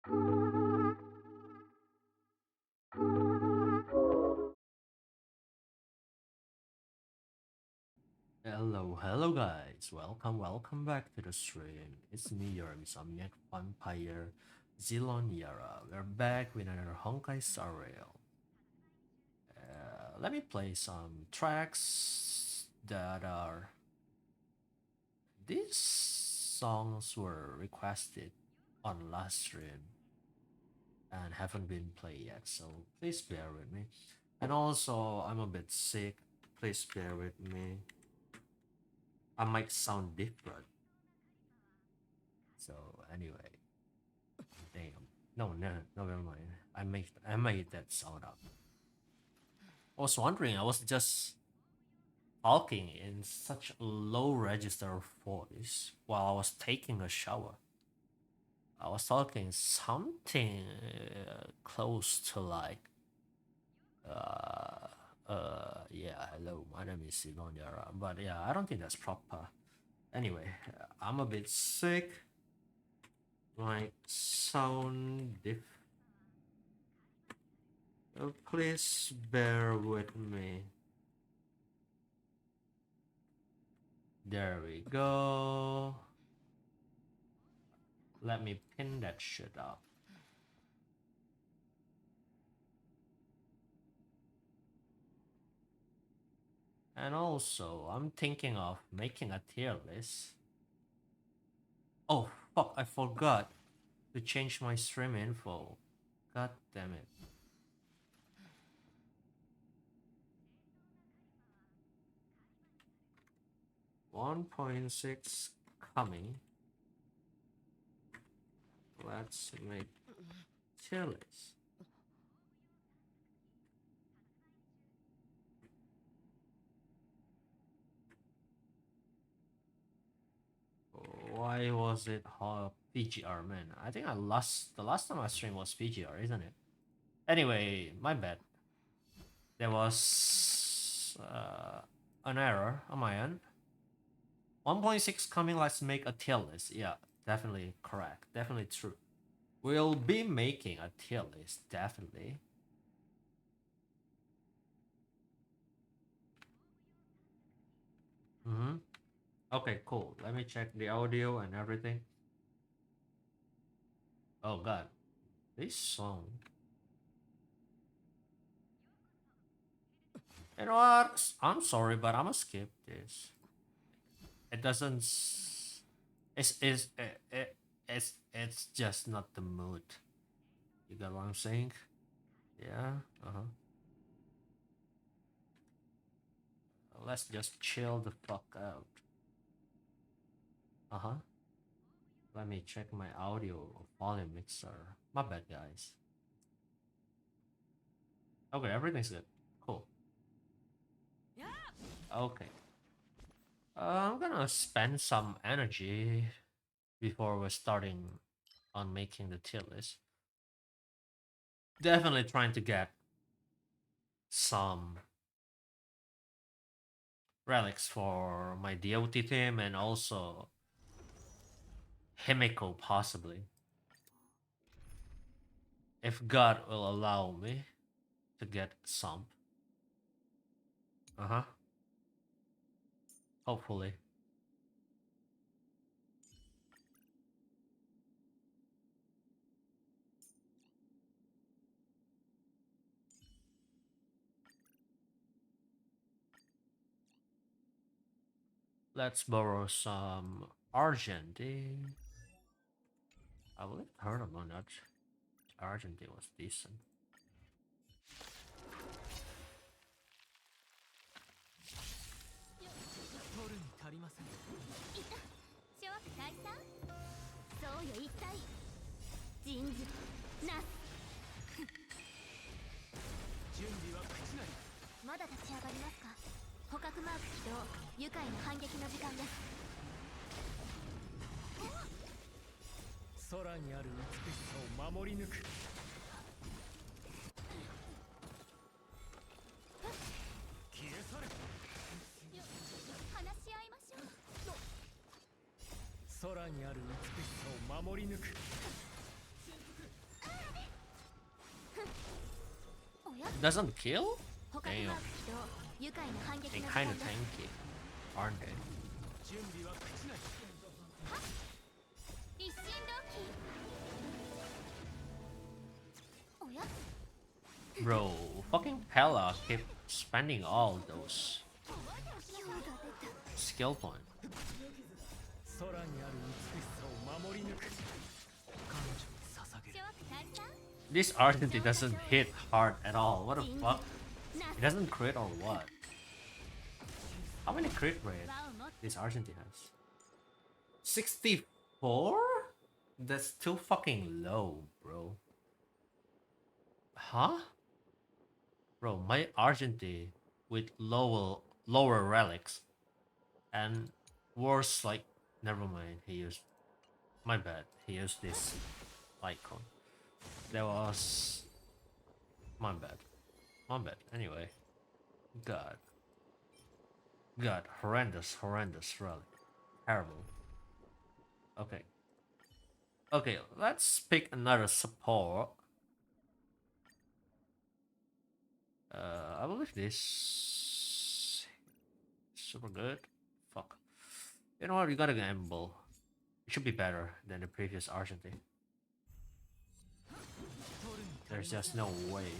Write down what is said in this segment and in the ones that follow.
Hello guys, welcome back to the stream. It's me, your Insomniac Vampire, Zilon Yara. We're back with another Honkai Star Rail. Let me play some tracks that are... These songs were requested on last stream and haven't been played yet, so please bear with me. And also, I'm a bit sick. Please bear with me. I might sound different. So anyway, damn. No, never mind. I made that sound up. I was wondering. I was just talking in such a low register voice while I was taking a shower. I was talking something close to like, yeah, hello, my name is Siloniara. But yeah, I don't think that's proper. Anyway, I'm a bit sick. Might sound diff. Please bear with me. There we go. Let me pin that shit up. And also, I'm thinking of making a tier list. Oh, fuck, I forgot to change my stream info. God damn it. 1.6 coming. Let's make tier list. Why was it PGR, man? I think the last time I streamed was PGR, isn't it? Anyway, my bad. There was an error on my end. 1.6 coming, let's make a tier list. Yeah, definitely correct. Definitely true. We'll be making a tier list, definitely. Mm-hmm. Okay, cool. Let me check the audio and everything. Oh god. This song. You know what? I'm sorry, but I'm gonna skip this. It doesn't. It's just not the mood. You got what I'm saying? Yeah. Uh huh. Let's just chill the fuck out. Uh huh. Let me check my audio volume mixer. My bad, guys. Okay, everything's good. Cool. Okay. I'm gonna spend some energy before we're starting on making the tier list. Definitely trying to get some relics for my DOT team and also Himiko, possibly. If God will allow me to get some. Uh huh. Hopefully. Let's borrow some Argentine. I believe heard about that. Argentine was decent. Doesn't kill? 捕獲マー Damn. ク起動。愉快な反撃 They の時 kinda 間です。 tanky, aren't they? 一心同期。おや Bro, fucking Pella keep spending all those 今日が出た。 skill points. 空にある美しさを守り抜く彼女に捧げる諸悪退散。 This Argentine doesn't hit hard at all. What the fuck? な It doesn't crit or what? How many crit rate 輪を持って this Argentine has? 64? That's too fucking low, bro. Huh? Bro, my Argentine with lower relics and worse, like, never mind. He used, my bad. He used this icon. That was my bad. My bad. Anyway, God, horrendous relic, terrible. Okay, okay. Let's pick another support. I believe this super good. Fuck. You know what? You gotta gamble. It should be better than the previous Argentine. There's just no way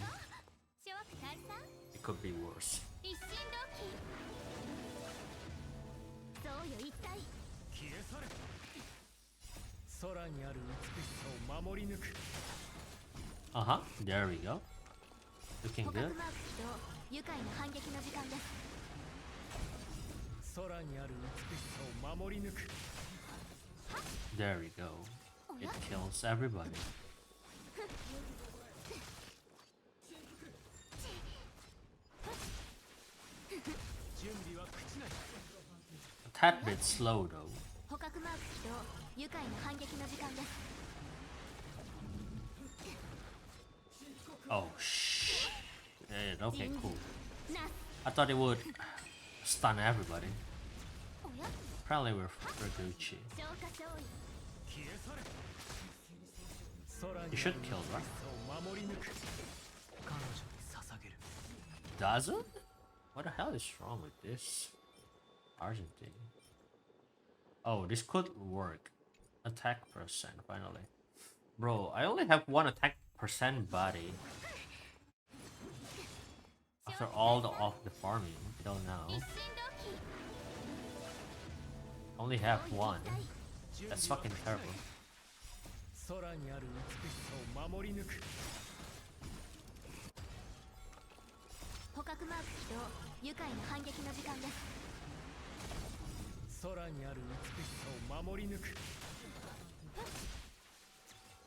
諸悪退散。 it could be worse. 一心同期。そうよ一体。消え去れ空にある美しさを守り抜く Uh-huh. There we go. Looking 捕獲 good. マーク起動。愉快な反撃の時間です。空にある美しさを守り抜く There we go. お It や kills everybody. 準備は口なし A tad bit slow though. 捕獲マーク起動。愉快な反撃の時間です。 Oh shh. Okay, cool. な I thought it would stun everybody. おや Apparently we're Gucci. 消化勝利。消え去れ空にある You 美し should さ kill, right? を守り抜く彼女に捧げる Does it? What the hell is wrong with this Argentine? Oh, this could work. Attack percent, finally. Bro, I only have one attack percent body. After all the farming till 一 now, 心同期。 only have そうよ one. 一体。 That's fucking terrible. 空にある美しさを守り抜く 捕獲マーク起動。愉快な反撃の時間です。 空にある美しさを守り抜く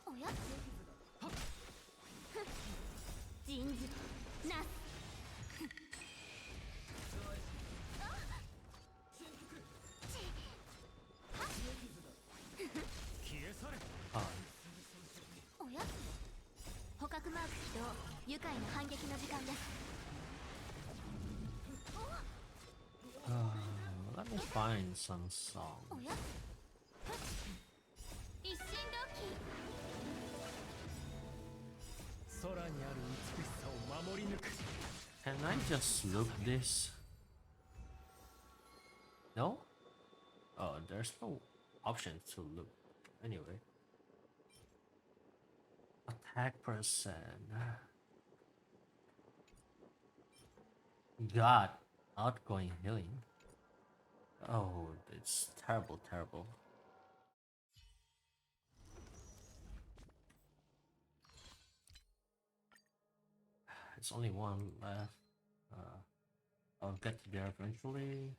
おや人事なす 消え去れ Oh, おや捕獲マーク起動。愉快な反撃の時間です。 let me find some song. おや一心同期。 空にある美しさを守り抜く Can I just look this? No? Oh, there's no option to look. Anyway. Attack percent. God, outgoing healing. Oh, it's terrible, terrible. It's only one left. I'll get there eventually.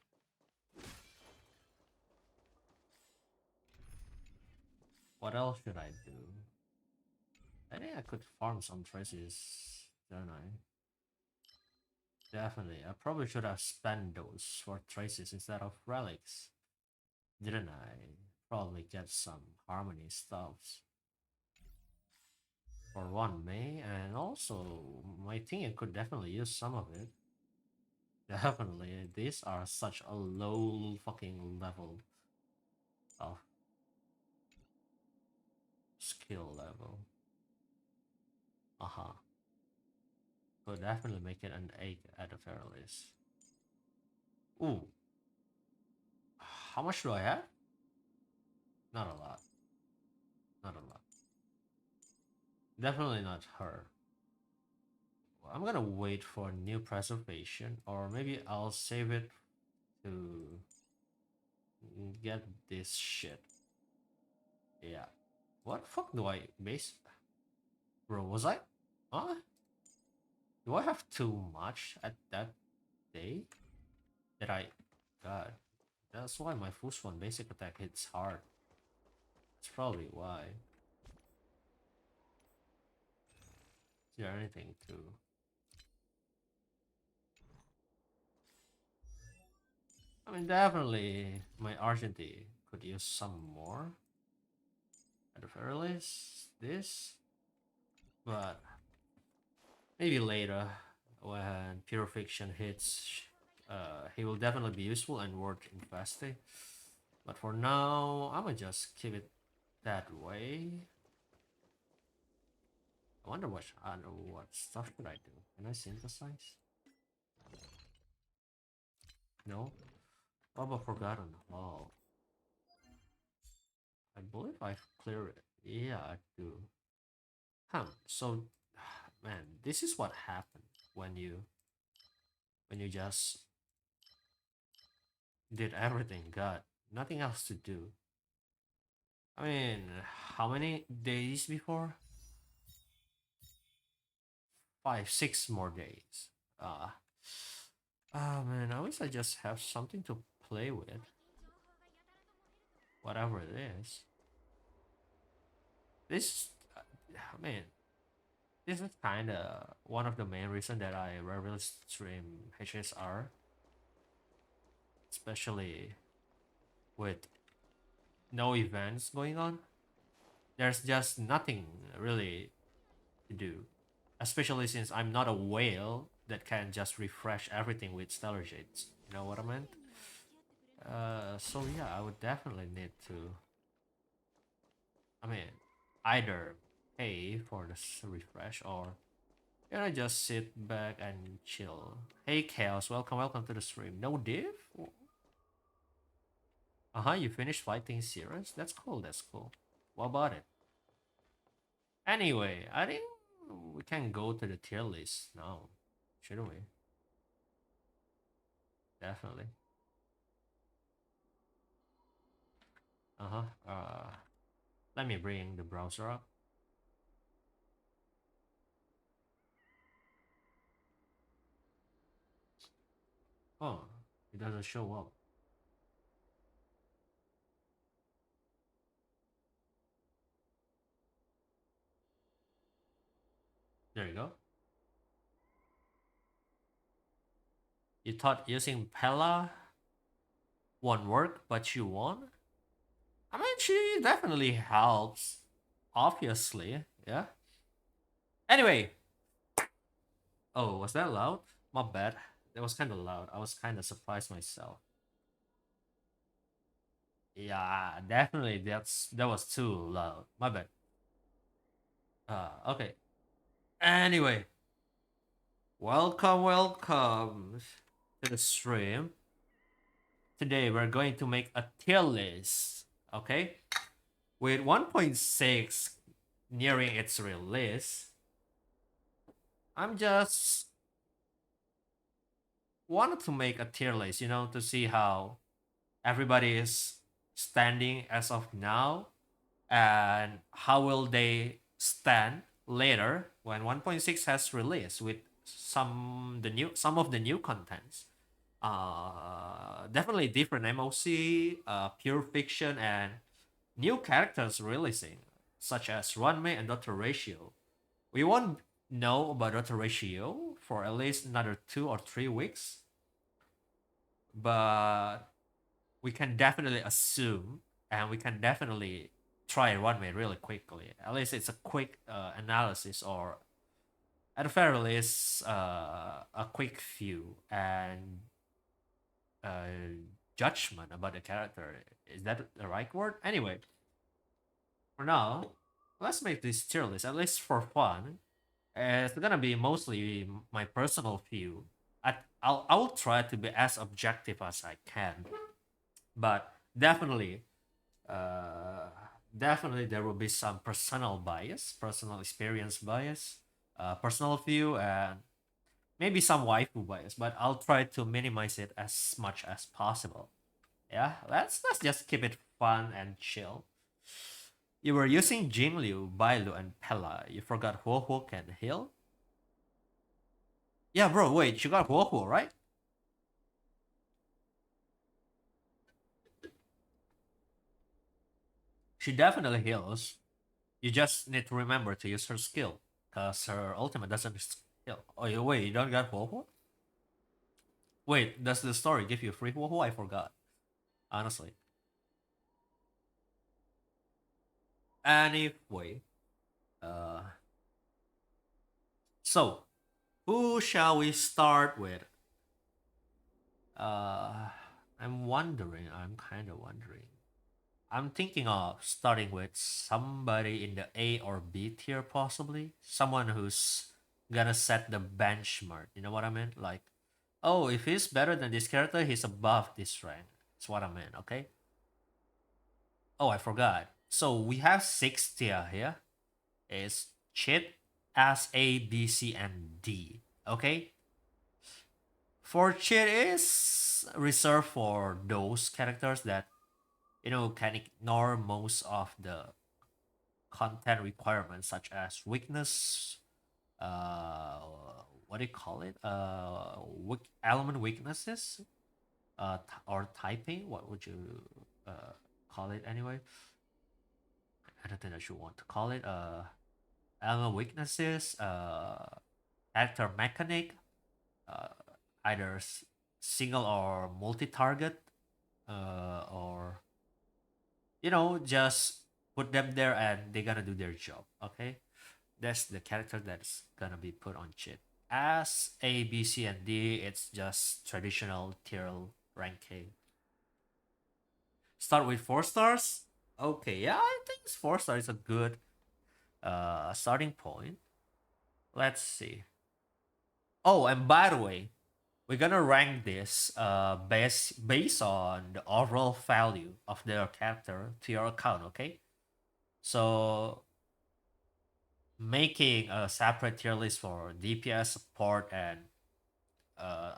What else should I do? I think I could farm some traces, don't I? Definitely. I probably should have spent those for traces instead of relics. Didn't I? Probably get some harmony stuffs. For one May, and also I think I could definitely use some of it. Definitely. These are such a low fucking level of skill level. Uh-huh. So definitely make it an 8 at the very least. Ooh. How much do I have? Not a lot. Not a lot. Definitely not her. I'm gonna wait for new preservation, or maybe I'll save it to get this shit. Yeah. What fuck do I base? Bro, was I? Huh? Do I have too much at that day? That I. God. That's why my first one basic attack hits hard. That's probably why. Is there anything to. I mean, definitely my Argentine could use some more. At the very least, this. But maybe later, when Pure Fiction hits, he will definitely be useful and worth investing. But for now, I'm gonna just keep it that way. I wonder what stuff should I do? Can I synthesize? No? What about Forgotten Hall? I believe I've cleared it. Yeah, I do. So man, this is what happened when you just did everything, God. Nothing else to do. I mean, how many days before? 5, 6 more days. Man, I wish I just have something to play with. Whatever it is. This, man, this is kind of one of the main reason that I rarely stream HSR, especially with no events going on. There's just nothing really to do, especially since I'm not a whale that can just refresh everything with stellar shades. You know what I meant? So yeah, I would definitely need to. I mean, either pay for the refresh or just sit back and chill. Hey Chaos, welcome to the stream. No div? You finished fighting Cirrus? That's cool, that's cool. What about it? Anyway, I think we can go to the tier list now, shouldn't we? Definitely. Uh-huh. Let me bring the browser up. Oh, it doesn't show up. There you go. You thought using Pella won't work, but you won? I mean, she definitely helps. Obviously, yeah. Anyway. Oh, was that loud? My bad. That was kind of loud. I was kind of surprised myself. Yeah, definitely. That was too loud. My bad. Okay. Anyway, welcome to the stream. Today we're going to make a tier list. Okay, with 1.6 nearing its release, I'm just wanted to make a tier list. To see how everybody is standing as of now and how will they stand later when 1.6 has released with some of the new contents. Definitely different MOC, pure fiction, and new characters releasing, such as Runmei and Dr. Ratio. We won't know about Dr. Ratio for at least another 2 or 3 weeks, but we can definitely assume and we can definitely try Runway really quickly. At least it's a quick analysis, or at the very least, a quick view and judgment about the character. Is that the right word? Anyway, for now, let's make this tier list, at least for fun. It's gonna be mostly my personal view. I'll try to be as objective as I can, but definitely, uh, definitely there will be some personal bias, personal experience bias, personal view, and maybe some waifu bias. But I'll try to minimize it as much as possible. Yeah, let's just keep it fun and chill. You were using Jingliu, Bailu, and Pella. You forgot Huo Huo can heal? Yeah, bro, wait, you got Huo Huo, right? She definitely heals. You just need to remember to use her skill, because her ultimate doesn't heal. Oh, wait, you don't got Huo Huo? Wait, does the story give you free Huo Huo? I forgot, honestly. Anyway, uh, so who shall we start with? Uh, I'm kind of wondering. I'm thinking of starting with somebody in the A or B tier, possibly. Someone who's gonna set the benchmark. You know what I mean? Like, oh, if he's better than this character, he's above this rank. That's what I meant, okay? Oh, I forgot. So we have six tier here. It's Chit, S, A, B, C, and D. Okay? For Chit is reserved for those characters that can ignore most of the content requirements, such as weakness, uh what do you call it, element weaknesses, or typing. What would you call it anyway? I don't think I should want to call it element weaknesses, actor mechanic, uh either single or multi-target, or just put them there and they're gonna do their job. Okay, that's the character that's gonna be put on Chit. As A, B, C, and D, it's just traditional tier ranking. Start with 4 stars. Okay, yeah, I think 4 star is a good starting point. Let's see. Oh, and by the way, we're gonna rank this based on the overall value of their character to your account. Okay, so making a separate tier list for DPS, support, and uh,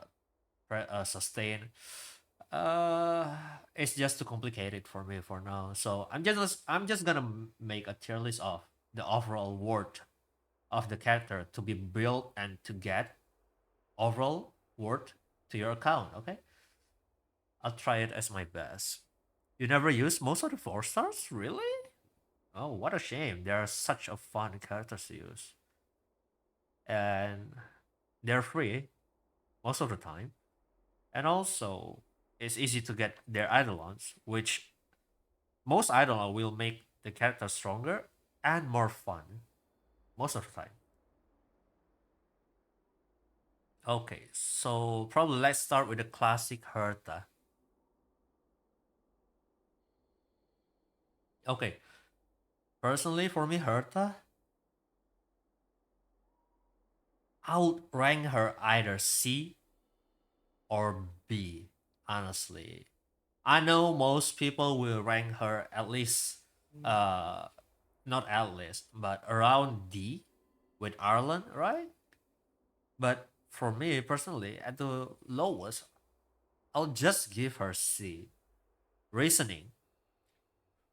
sustain, it's just too complicated for me for now. So I'm just gonna make a tier list of the overall worth of the character to be built and to get overall worth to your account. Okay, I'll try it as my best. You never use most of the 4 stars, really? Oh, what a shame. They are such a fun characters to use, and they're free most of the time. And also, it's easy to get their eidolons, which most eidolon will make the character stronger and more fun most of the time. Okay, so probably let's start with the classic Herta. Okay, personally for me, Herta, I'll rank her either C or B, honestly. I know most people will rank her at least, uh, not at least, but around D with Arlen, right? But for me personally, at the lowest, I'll just give her C. Reasoning: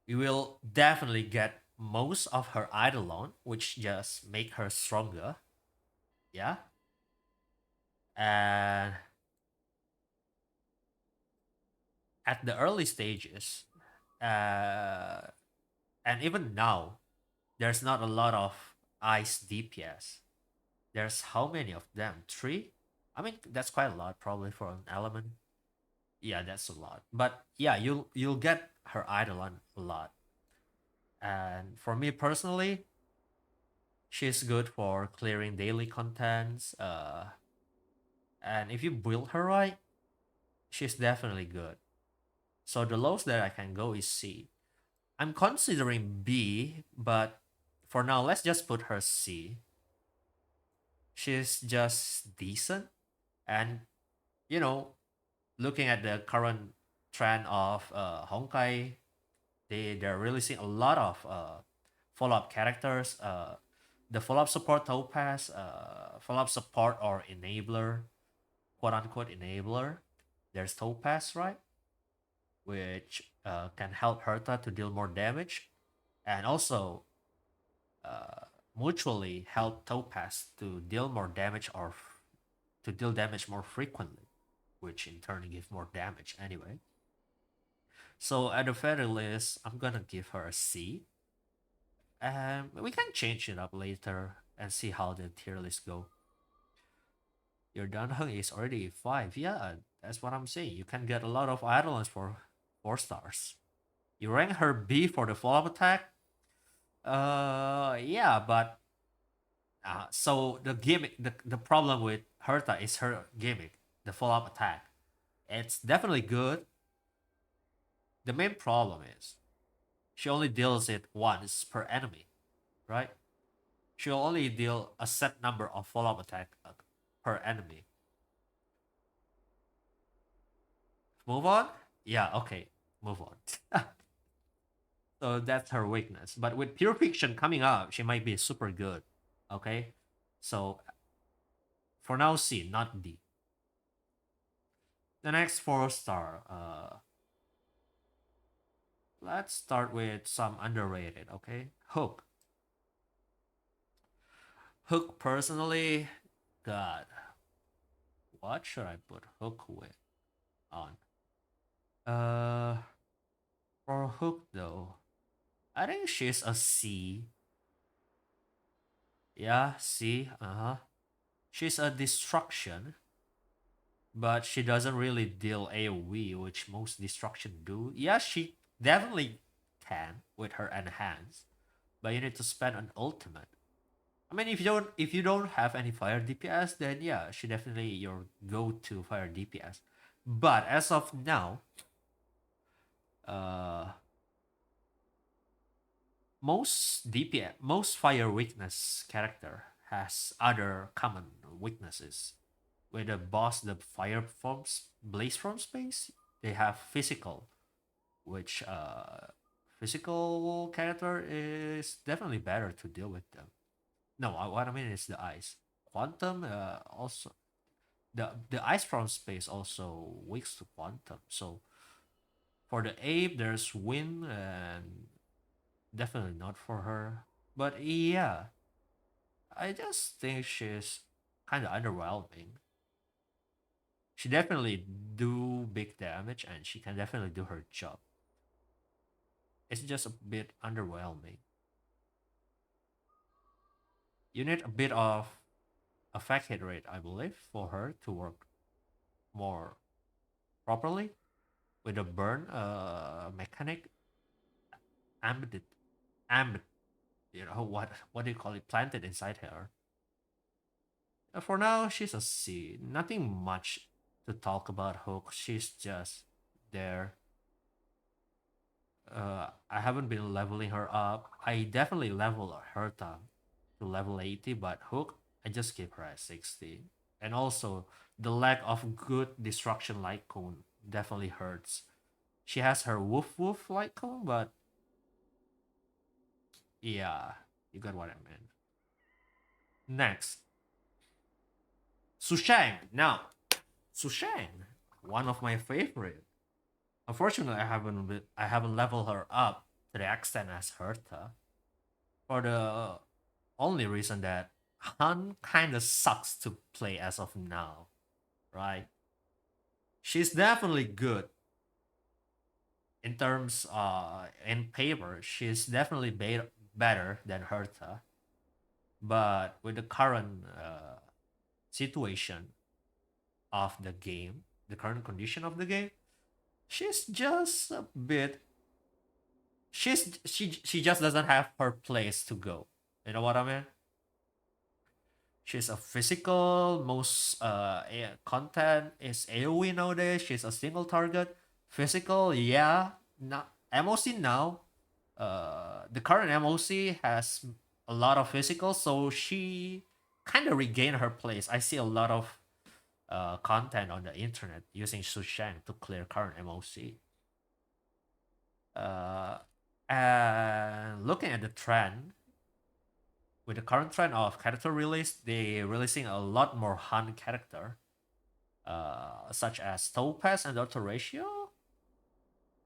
you will definitely get most of her eidolon, which just make her stronger. Yeah, and at the early stages, uh, and even now, there's not a lot of ice DPS. There's how many of them? Three? I mean, that's quite a lot probably for an element. Yeah, that's a lot. But yeah, you'll get her eidolon a lot. And for me personally, she's good for clearing daily contents. And if you build her right, she's definitely good. So the lowest that I can go is C. I'm considering B, but for now, let's just put her C. she's just decent. And you know, looking at the current trend of Honkai, they're releasing a lot of follow-up characters. The follow-up support Topaz, follow-up support or enabler, quote unquote enabler. There's Topaz, right? Which can help Herta to deal more damage, and also mutually help Topaz to deal more damage or to deal damage more frequently, which in turn give more damage anyway. So at the very least, I'm gonna give her a C. And we can change it up later and see how the tier list go. Your Danheng is already 5. Yeah, that's what I'm saying. You can get a lot of idolins for 4 stars. You rank her B for the follow-up attack? Yeah, but so the gimmick, the problem with Herta is her gimmick, the follow-up attack. It's definitely good. The main problem is she only deals it once per enemy, right? She'll only deal a set number of follow-up attack per enemy. Move on? Yeah, okay. Move on. So that's her weakness. But with Pure Fiction coming up, she might be super good. Okay? So for now, C, not D. The next 4-star. Let's start with some underrated, okay? Hook. Hook personally, God. What should I put Hook with on? For Hook though, I think she's a C. Yeah, C. She's a destruction, but she doesn't really deal AoE, which most destruction do. Yeah, she definitely can with her enhance, but you need to spend an ultimate. I mean, if you don't have any fire DPS, then yeah, she definitely your go-to fire DPS. But as of now, uh, most fire weakness character has other common weaknesses. With the boss, the fire forms blaze from space, they have physical, which physical character is definitely better to deal with them. No, what I mean is the ice. Quantum also the ice from space also weak to quantum. So for the ape, there's wind and definitely not for her. But yeah, I just think she's kind of underwhelming. She definitely do big damage and she can definitely do her job. It's just a bit underwhelming. You need a bit of effect hit rate, I believe, for her to work more properly with the burn mechanic. Ambit, ambit, what do you call it? Planted inside her. For now, she's a C. Nothing much to talk about Hook. She's just there. I haven't been leveling her up. I definitely level her to level 80, but Hook, I just keep her at 60. And also, the lack of good destruction light cone definitely hurts. She has her woof woof light cone, but yeah, you got what I meant. Next, Sushang. Now, Sushang, one of my favorite. Unfortunately, I haven't leveled her up to the extent as Herta, for the only reason that Han kind of sucks to play as of now, right? She's definitely good in terms in paper. She's definitely better than Herta, but with the current situation of the game, the current condition of the game, she's just a bit. She just doesn't have her place to go. You know what I mean? She's a physical. Most content is AoE nowadays. She's a single target. Physical, yeah. Not MOC now. The current MOC has a lot of physical, so she kind of regain her place. I see a lot of content on the internet using Su Sheng to clear current MOC. And looking at the trend, with the current trend of character release, they releasing a lot more Han character, such as Topaz and Dr. Ratio.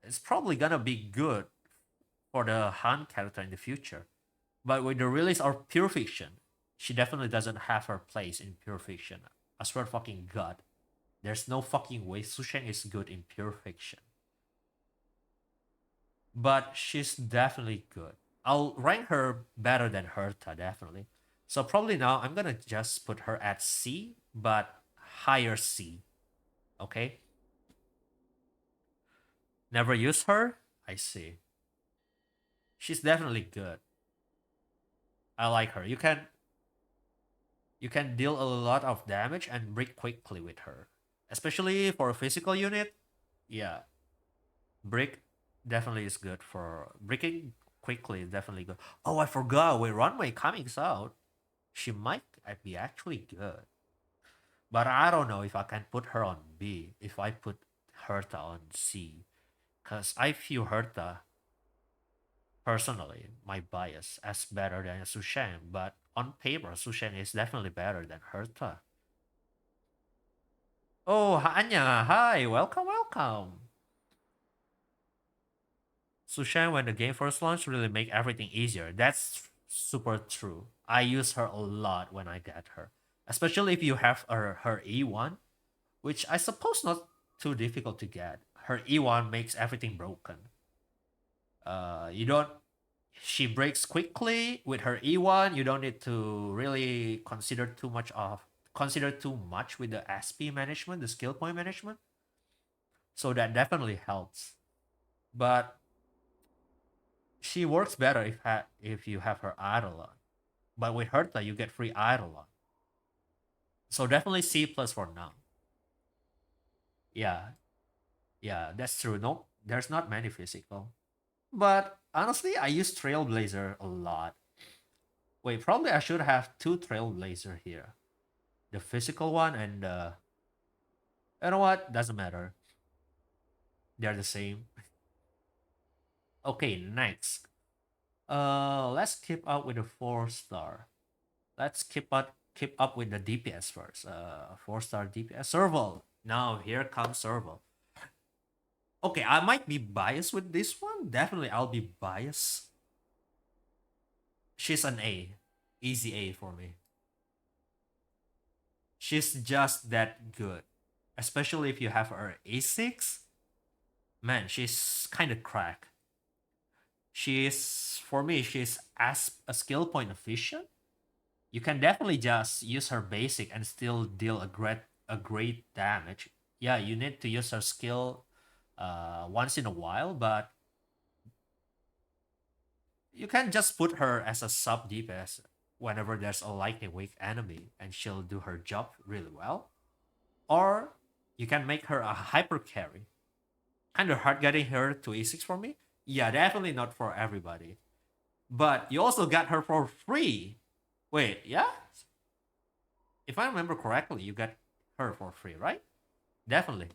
It's probably gonna be good for the Han character in the future. But with the release of Pure Fiction, she definitely doesn't have her place in Pure Fiction. I swear fucking god. There's no fucking way Su Sheng is good in Pure Fiction. But she's definitely good. I'll rank her better than Herta, definitely. So probably now I'm gonna just put her at C, but higher C. Okay? Never use her? I see. She's definitely good. I like her. You can deal a lot of damage and break quickly with her. Especially for a physical unit. Yeah. Break definitely is good for breaking quickly is definitely good. Oh, I forgot with Runway coming out. She might be actually good. But I don't know if I can put her on B if I put Herta on C. Because I view Herta, personally, my bias, as better than Su Sheng. But on paper, Su Sheng is definitely better than Herta. Oh, Anya, hi, welcome, welcome. Su Sheng, when the game first launched, really make everything easier. That's super true. I use her a lot when I get her. Especially if you have her E1, which I suppose not too difficult to get. Her E1 makes everything broken. You don't. She breaks quickly with her E1. You don't need to really consider too much with the SP management, the skill point management. So that definitely helps. But she works better if you have her Eidolon. But with Herta, you get free Eidolon. So definitely C plus for now. Yeah, yeah, that's true. No, there's not many physical. But honestly, I use Trailblazer a lot. Wait, probably I should have two Trailblazer here. The physical one and you know what? Doesn't matter. They're the same. Okay, next. Let's keep up with the 4-star. Let's keep up with the DPS first. 4-star DPS. Serval. Now here comes Serval. Okay, I might be biased with this one. Definitely, I'll be biased. She's an A. Easy A for me. She's just that good. Especially if you have her A6. Man, she's kind of crack. For me, she's as a skill point efficient. You can definitely just use her basic and still deal a great damage. Yeah, you need to use her skill once in a while, but you can just put her as a sub DPS whenever there's a lightning weak enemy and she'll do her job really well. Or you can make her a hyper carry. Kind of hard getting her to E6 for me. Yeah, definitely not for everybody. But you also got her for free. Wait, yeah? If I remember correctly, you got her for free, right? Definitely.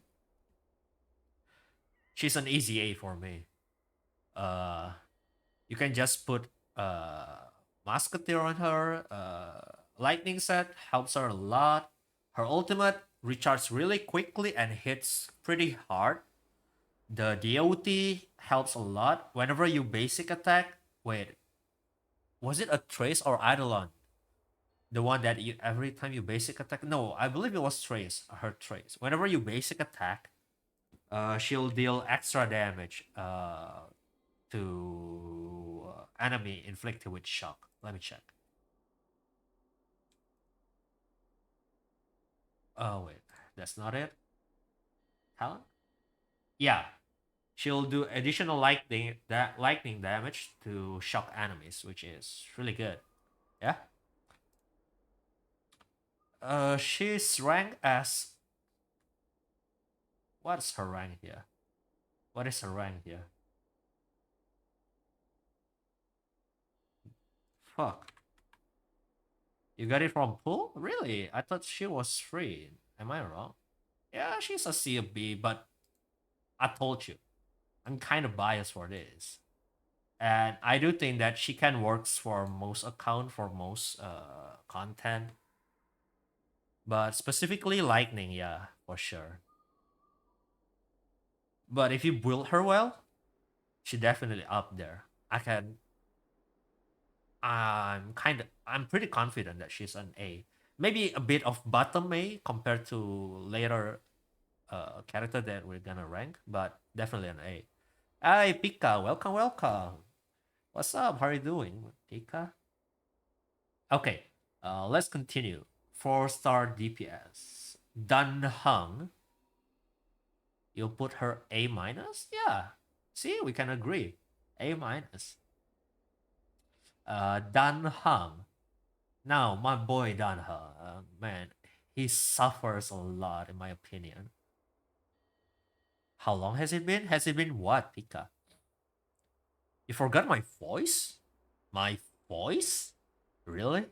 She's an easy A for me. You can just put Musketeer on her. Lightning set helps her a lot. Her ultimate recharges really quickly and hits pretty hard. The DOT helps a lot. Whenever you basic attack, wait, was it a Trace or Eidolon? The one that you every time you basic attack? No, I believe it was Trace. Her Trace. Whenever you basic attack, she'll deal extra damage to enemy inflicted with shock. Let me check. Oh wait, that's not it. Talent? Yeah, she'll do additional lightning damage to shock enemies, which is really good. Yeah. She's ranked as what's her rank here? What is her rank here? Fuck. You got it from Pool? Really? I thought she was free. Am I wrong? Yeah, she's a C of B, but I told you, I'm kind of biased for this. And I do think that she can works for most account, for most content. But specifically Lightning, yeah, for sure. But if you build her well, she definitely up there. I'm pretty confident that she's an A. Maybe a bit of bottom A compared to later character that we're gonna rank, but definitely an A. Hi Pika, welcome, welcome. What's up? How are you doing, Pika? Okay, let's continue. 4-star DPS. Dan Hung. You'll put her A minus? Yeah. See, we can agree. A minus. Dan Hung. Now, my boy Dan Hung, man, he suffers a lot, in my opinion. How long has it been? Has it been what, Pika? You forgot my voice? My voice? Really?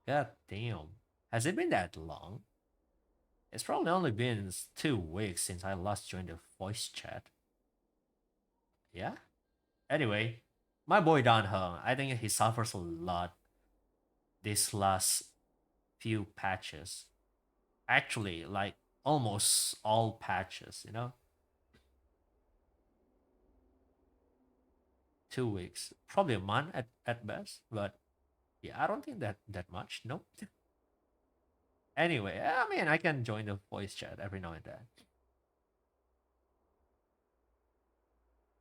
God damn. Has it been that long? It's probably only been 2 weeks since I last joined the voice chat. Yeah? Anyway, my boy Dan Heng, I think he suffers a lot this last few patches. Actually, like almost all patches, 2 weeks. Probably a month at best, but yeah, I don't think that much. Nope. Anyway, I mean, I can join the voice chat every now and then.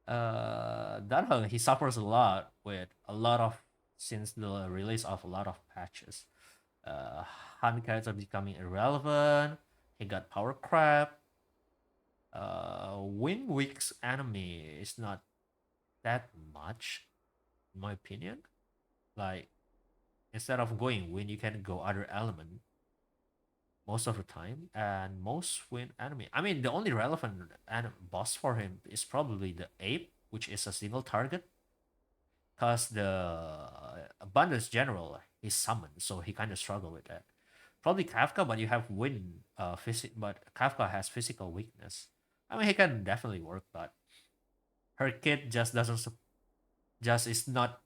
Danheng, he suffers a lot with a lot of since the release of a lot of patches. Han character becoming irrelevant. He got power crap. Win week's enemy is not that much, in my opinion. Like instead of going win, you can go other element most of the time, and most win enemy. I mean, the only relevant boss for him is probably the ape, which is a single target, cause the abundance general is summoned, so he kind of struggle with that. Probably Kafka, but you have win but Kafka has physical weakness. I mean, he can definitely work, but her kit just doesn't just is not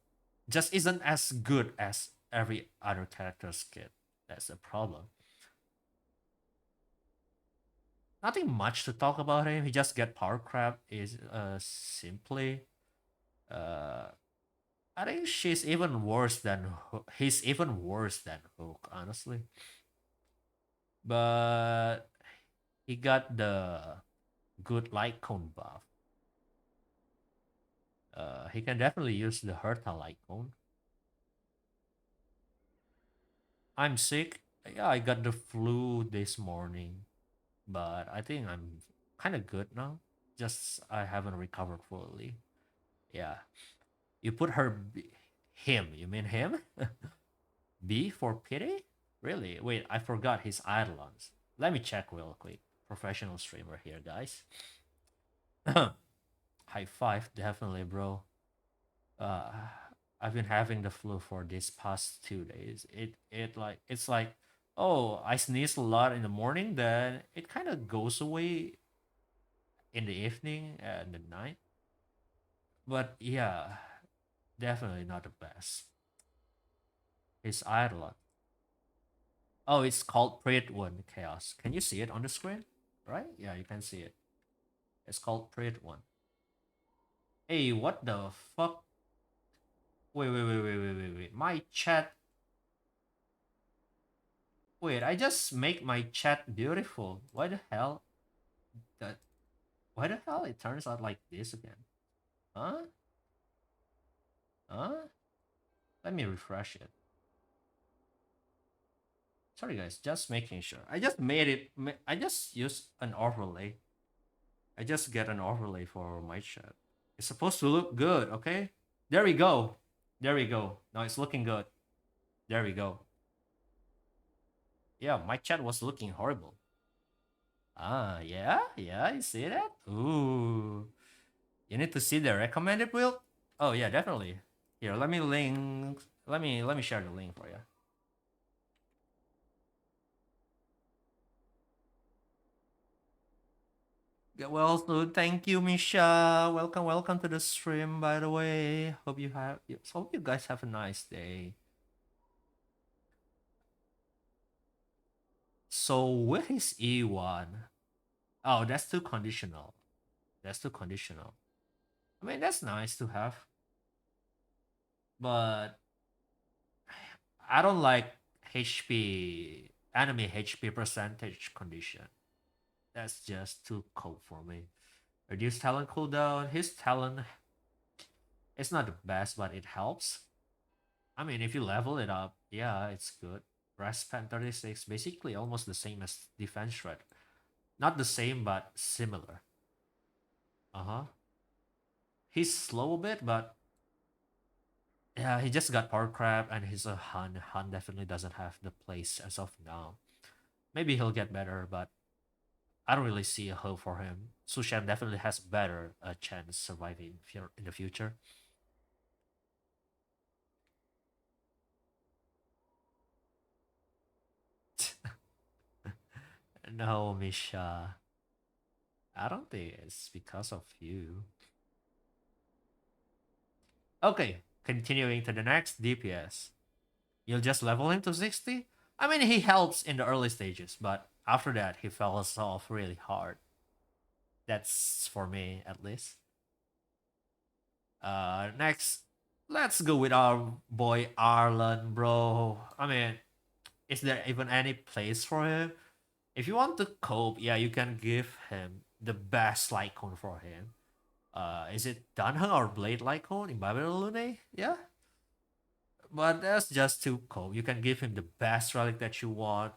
just isn't as good as every other character's kit. That's the problem. Nothing much to talk about him. He just get power crap is simply uh I think she's even worse than he's even worse than Hook, honestly. But he got the good light cone buff. He can definitely use the Herta light cone. I'm sick. Yeah, I got the flu this morning, but I think I'm kind of good now. Just I haven't recovered fully. Yeah, you put him. You mean him? B for pity? Really? Wait, I forgot his Eidolons. Let me check real quick. Professional streamer here, guys. High five, definitely, bro. Uh, I've been having the flu for this past 2 days. It's like, oh, I sneeze a lot in the morning, then it kind of goes away in the evening and the night. But yeah, definitely not the best. His Eidolon. Oh, it's called One Chaos. Can you see it on the screen? Right? Yeah, you can see it. It's called One. Hey, what the fuck? Wait. My chat. Wait, I just make my chat beautiful. Why the hell? That. Why the hell it turns out like this again? Huh? Huh? Let me refresh it. Sorry guys, just making sure. I just made it. I just used an overlay. I just get an overlay for my chat. It's supposed to look good, okay? There we go. There we go. Now it's looking good. There we go. Yeah, my chat was looking horrible. Ah, yeah, you see that? Ooh. You need to see the recommended build? Oh yeah, definitely. Here, let me Let me share the link for you. Get well soon. Thank you, Misha. Welcome to the stream. By the way, hope you guys have a nice day. So with his E1, oh, that's too conditional. That's too conditional. I mean, that's nice to have, but I don't like enemy HP percentage condition. That's just too cold for me. Reduce talent cooldown. His talent it's not the best, but it helps. I mean, if you level it up, yeah, it's good. Respan 36, basically almost the same as defense threat. Not the same, but similar. Uh-huh. He's slow a bit, but yeah, he just got power crab and he's a Han. Han definitely doesn't have the place as of now. Maybe he'll get better, but I don't really see a hope for him. Su Shan definitely has better chance surviving in the future. No, Misha. I don't think it's because of you. Okay, continuing to the next DPS. You'll just level him to 60? I mean, he helps in the early stages, but after that, he falls off really hard. That's for me, at least. Next, let's go with our boy Arlan, bro. I mean, is there even any place for him? If you want to cope, yeah, you can give him the best Lycon for him. Is it Danheng or Blade Lycon in Babylon Lune? Yeah. But that's just too cold. You can give him the best relic that you want.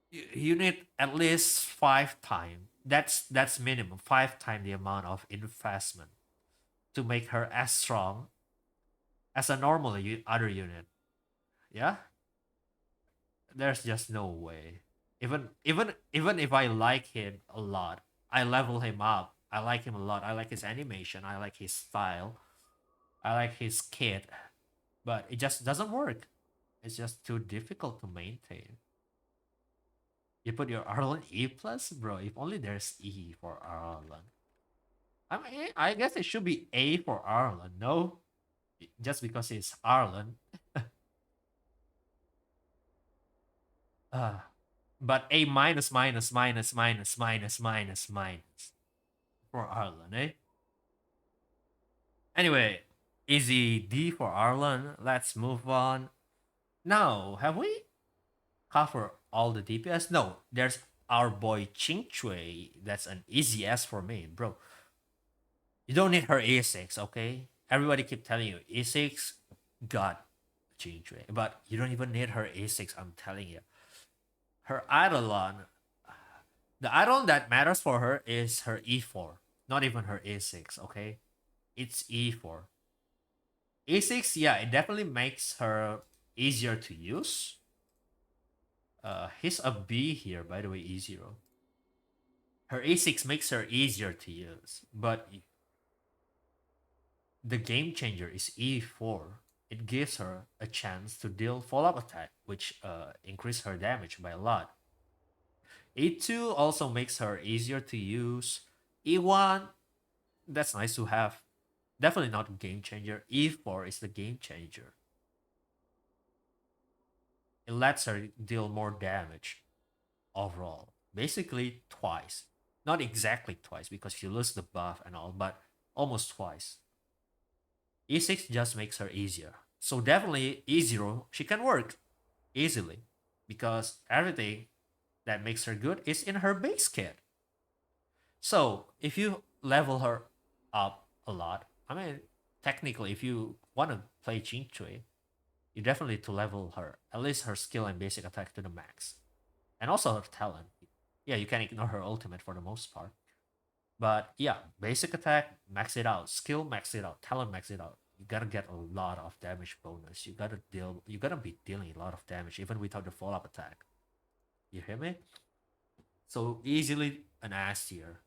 You need at least 5 times. That's minimum 5 times the amount of investment to make her as strong as a normal other unit. Yeah, there's just no way. Even if I like him a lot, I level him up. I like him a lot. I like his animation. I like his style. I like his kit, but it just doesn't work. It's just too difficult to maintain. You put your Arlen E plus, bro. If only there's E for Arlen. I mean, I guess it should be A for Arlen. No, just because it's Arlen. But A minus minus minus minus minus minus minus for Arlen, eh? Anyway, easy D for Arlen. Let's move on. Now, have we covered all the DPS? No, there's our boy Ching Chui. That's an easy S for me, bro. You don't need her A6, okay? Everybody keep telling you A6 got Ching Chui, but you don't even need her A6. I'm telling you, her Eidolon, the Eidolon that matters for her is her E4, not even her A6, okay? It's E4. A6, yeah, it definitely makes her easier to use. He's a B here, by the way, E0. Her A6 makes her easier to use, but the game changer is E4. It gives her a chance to deal follow-up attack, which increase her damage by a lot. E2 also makes her easier to use. E1, that's nice to have. Definitely not a game changer. E4 is the game changer. It lets her deal more damage overall. Basically twice. Not exactly twice because she loses the buff and all, but almost twice. E6 just makes her easier. So definitely E0, she can work easily because everything that makes her good is in her base kit. So if you level her up a lot, I mean, technically, if you want to play Ching Chui, you definitely need to level her, at least her skill and basic attack to the max. And also her talent. Yeah, you can ignore her ultimate for the most part. But yeah, basic attack, max it out. Skill, max it out. Talent, max it out. You gotta get a lot of damage bonus. You gotta be dealing a lot of damage even without the follow-up attack. You hear me? So easily an S tier.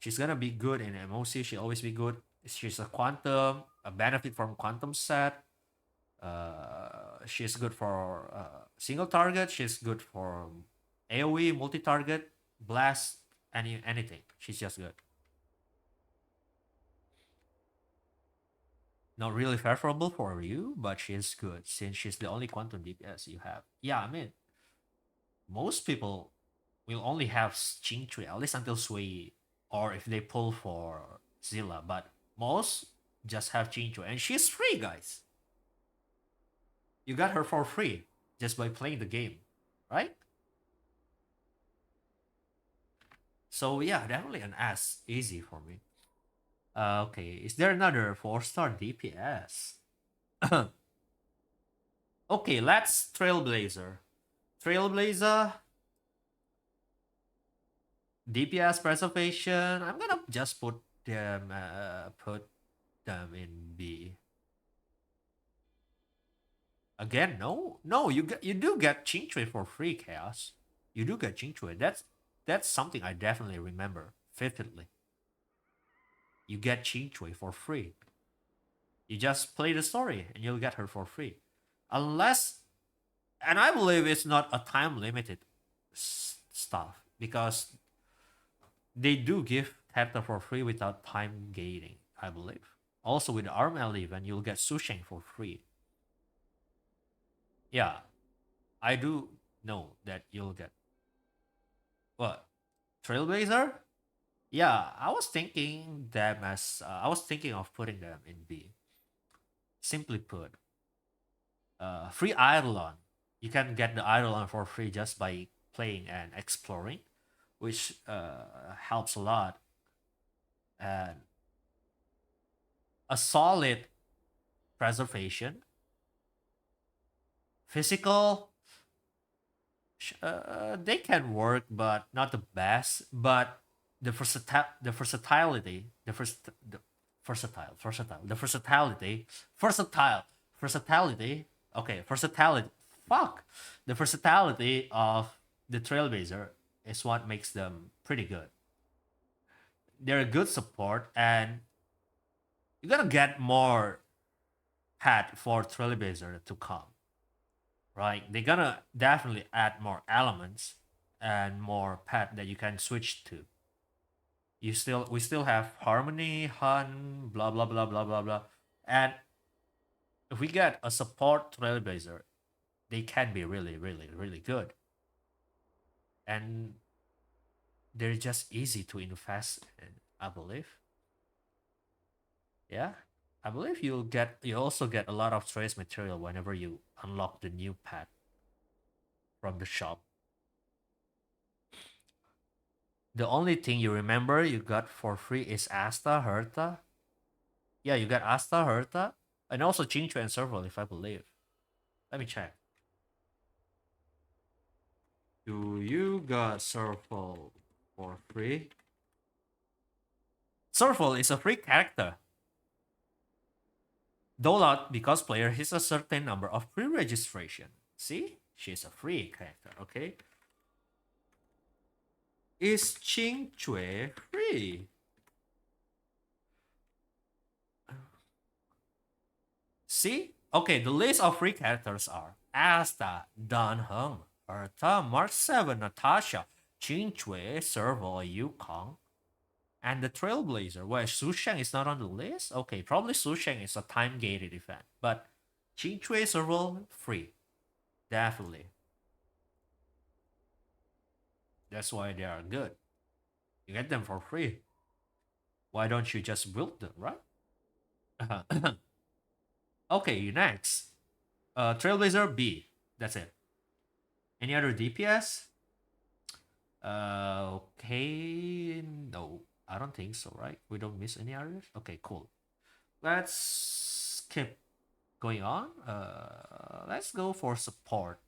She's gonna be good in MOC. She'll always be good. She's a quantum. benefit from quantum set. She's good for single target. She's good for AoE, multi-target, blast, anything. She's just good. Not really favorable for you, but she's good since she's the only quantum DPS you have. Yeah, I mean, most people will only have Qingchui, at least until Sui, or if they pull for Zilla, but most just have Qingchui, and she's free, guys. You got her for free just by playing the game, right? So yeah, definitely an S, easy for me. Okay, is there another 4-star DPS? Okay, let's Trailblazer. Trailblazer, DPS preservation. I'm gonna just put them in B. Again, no, you do get Qingchui for free, Chaos. You do get Qingchui. That's something I definitely remember vividly. You get Qingchui for free. You just play the story and you'll get her for free. Unless, and I believe it's not a time limited stuff because they do give Teta for free without time gating, I believe. Also with Arm Eleven, you'll get Susheng for free. Yeah, I do know that you'll get what? Trailblazer? Yeah, I was thinking them as I was thinking of putting them in B. Simply put, free Eidolon. You can get the Eidolon for free just by playing and exploring, which helps a lot. And a solid preservation, physical. They can work, but not the best. But the versatility, the versatility. Okay, versatility. Fuck, the versatility of the Trailblazer is what makes them pretty good. They're a good support, and you're gonna get more hat for Trailblazer to come, right? They're gonna definitely add more elements and more pet that you can switch to. We still have Harmony, Hun, blah blah blah blah blah blah, and if we get a support Trailblazer, they can be really really really good, and they're just easy to invest in, I believe. Yeah, I believe you also get a lot of trace material whenever you unlock the new pet from the shop. The only thing you remember you got for free is Asta, Herta. Yeah, you got Asta, Herta, and also Qingchu and Serval, if I believe. Let me check. Do you got Serval for free? Serval is a free character. Dole out because player has a certain number of pre-registration. See? She's a free character, okay? Is Qingchui free? See? Okay, the list of free characters are Asta, Dan Heng, Erta, Mark 7, Natasha, Qingchui, Serval, Yukong, and the Trailblazer. Where Susheng is not on the list? Okay, probably Susheng is a time-gated event, but Qingchui, Serval, free. Definitely. That's why they are good. You get them for free. Why don't you just build them, right? Okay, next. Trailblazer B. That's it. Any other DPS? Okay, no, I don't think so, right? We don't miss any others? Okay, cool. Let's keep going on. Let's go for support.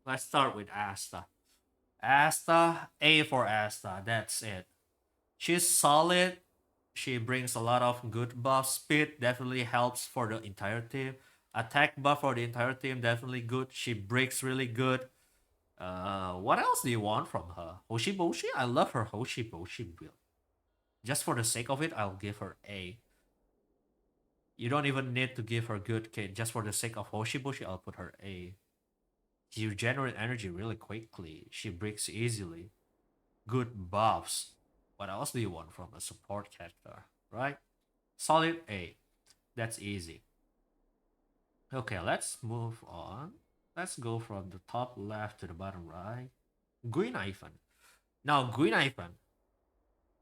Let's start with Asta. Asta, A for Asta, that's it. She's solid. She brings a lot of good buff. Speed definitely helps for the entire team. Attack buff for the entire team, definitely good. She breaks really good. What else do you want from her? Hoshiboshi? I love her Hoshiboshi build. Just for the sake of it, I'll give her A. You don't even need to give her good kit. Just for the sake of Hoshibushi, I'll put her A. She regenerates energy really quickly. She breaks easily. Good buffs. What else do you want from a support character, right? Solid A. That's easy. Okay, let's move on. Let's go from the top left to the bottom right. Green Ivan. Now, Green Ivan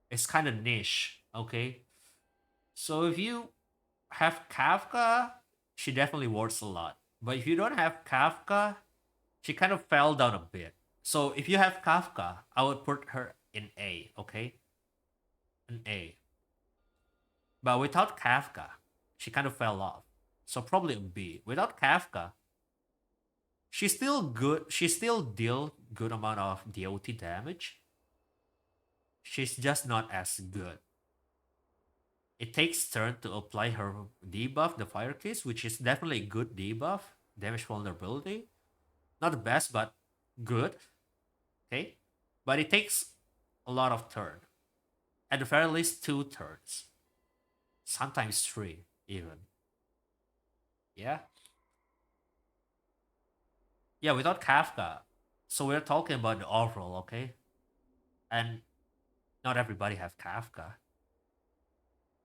is kind of niche, okay? So if you have Kafka, she definitely works a lot. But if you don't have Kafka, she kind of fell down a bit. So if you have Kafka, I would put her in A, okay? An A. But without Kafka, she kind of fell off. So probably a B. Without Kafka, she's still good. She still deal good amount of DOT damage. She's just not as good. It takes turn to apply her debuff, the Fire Kiss, which is definitely a good debuff. Damage vulnerability. Not the best, but good. Okay? But it takes a lot of turn. At the very least, 2 turns. Sometimes 3, even. Yeah? Yeah, without Kafka. So we're talking about the overall, okay? And not everybody have Kafka.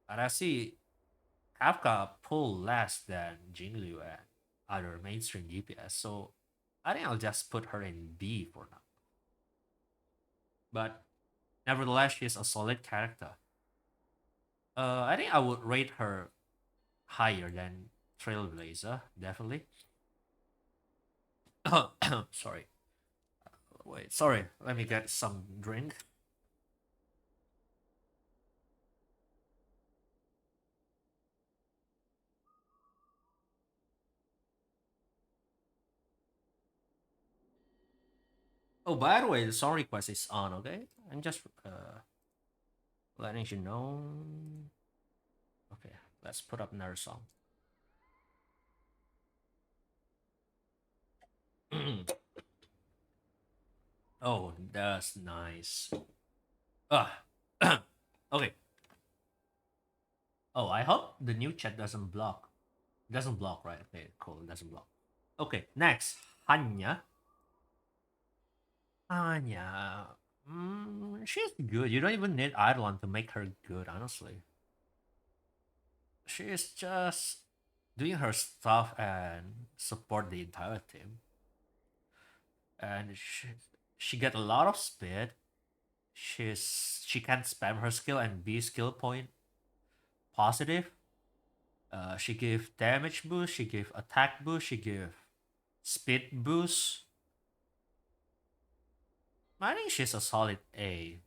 But I see Kafka pull less than Jingliu and other mainstream DPS, so I think I'll just put her in B for now. But nevertheless, she's a solid character. I think I would rate her higher than Trailblazer, definitely. Sorry. Wait, sorry. Let me get some drink. Oh, by the way, the song request is on, okay? I'm just letting you know. Okay, let's put up another song. Oh, that's nice. Ah, okay. Oh, I hope the new chat doesn't block. Doesn't block, right? Okay, cool. It doesn't block. Okay, next, Hanya. Hanya. She's good. You don't even need Eidolon to make her good, honestly. She's just doing her stuff and support the entire team. And she get a lot of speed. She can spam her skill and be skill point positive. She give damage boost, she give attack boost, she give speed boost. I think she's a solid A.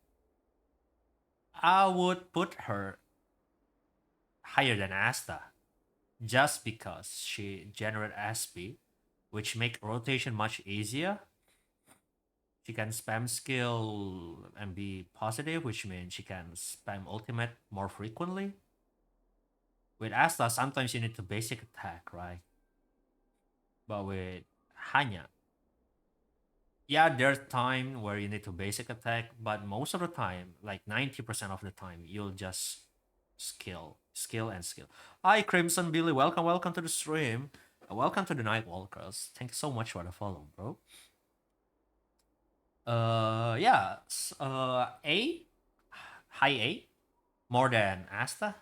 I would put her higher than Asta, just because she generate SP, which make rotation much easier. She can spam skill and be positive, which means she can spam ultimate more frequently. With Asta, sometimes you need to basic attack, right? But with Hanya, yeah, there's time where you need to basic attack, but most of the time, like 90% of the time, you'll just skill and skill. Hi, Crimson Billy, welcome to the stream. Welcome to the Nightwalkers. Thank you so much for the follow, bro. Yeah, A, high A, more than Asta.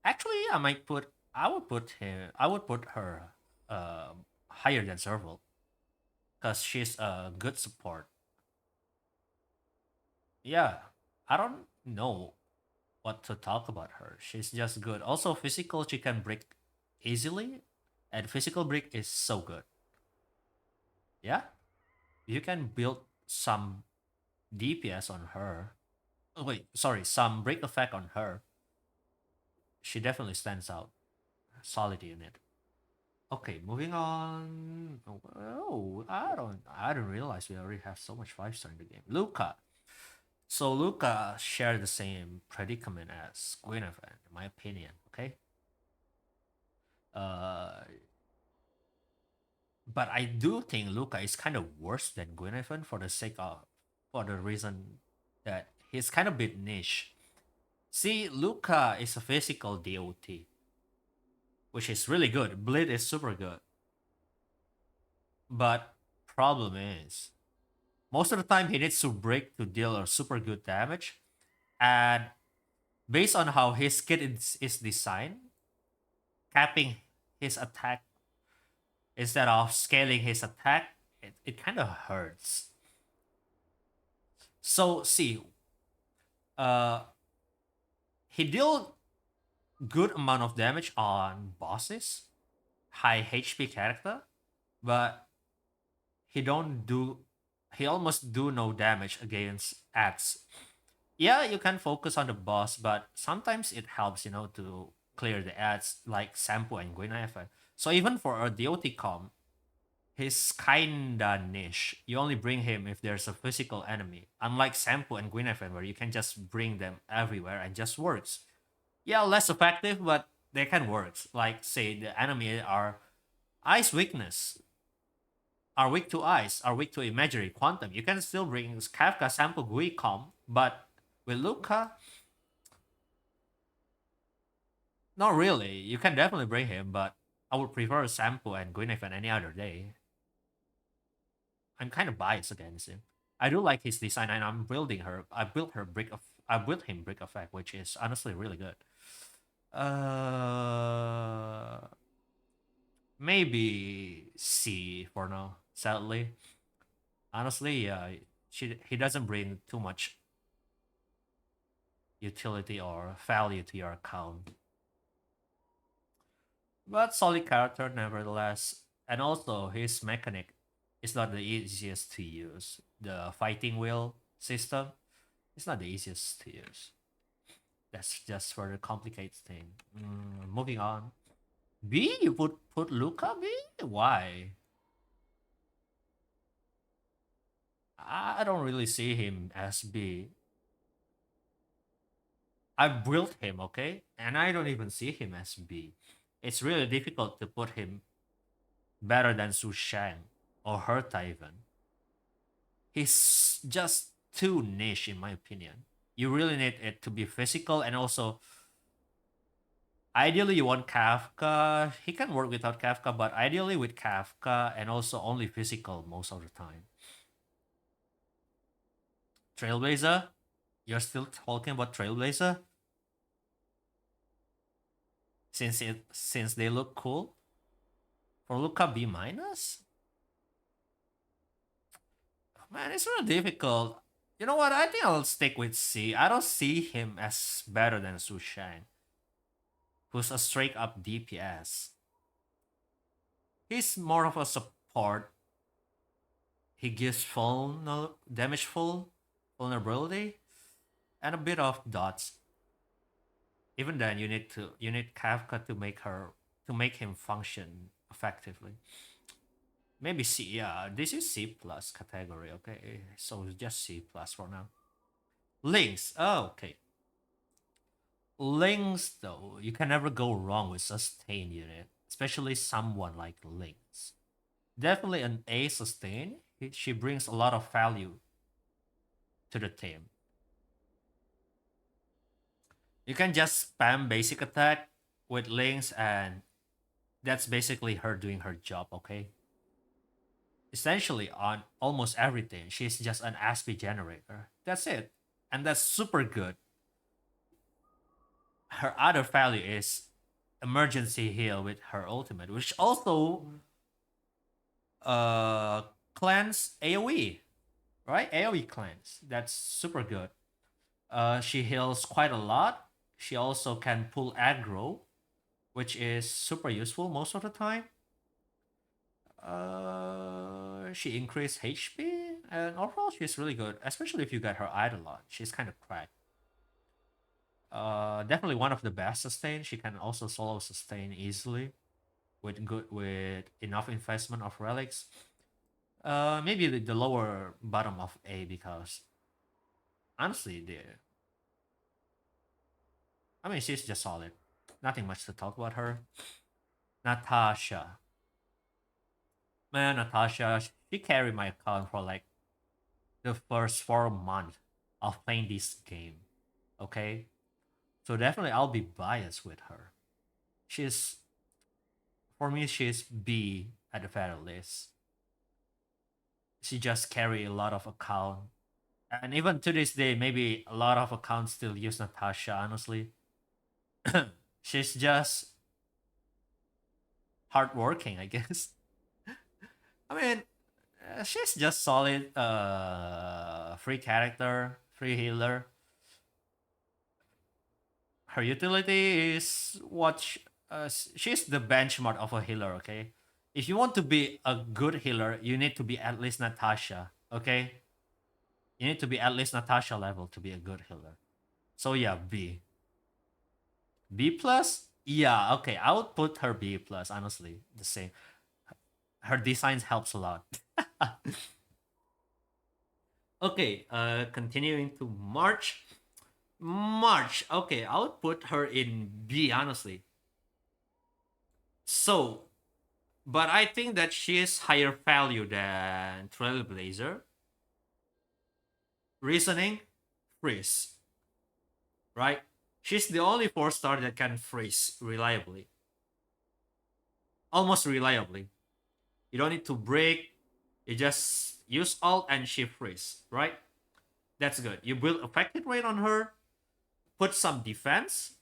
Actually, I would put her higher than Serval, because she's a good support. Yeah, I don't know what to talk about her. She's just good. Also, physical, she can break easily, and physical break is so good. Yeah, you can build some DPS on her. Oh, wait, sorry, some break effect on her. She definitely stands out. Solid unit. Okay, moving on. Oh, I don't realize we already have so much 5-star in the game. Luca. So Luca shared the same predicament as Guinevere, in my opinion. Okay. Uh, but I do think Luca is kind of worse than Guinevere for the reason that he's kind of bit niche. See, Luca is a physical DOT. which is really good. Bleed is super good. But problem is, most of the time he needs to break to deal a super good damage. And based on how his kit is designed, capping his attack instead of scaling his attack, it kind of hurts. So see, uh, he deal good amount of damage on bosses, high HP character, but he don't do he almost do no damage against ads. Yeah, you can focus on the boss, but sometimes it helps, to clear the ads like Sampo and Guinevere. So even for a DOT com, he's kinda niche. You only bring him if there's a physical enemy. Unlike Sampo and Guinevere, where you can just bring them everywhere and just works. Yeah, less effective, but they can work. Like say the enemy are ice weakness, are weak to ice, are weak to imagery, quantum. You can still bring Kafka, Sampo, Gui, Com, but with Luca, not really. You can definitely bring him, but I would prefer Sampo and Guinevere any other day. I'm kind of biased against him. I do like his design, and I'm building her. I built him brick effect, which is honestly really good. Uh, Maybe C for now. Sadly, honestly, he doesn't bring too much utility or value to your account. But solid character nevertheless, and also his mechanic is not the easiest to use. The fighting wheel system is not the easiest to use. That's just further complicates thing. Moving on. B, you put Luca B? Why? I don't really see him as B. I built him, okay? And I don't even see him as B. It's really difficult to put him better than Su Shang or Herta even. He's just too niche in my opinion. You really need it to be physical, and also ideally you want Kafka. He can work without Kafka, but ideally with Kafka and also only physical most of the time. Trailblazer? You're still talking about Trailblazer? Since they look cool? For Luca B minus? Man, it's really difficult. You know what? I think I'll stick with C. I don't see him as better than Su Shang, who's a straight up DPS. He's more of a support. He gives full no damage, full vulnerability, and a bit of dots. Even then, you need Kafka to make him function effectively. Maybe C. Yeah, this is C plus category. Okay, so just C plus for now. Links. Oh, okay. Links though, you can never go wrong with sustain unit, especially someone like Links. Definitely an A sustain. She brings a lot of value to the team. You can just spam basic attack with Links, and that's basically her doing her job, okay? Essentially, on almost everything, she's just an ASP generator. That's it. And that's super good. Her other value is emergency heal with her ultimate, which also cleanse AoE, right? AoE cleanse. That's super good. She heals quite a lot. She also can pull aggro, which is super useful most of the time. She increased HP, and overall she's really good, especially if you get her Eidolon. She's kind of cracked. Definitely one of the best sustain. She can also solo sustain easily with enough investment of relics. Maybe the lower bottom of A, because honestly, I mean, she's just solid. Nothing much to talk about her. Natasha. Man, Natasha, she carried my account for like the first 4 months of playing this game. Okay? So definitely I'll be biased with her. She's For me, she's B at the very least. She just carry a lot of account, and even to this day, maybe a lot of accounts still use Natasha. Honestly, she's just hardworking, I guess. I mean, she's just solid. Free character, free healer. Her utility is what she's the benchmark of a healer. Okay, if you want to be a good healer, you need to be at least Natasha. Okay, you need to be at least Natasha level to be a good healer. So yeah, B. B plus. Yeah, okay. I would put her B plus. Honestly, the same. Her designs helps a lot. Okay, continuing to March. March. Okay, I would put her in B. Honestly. So, but I think that she is higher value than Trailblazer. Reasoning, freeze. Right? She's the only 4-star that can freeze reliably. Almost reliably. You don't need to break. You just use alt and she freeze, right? That's good. You build effect hit rate on her, put some defense,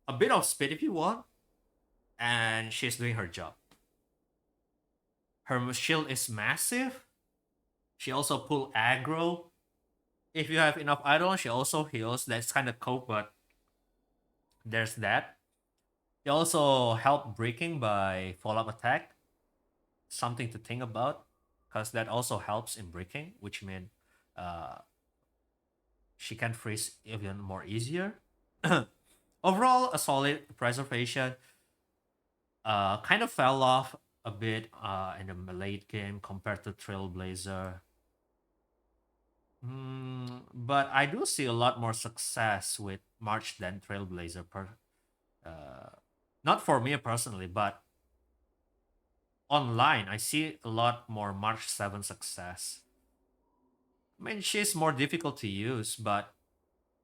a bit of speed if you want, and she's doing her job. Her shield is massive. She also pull aggro. If you have enough Eidolon, she also heals. That's kind of cool, but there's that. She also help breaking by follow-up attack. Something to think about, because that also helps in breaking, which means uh, she can freeze even more easier. Overall, a solid preservation. Kind of fell off a bit in the late game compared to Trailblazer. But I do see a lot more success with March than Trailblazer. Not for me personally, but online, I see a lot more March 7 success. I mean, she's more difficult to use, but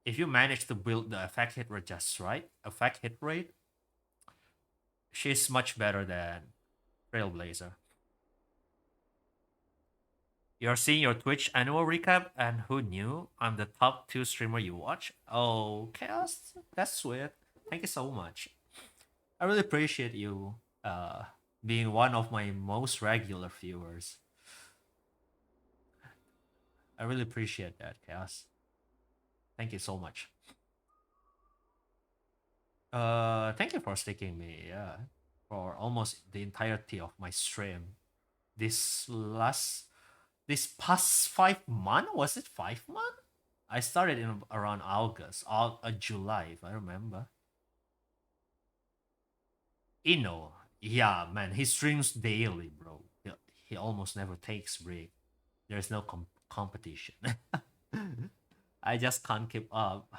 if you manage to build the effect hit rate just right, effect hit rate, she's much better than Trailblazer. You're seeing your Twitch annual recap, and who knew I'm the top 2 streamer you watch? Oh, Chaos, that's sweet. Thank you so much. I really appreciate you being one of my most regular viewers. I really appreciate that, Chaos. Thank you so much. Thank you for sticking me, yeah, for almost the entirety of my stream. This past 5 months, was it 5 months? I started in around August, July, if I remember. Ino, yeah, man, he streams daily, bro. He almost never takes break. There's no competition. I just can't keep up.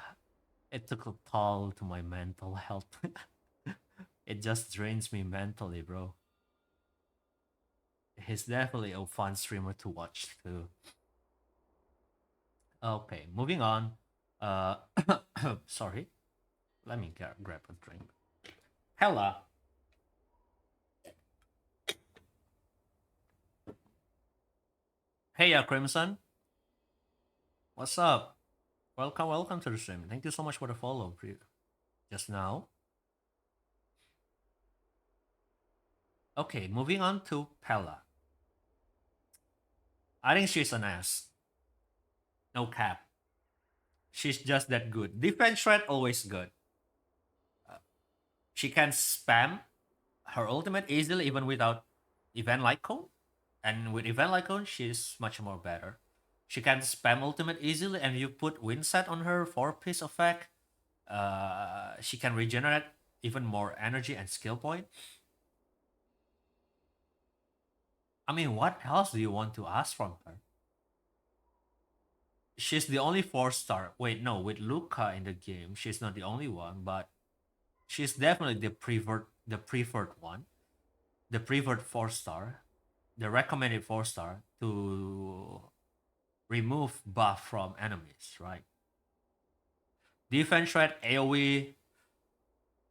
It took a toll to my mental health. It just drains me mentally, bro. He's definitely a fun streamer to watch too. Okay, moving on. Uh, sorry. Let me grab a drink. Hella. Hey, Crimson. What's up? Welcome to the stream. Thank you so much for the follow just now. Okay, moving on to Pella. I think she's an ass. No cap. She's just that good. Defense threat always good. She can spam her ultimate easily even without event like cone. And with event like cone, she's much more better. She can spam ultimate easily, and you put wind set on her 4-piece effect. She can regenerate even more energy and skill point. I mean, what else do you want to ask from her? She's the only 4-star. Wait, no, with Luca in the game, she's not the only one, but she's definitely the preferred one, the preferred 4-star, the recommended 4-star to remove buff from enemies, right? Defense threat, AoE,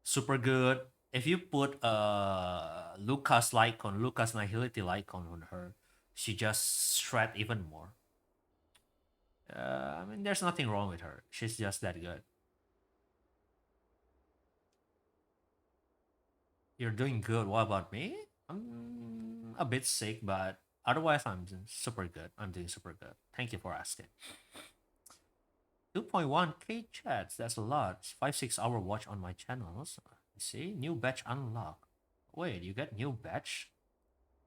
super good. if you put Lucas Lycon, Lucas Nihility Lycon on her, she just shred even more. I mean, there's nothing wrong with her. She's just that good. You're doing good. What about me? I'm a bit sick, but otherwise, I'm super good. I'm doing super good. Thank you for asking. 2.1k chats. That's a lot. 5-6 hour watch on my channels. See, new batch unlock. Wait, you get new batch?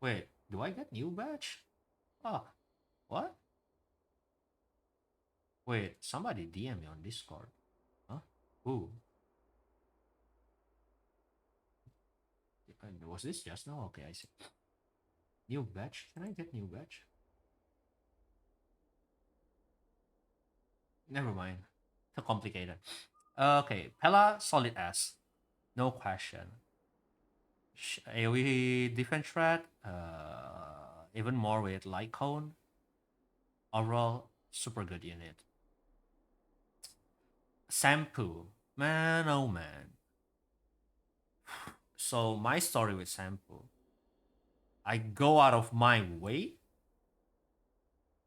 Wait, do I get new batch? Oh, what? Wait, somebody DM me on Discord. Huh? Who? Was this just now? Okay, I see. New batch? Can I get new batch? Never mind. Too complicated. Okay, Pella, solid S. No question. AoE defense threat, even more with Light Cone. Overall, super good unit. Sampu. Man, oh man. So, my story with Sampu. I go out of my way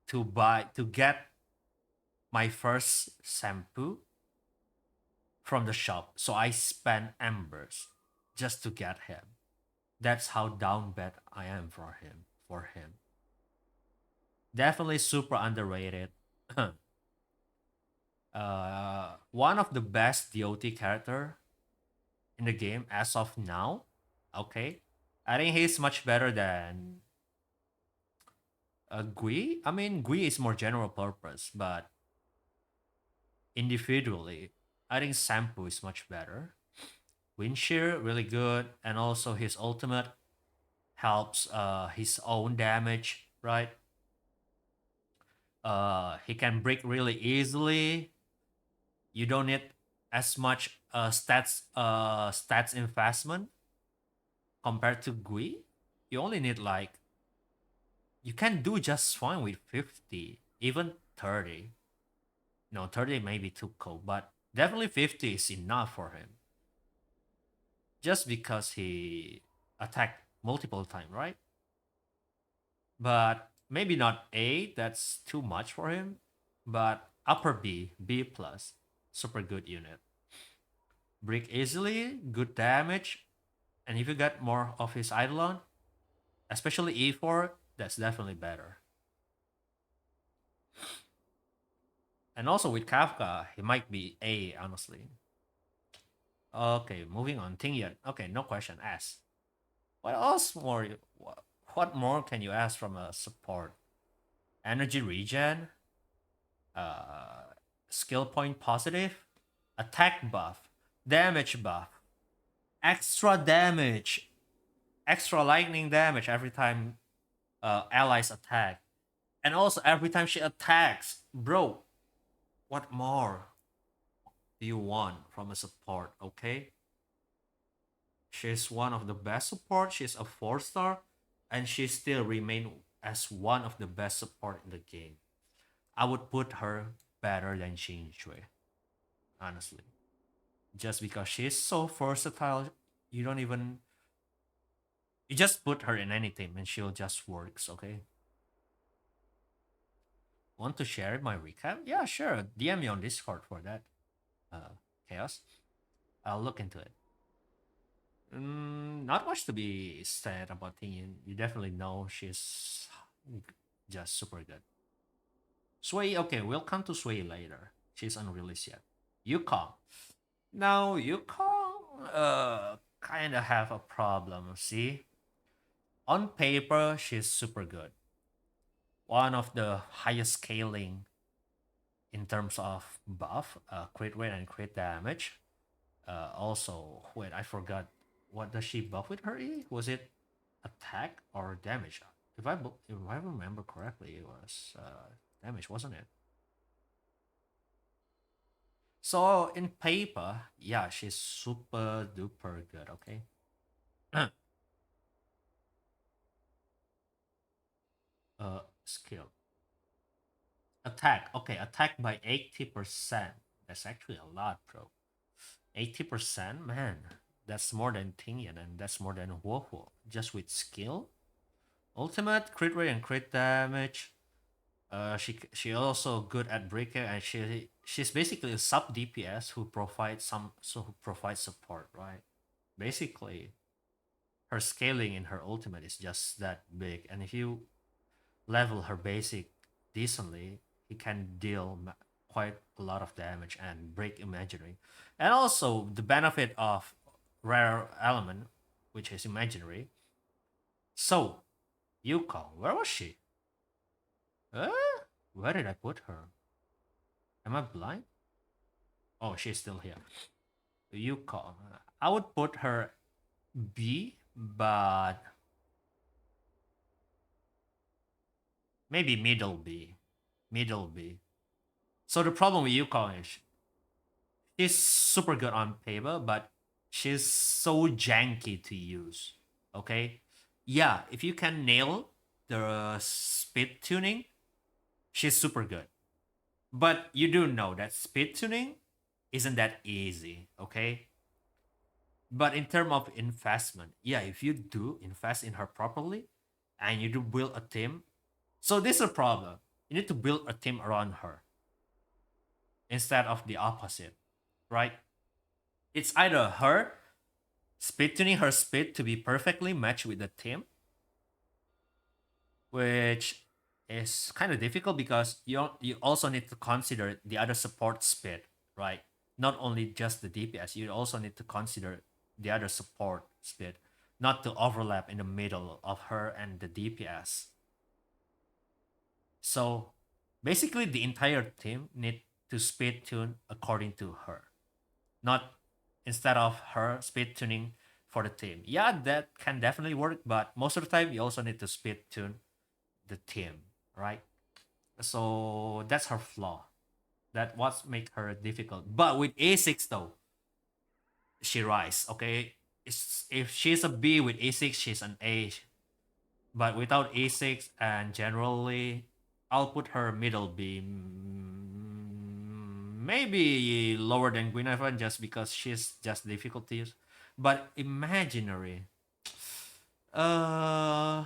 to get my first Sampu from the shop. So I spend embers just to get him. That's how down bad I am for him. Definitely super underrated. One of the best DOT character in the game as of now. Okay, I think he's much better than Gui. I mean, Gui is more general purpose, but individually, I think Sampu is much better. Windshear really good, and also his ultimate helps his own damage, right? He can break really easily. You don't need as much stats investment compared to Gui. You only need like you can do just fine with 50, even 30. No, 30 may be too cold, but definitely 50 is enough for him. Just because he attacked multiple times, right? But maybe not A, that's too much for him. But upper B, B plus, super good unit. Break easily, good damage, and if you get more of his Eidolon, especially E4, that's definitely better. And also with Kafka, he might be A, honestly. Okay, moving on. Tingyun. Okay, no question. Ask. What else more? What more can you ask from a support? Energy regen, uh, skill point positive, attack buff, damage buff, extra damage, extra lightning damage every time allies attack, and also every time she attacks, bro. What more do you want from a support? Okay, she's one of the best support. She's a 4-star, and she still remain as one of the best support in the game. I would put her better than Xin Shui, honestly. Just because she's so versatile, you don't even you just put her in any team and she'll just works, okay? Want to share my recap? Yeah, sure. DM me on Discord for that. Chaos. I'll look into it. Not much to be said about Tingyin. You definitely know she's just super good. Sway, okay, we'll come to Sway later. She's unreleased yet. Yukong. Now, Yukong, kind of have a problem, see? On paper, she's super good. One of the highest scaling in terms of buff, crit rate and crit damage. Also, wait, I forgot. What does she buff with her E? Was it attack or damage? If I remember correctly, it was damage, wasn't it? So in paper, yeah, she's super duper good. Okay. Skill attack. Okay, attack by 80%. That's actually a lot, bro. 80%, man. That's more than Tingyan, and that's more than Woho. Just with skill, ultimate crit rate and crit damage. She also good at breaker, and she's basically a sub DPS who provides support, right? Basically, her scaling in her ultimate is just that big, and if you level her basic decently, he can deal quite a lot of damage and break imaginary. And also the benefit of rare element, which is imaginary. So, Yukong, where was she? Uh, where did I put her? Am I blind? Oh, she's still here. Yukong. I would put her B, but maybe middle B. Middle B. So the problem with Yukong is she's super good on paper, but she's so janky to use. Okay? Yeah, if you can nail the speed tuning, she's super good. But you do know that speed tuning isn't that easy, okay? But in terms of investment, yeah, if you do invest in her properly and you do build a team, so this is a problem. You need to build a team around her instead of the opposite, right? It's either her speed tuning her speed to be perfectly matched with the team, which is kind of difficult because you also need to consider the other support speed, right? Not only just the DPS, you also need to consider the other support speed, not to overlap in the middle of her and the DPS. So basically, the entire team need to speed tune according to her, not instead of her speed tuning for the team. Yeah, that can definitely work, but most of the time you also need to speed tune the team, right? So that's her flaw. That what make her difficult. But with A6 though, she rise. Okay, if she's a B with A6, she's an A. But without A6 and generally, I'll put her middle B. Maybe lower than Guinevere just because she's just difficult to use. But imaginary. Uh,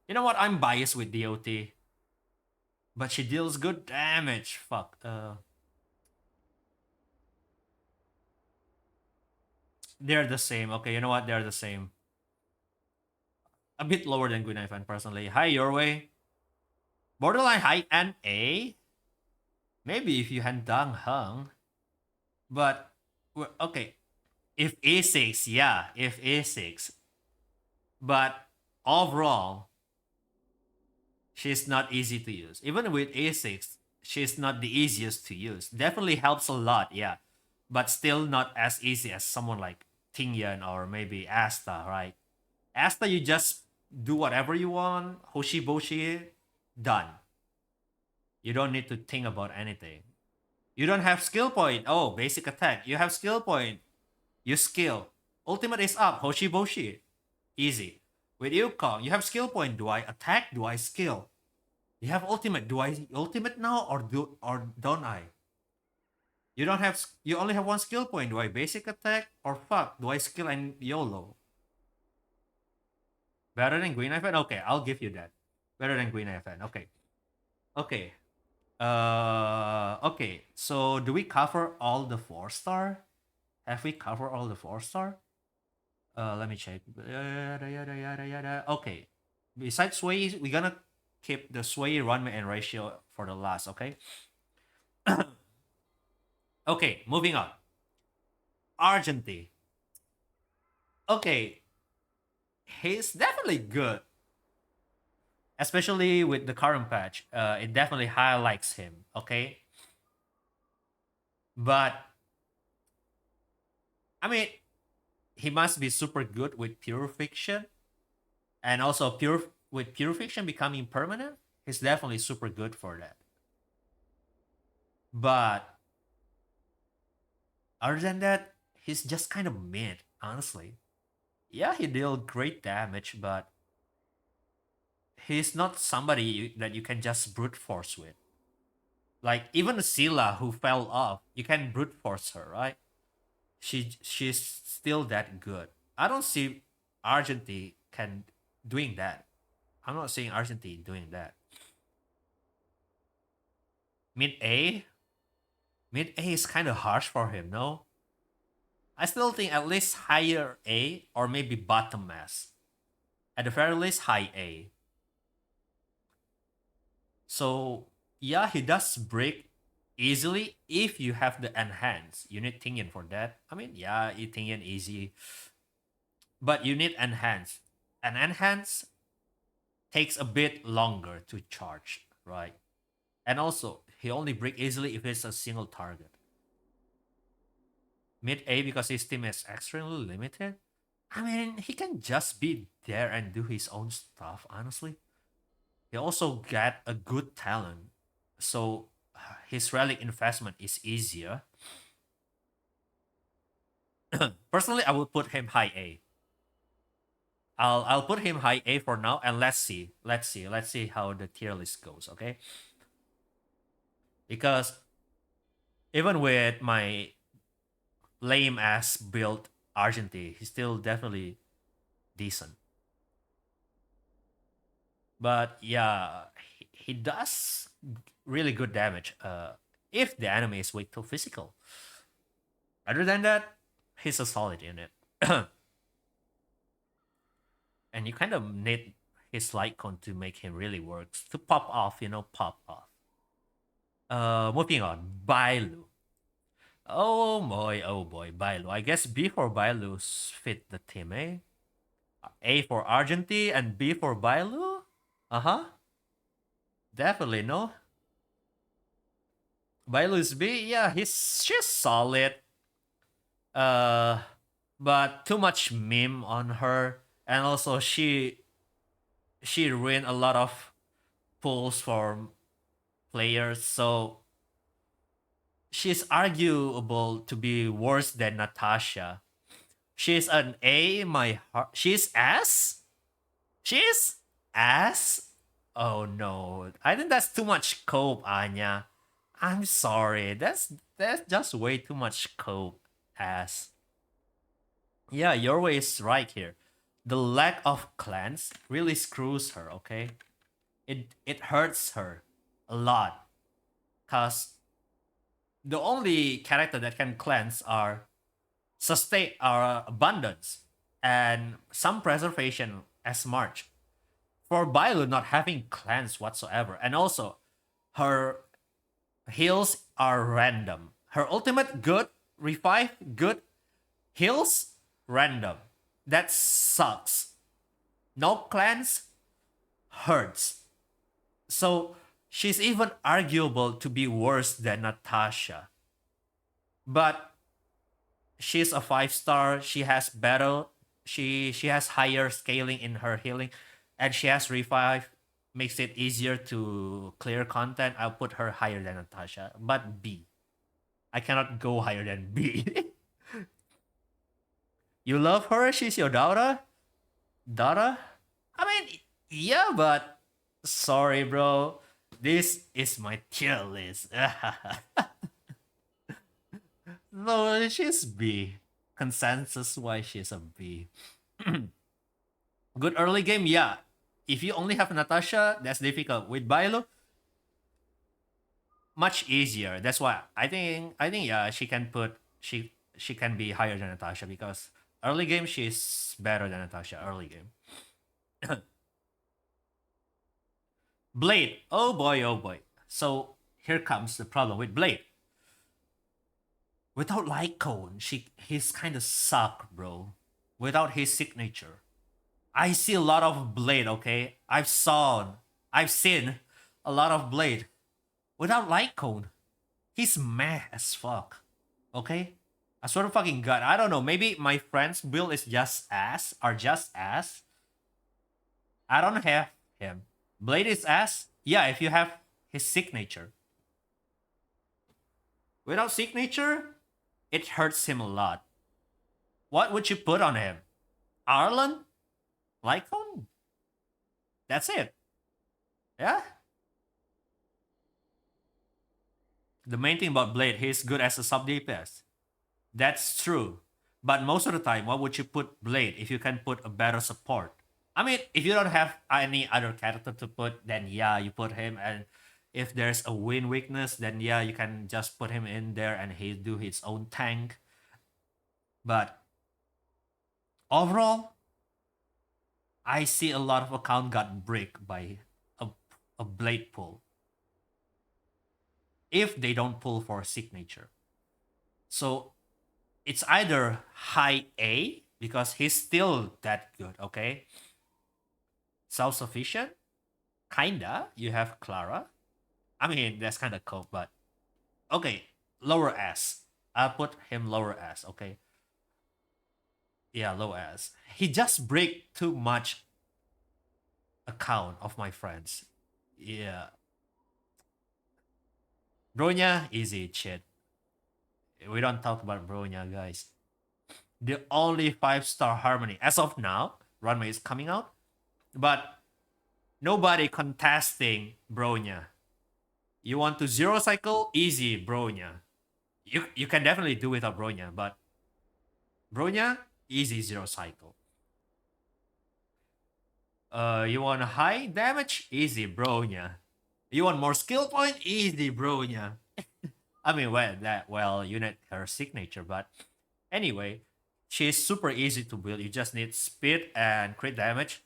you know what? I'm biased with DOT, but she deals good damage. Fuck. They're the same. Okay, you know what? They're the same. A bit lower than Guinevere personally. Hi, your way. Borderline high and A. Maybe if you had Dang Hung, but okay. If A6, yeah, if A6, but overall, she's not easy to use. Even with A6, she's not the easiest to use. Definitely helps a lot, yeah, but still not as easy as someone like Tingyan or maybe Asta, right? Asta, you just do whatever you want. Hoshi Boshi, done. You don't need to think about anything. You don't have skill point. Oh, basic attack. You have skill point. You skill. Ultimate is up. Hoshi Boshi. Easy. With Yukong, you have skill point. Do I attack? Do I skill? You have ultimate. Do I ultimate now or don't I? You don't have. You only have one skill point. Do I basic attack or fuck? Do I skill and YOLO? Better than Green Fan? Okay, I'll give you that. Better than Green Fan. Okay. Okay. Okay. So do we cover all the 4-star? Have we covered all the 4-star? Let me check. Yada, yada, yada, yada. Okay. Besides Sway, we're gonna keep the Sway, Runway, and Ratio for the last, okay? Okay, moving on. Argentine. Okay. He's definitely good. Especially with the current patch. It definitely highlights him, okay? But I mean, he must be super good with pure fiction, and also with pure fiction becoming permanent. He's definitely super good for that. But other than that, he's just kind of mid, honestly. Yeah, he dealt great damage, but he's not somebody that you can just brute force with. Like even Scylla who fell off, you can brute force her, right? she's still that good. I don't see Argentine can doing that. I'm not seeing Argentine doing that. Mid A, mid A is kind of harsh for him. No, I still think at least higher A or maybe bottom S. At the very least, high A. So yeah, he does break easily if you have the enhance. You need Tingen for that. I mean, yeah, Tingen easy, but you need enhance. And enhance takes a bit longer to charge, right? And also, he only break easily if it's a single target. Mid A because his team is extremely limited. I mean, he can just be there and do his own stuff, honestly. He also got a good talent, so his relic investment is easier. Personally, I would put him high A. I'll put him high A for now, and let's see how the tier list goes. Okay, because even with my lame ass build Argentine, he's still definitely decent. But yeah, he does really good damage. If the enemy is weak to physical. Other than that, he's a solid unit. And you kind of need his light cone to make him really work. To pop off, pop off. Moving on, Bailu. Oh boy, Bailu. I guess B for Bailu fit the team, eh? A for Argentine and B for Bailu? Uh-huh. Definitely, no? Bailu's B, yeah, she's solid. But too much meme on her. And also she ruined a lot of pulls for players, so she's arguable to be worse than Natasha. She's an A, my heart. She's S? She's S? Oh no. I think that's too much cope, Anya. I'm sorry. That's just way too much cope, S. Yeah, your way is right here. The lack of clans really screws her, okay? It hurts her a lot. Cause the only character that can cleanse are sustain our abundance and some preservation as March. For Bailu not having cleanse whatsoever, and also her heals are random. Her ultimate good, revive good, heals random. That sucks. No cleanse hurts. So she's even arguable to be worse than Natasha. But she's a 5-star. She has battle. She has higher scaling in her healing, and she has revive. Makes it easier to clear content. I'll put her higher than Natasha, but B. I cannot go higher than B. You love her? She's your daughter? Daughter? I mean, yeah, but sorry, bro. This is my tier list. No, she's B. Consensus why she's a B. Good early game, yeah. If you only have Natasha, that's difficult. With Bailu, much easier. That's why I think yeah, she can be higher than Natasha because early game she's better than Natasha. Early game. Blade. Oh boy, oh boy. So here comes the problem with Blade. Without light cone, he's kind of suck, bro. Without his signature, I see a lot of Blade. Okay, I've seen a lot of Blade without light cone. He's mad as fuck. Okay, I swear to fucking god. I don't know. Maybe my friend's build is just ass or just ass. I don't have him. Blade is ass. Yeah, if you have his signature. Without signature, it hurts him a lot. What would you put on him? Arlan? Lycon? That's it. Yeah? The main thing about Blade, he's good as a sub DPS. That's true. But most of the time, why would you put Blade if you can put a better support? I mean, if you don't have any other character to put, then yeah, you put him. And if there's a win weakness, then yeah, you can just put him in there and he do his own tank. But overall, I see a lot of account got bricked by a, a Blade pull if they don't pull for signature. So it's either high A because he's still that good, okay? Self sufficient, kinda. You have Clara. I mean, that's kind of cool, but okay, lower S. I'll put him lower S, okay? Yeah, low S. He just break too much account of my friends. Yeah. Bronya, easy shit. We don't talk about Bronya, guys. The only 5-star harmony as of now, Runway is coming out, but nobody contesting Bronya. You want to zero cycle? Easy, Bronya. You can definitely do without Bronya, but Bronya, easy zero cycle. You want high damage? Easy, Bronya. You want more skill point? Easy, Bronya. I mean, well, you need her signature, but anyway, she's super easy to build. You just need speed and crit damage.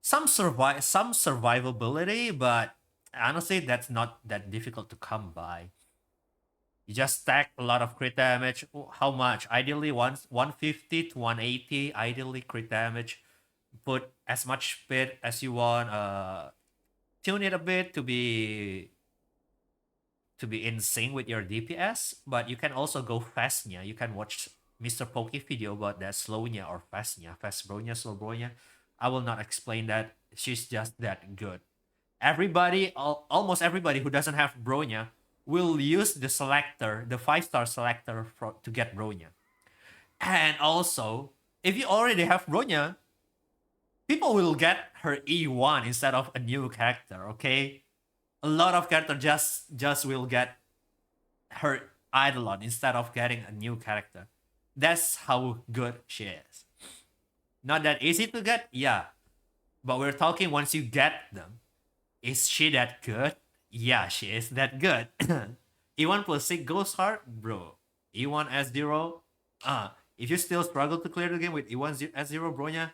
Some survivability, but honestly, that's not that difficult to come by. You just stack a lot of crit damage. How much? Ideally, 150 to 180. Ideally, crit damage. Put as much speed as you want. Tune it a bit to be in sync with your DPS, but you can also go fastnya. You can watch Mr. Pokey video about that slownya or fastnya, fast bronya, slow bronya. I will not explain that. She's just that good. Almost everybody who doesn't have bronya will use the selector, the 5-star selector to get bronya. And also, if you already have bronya, people will get her E1 instead of a new character, okay? A lot of characters just will get her Eidolon instead of getting a new character. That's how good she is. Not that easy to get, yeah. But we're talking once you get them. Is she that good? Yeah, she is that good. E1 plus 6 Ghost Heart, bro. E1 S0. If you still struggle to clear the game with E1 S0 Bronya,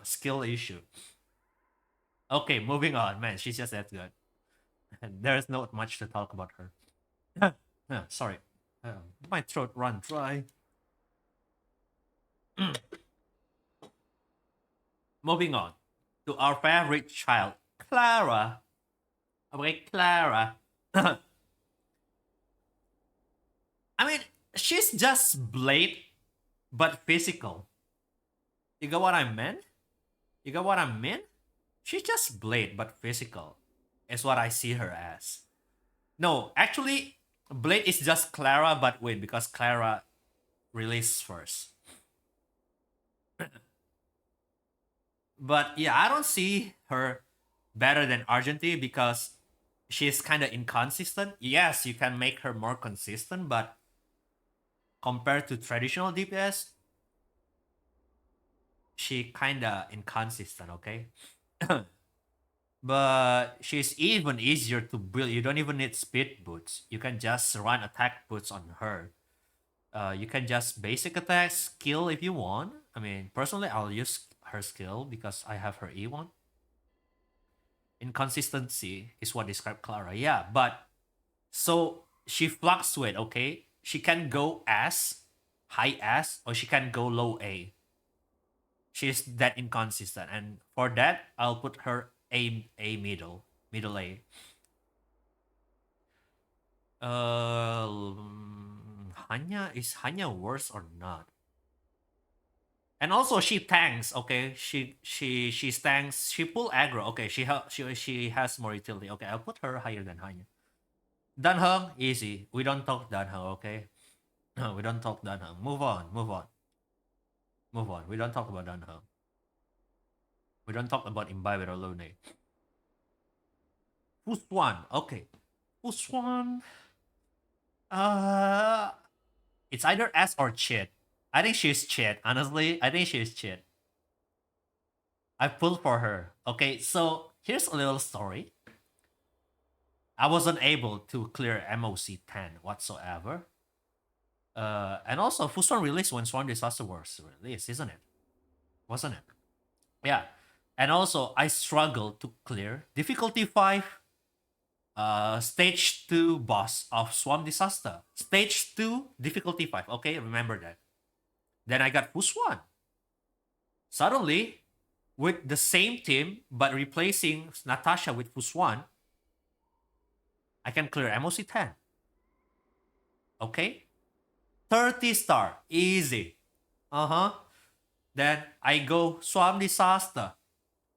skill issue. Okay, moving on. Man, she's just that good. There's not much to talk about her. Sorry. My throat run dry. Moving on to our favorite child, Clara. Okay, Clara. I mean, she's just Blade, but physical. You got what I meant? You got what I mean? She's just Blade, but physical. Is what I see her as. No, actually, Blade is just Clara, but wait, because Clara released first. But yeah, I don't see her better than Argentine because she's kind of inconsistent. Yes, you can make her more consistent, but compared to traditional DPS, she kind of inconsistent, okay? But she's even easier to build. You don't even need speed boots. You can just run attack boots on her. You can just basic attack skill if you want. I mean, personally, I'll use her skill because I have her E1. Inconsistency is what describes Clara. Yeah, but so she fluctuates, okay? She can go S, high S, or she can go low A. She's that inconsistent, and for that, I'll put her A middle A. Hanya, is Hanya worse or not? And also she tanks, okay? She tanks. She pull aggro, okay? She has more utility. Okay, I'll put her higher than Hanya. Danheng, easy. We don't talk Danheng, okay? No, we don't talk Danheng. Move on. We don't talk about Danheng. We don't talk about Imbibe or Lune. Fuswan, okay. Fuswan. It's either S or Chit. I think she's Chit. Honestly, I think she's Chit. I pulled for her. Okay, so here's a little story. I wasn't able to clear MOC 10 whatsoever. And also, Fusron released when Swarm Disaster was released, isn't it? Wasn't it? Yeah. And also, I struggled to clear difficulty 5, stage 2 boss of Swarm Disaster. Stage 2, difficulty 5. Okay, remember that. Then I got Fuswan. Suddenly, with the same team, but replacing Natasha with Fuswan, I can clear MOC 10. Okay? 30 star. Easy. Then I go Swarm Disaster.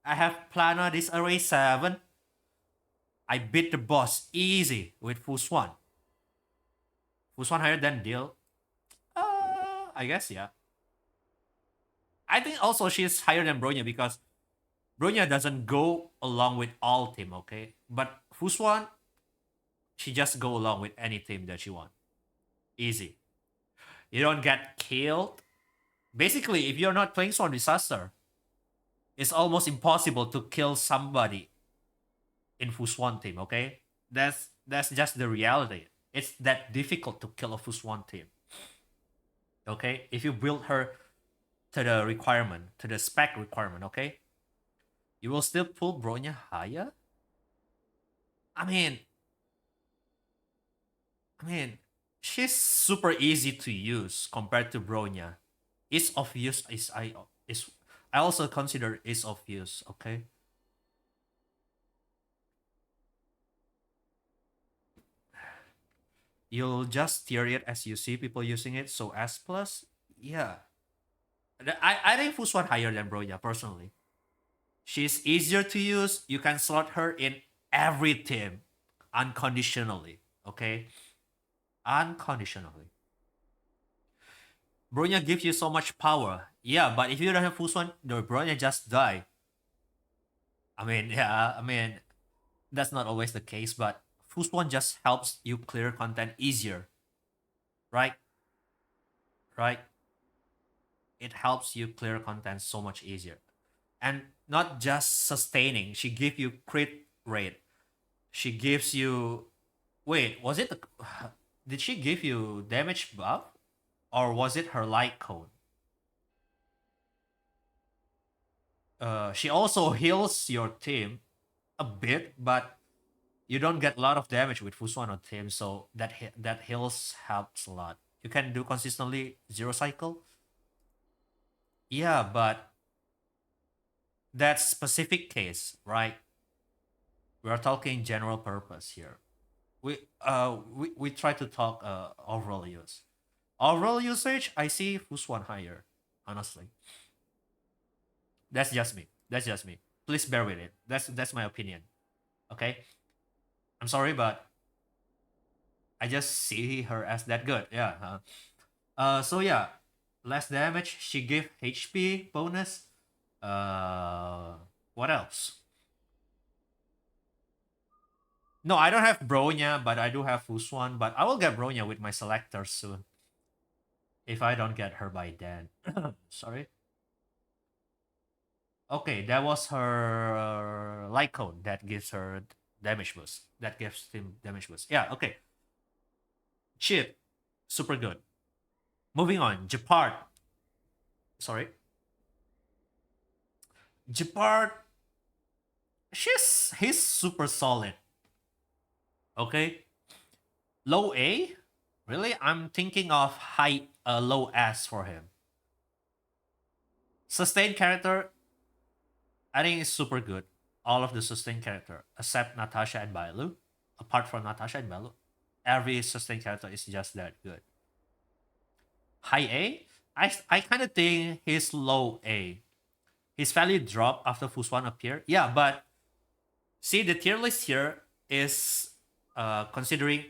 I have Plana Disarray 7. I beat the boss easy with Fuswan. Fuswan higher than Deal. I guess, yeah. I think also she's higher than Bronya because Bronya doesn't go along with all team, okay? But Fuswan, she just go along with any team that she want. Easy. You don't get killed. Basically, if you're not playing Swarm Disaster, it's almost impossible to kill somebody in Fuswan team, okay? That's just the reality. It's that difficult to kill a Fuswan team. Okay? If you build her to the requirement, to the spec requirement, okay? You will still pull Bronya higher? I mean, she's super easy to use compared to Bronya. Ease of use I also consider ease of use, okay? You'll just tier it as you see people using it, so S plus, yeah. I think Fuswan higher than Bronya, personally. She's easier to use. You can slot her in every team unconditionally, okay? Unconditionally. Bronya gives you so much power. Yeah, but if you don't have Fuswan, the Bronya just die. I mean, that's not always the case, but Fuswan just helps you clear content easier. Right? Right? It helps you clear content so much easier. And not just sustaining, she gives you crit rate. She gives you. Wait, was it. Did she give you damage buff? Or was it her light cone? She also heals your team a bit, but you don't get a lot of damage with Fuswan on team, so that heals helps a lot. You can do consistently 0 cycle. Yeah, but that specific case, right? We are talking general purpose here. We try to talk overall use. Overall usage, I see Fuswan higher, honestly. That's just me. That's just me. Please bear with it. That's my opinion. Okay? I'm sorry, but I just see her as that good. Yeah. So yeah, less damage. She give HP bonus. What else? No, I don't have Bronya, but I do have Fuswan. But I will get Bronya with my selector soon. If I don't get her by then. Sorry. Okay, that was her light cone that gives her damage boost. That gives him damage boost. Yeah, okay. Chip, super good. Moving on, Gepard. Sorry. Gepard, he's super solid. Okay. Low A? Really? I'm thinking of low S for him. Sustained character, I think it's super good. All of the sustained character, except Natasha and Bailu. Apart from Natasha and Bailu, every sustained character is just that good. High A? I kind of think he's low A. His value drop after Fuswan appear. Yeah, but see, the tier list here is considering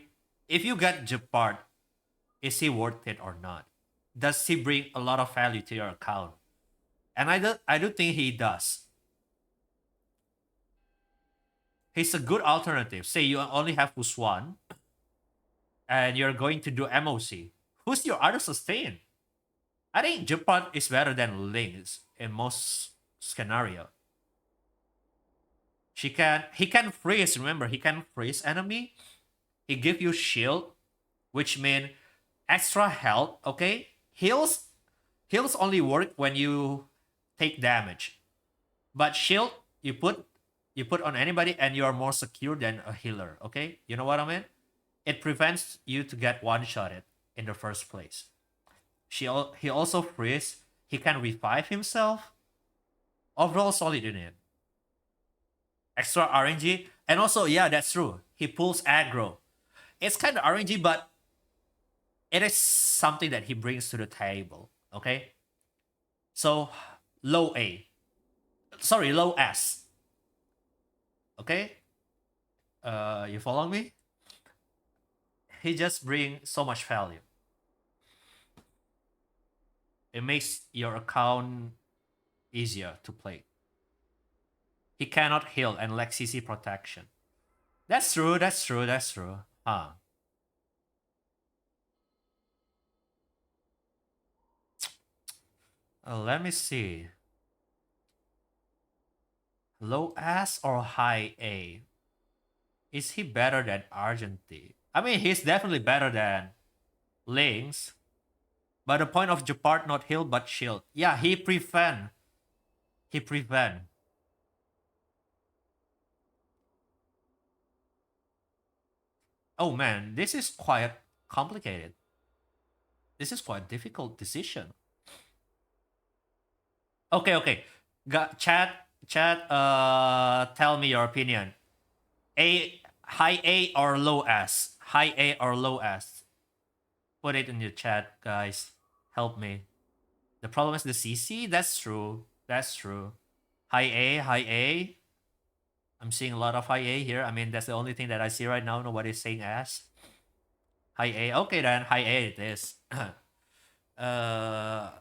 if you get Gepard, is he worth it or not? Does he bring a lot of value to your account? And I do think he does. He's a good alternative. Say you only have Fuswan and you're going to do MOC. who's your other sustain? I think Juppot is better than Lynx in most scenario. He can freeze. Remember, he can freeze enemy. He give you shield, which mean extra health. Okay, heals only work when you take damage, but shield you put on anybody and you are more secure than a healer. Okay, you know what I mean? It prevents you to get one-shotted in the first place. He also freeze. He can revive himself. Overall solid unit. Extra RNG. And also, yeah, that's true. He pulls aggro. It's kind of RNG, but it is something that he brings to the table. Okay? So, low A. Sorry, low S. Okay? You follow me? He just brings so much value. It makes your account easier to play. He cannot heal and lacks CC protection. That's true, that's true, that's true. Huh. Let me see. Low S or high A? Is he better than Argenti? I mean, he's definitely better than Lynx. But the point of Jepard not heal but shield. Yeah, he prevent. He prevent. Oh man, this is quite complicated. This is quite difficult decision. Okay, okay. Chat, tell me your opinion. High A or low S? High A or low S? Put it in the chat, guys. Help me. The problem is the CC? That's true. That's true. High A, high A. I'm seeing a lot of high A here. I mean, that's the only thing that I see right now. Nobody's saying S. High A. Okay, then. High A it is. I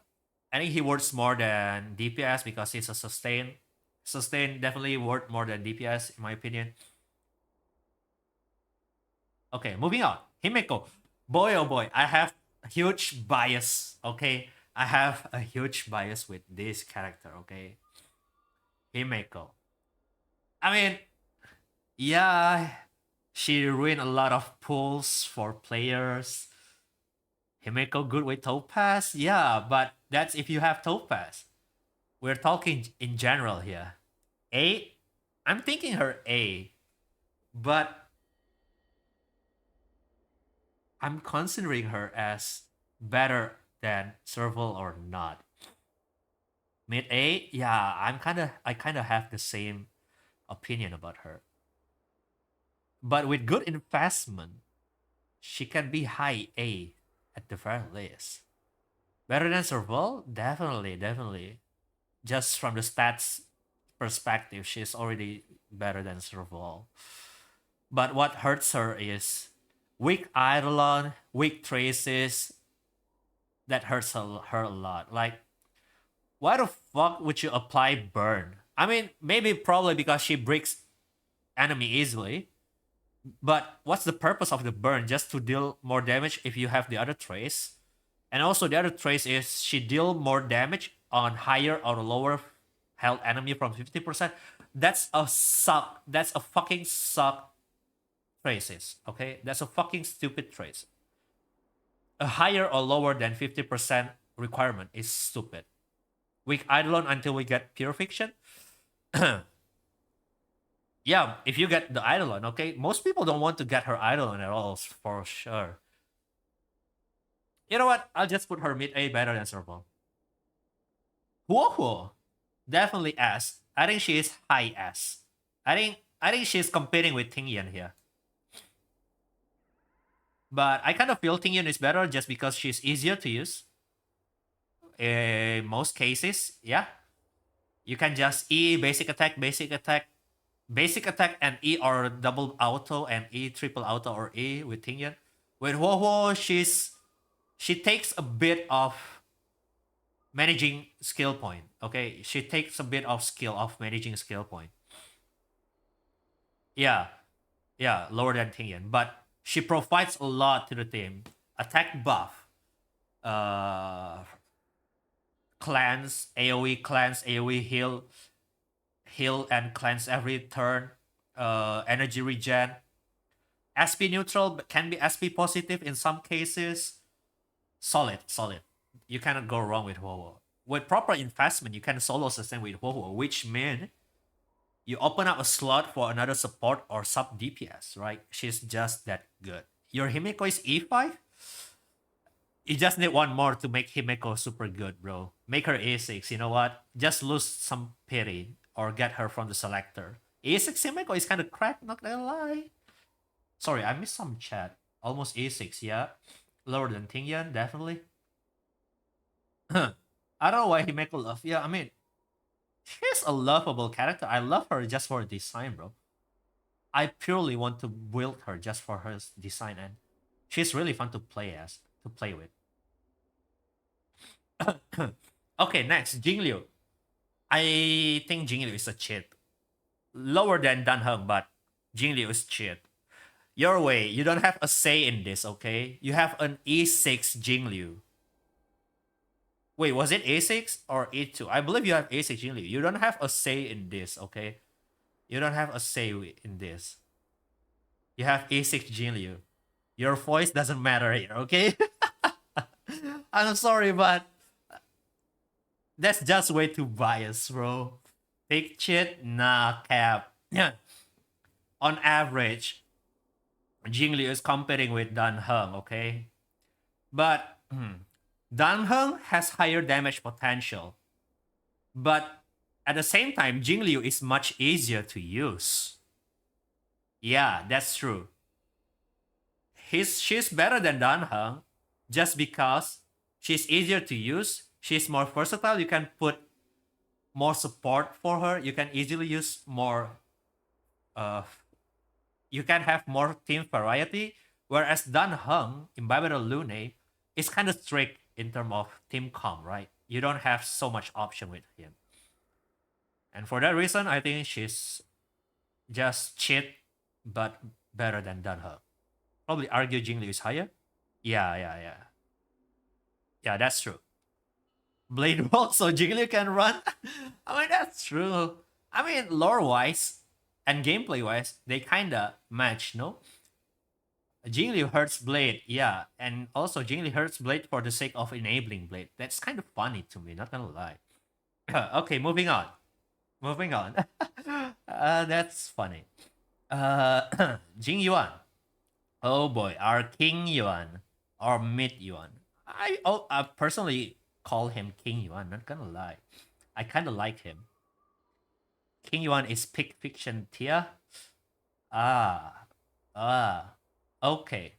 think he works more than DPS because he's a sustain. Sustain definitely worth more than DPS, in my opinion. Okay, moving on. Himeko. Boy, oh boy, I have a huge bias, okay? I have a huge bias with this character, okay? Himeko. I mean, yeah, she ruined a lot of pools for players. Himeko good with Topaz? Yeah, but that's if you have Topaz. We're talking in general here. A? I'm thinking her A. But I'm considering her as better than Serval or not. Mid A? Yeah, I kinda have the same opinion about her. But with good investment, she can be high A at the very least. Better than Serval? Definitely, definitely. Just from the stats perspective, she's already better than Serval. But what hurts her is weak Eidolon, weak traces. That hurts her a lot. Like, why the fuck would you apply burn? I mean, maybe probably because she breaks enemy easily. But what's the purpose of the burn? Just to deal more damage if you have the other trace. And also the other trace is she deal more damage on higher or lower health enemy from 50%. That's a suck. That's a fucking suck traces. Okay? That's a fucking stupid trace. A higher or lower than 50% requirement is stupid. Weak Eidolon until we get Purification. Yeah, if you get the Eidolon, okay? Most people don't want to get her Eidolon at all, for sure. You know what? I'll just put her mid A better than Serval. Whoa, definitely S. I think she is high S. I think she's competing with Tingyan here. But I kind of feel Tingyan is better just because she's easier to use. In most cases, yeah. You can just E, basic attack, and E or double auto and E triple auto or E with Tingyan. With Huohuo, she takes a bit of managing skill point. Okay, she takes a bit of skill of managing skill point. Yeah, lower than Tingyan, but she provides a lot to the team. Attack buff, uh cleanse, AoE heal and cleanse every turn, energy regen. SP neutral but can be SP positive in some cases. Solid. You cannot go wrong with Huohuo. With proper investment, you can solo sustain with Huohuo, which means you open up a slot for another support or sub DPS, right? She's just that good. Your Himeko is E5? You just need one more to make Himeko super good, bro. Make her A6, you know what? Just lose some pity or get her from the selector. A6 Himeko is kind of cracked, not gonna lie. Sorry, I missed some chat. Almost A6, yeah. Lower than Tingyan, definitely. I don't know why Himeko love. Yeah, I mean, she's a lovable character. I love her just for design, bro. I purely want to build her just for her design, and she's really fun to play with. Okay, next, Jingliu. I think Jingliu is a cheat. Lower than Danheng, but Jingliu is cheat. Your way, you don't have a say in this, okay? You have an E6 Jingliu. Wait, was it A6 or A2? I believe you have A6 Jingliu. You don't have a say in this, okay? You don't have a say in this. You have A6 Jingliu. Your voice doesn't matter here, okay? I'm sorry, but that's just way too biased, bro. Big shit? Nah, cap. On average, Jingliu is competing with Dan Heng, okay? But Dan Heng has higher damage potential. But at the same time, Jingliu is much easier to use. Yeah, that's true. She's better than Dan Heng just because she's easier to use. She's more versatile. You can put more support for her. You can easily use more. You can have more team variety. Whereas Dan Heng, Imbibed Lune, is kind of strict in terms of team comp, right? You don't have so much option with him. And for that reason, I think she's just cheat, but better than Dan Heng. Probably argue Jingliu is higher. Yeah, that's true. Blade roll so Jingliu can run. I mean, that's true. I mean, lore wise and gameplay wise, they kinda match, no? Jingliu hurts Blade, yeah, and also Jingliu hurts Blade for the sake of enabling Blade. That's kind of funny to me, not gonna lie. Okay, moving on. That's funny. Jing Yuan. Oh boy, our King Yuan, or Mid Yuan. I personally call him King Yuan. Not gonna lie, I kind of like him. King Yuan is pick fiction tier. Okay.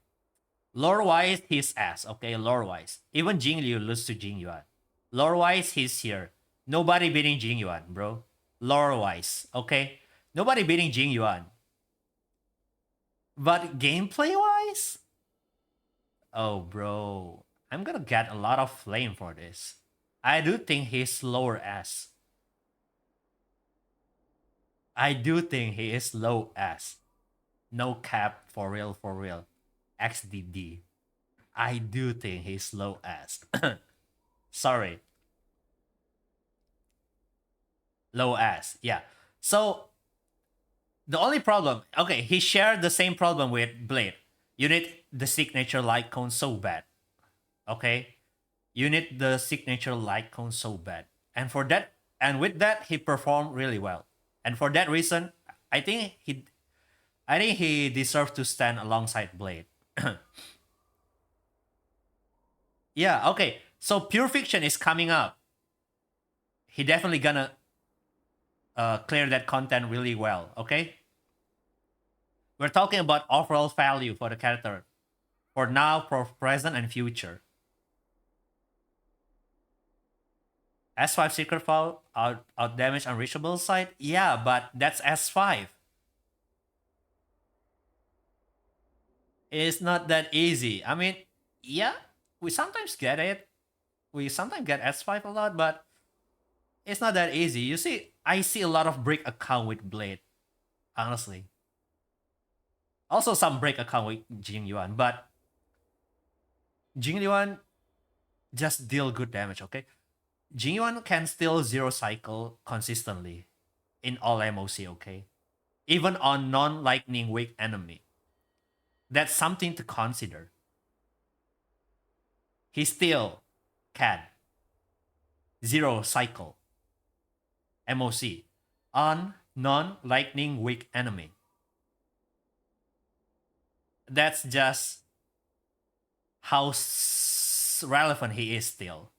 Lore wise, he's ass. Okay, lore wise, even Jing Liu lose to Jing Yuan. Lore wise, he's here. Nobody beating Jing Yuan, bro. Lore wise, okay. Nobody beating Jing Yuan. But gameplay wise, oh bro, I'm gonna get a lot of flame for this. I do think he's lower S. I do think he is low S. No cap, for real. XDD. I do think he's low S. Sorry. Low S, yeah. So, the only problem, okay, he shared the same problem with Blade. You need the signature light cone so bad. Okay? You need the signature light cone so bad. And for that, and with that, he performed really well. And for that reason, I think he deserves to stand alongside Blade. Yeah, okay. So Pure Fiction is coming up. He definitely gonna clear that content really well, okay? We're talking about overall value for the character. For now, for present, and future. S5 Secret Foul, out damage unreachable side? Yeah, but that's S5. It's not that easy. I mean, yeah, we sometimes get it. We sometimes get S5 a lot, but it's not that easy. You see, I see a lot of break account with Blade, honestly. Also some break account with Jing Yuan, but Jing Yuan just deal good damage, okay? Jingyuan can still zero cycle consistently in all MOC, okay? Even on non-lightning weak enemy. That's something to consider. He still can zero cycle MOC on non-lightning weak enemy. That's just how relevant he is still.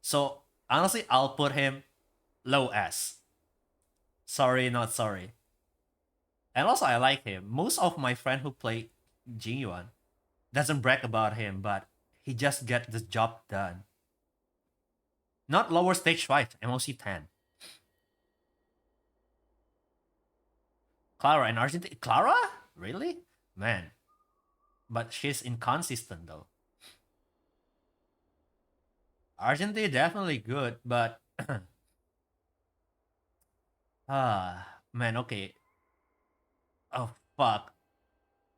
So honestly, I'll put him low S. Sorry, not sorry. And also, I like him. Most of my friends who play Jingyuan doesn't brag about him, but he just get the job done. Not lower stage 5, MOC 10. Clara and Argentina. Clara? Really? Man. But she's inconsistent though. Argentina definitely good, but man, okay. Oh fuck.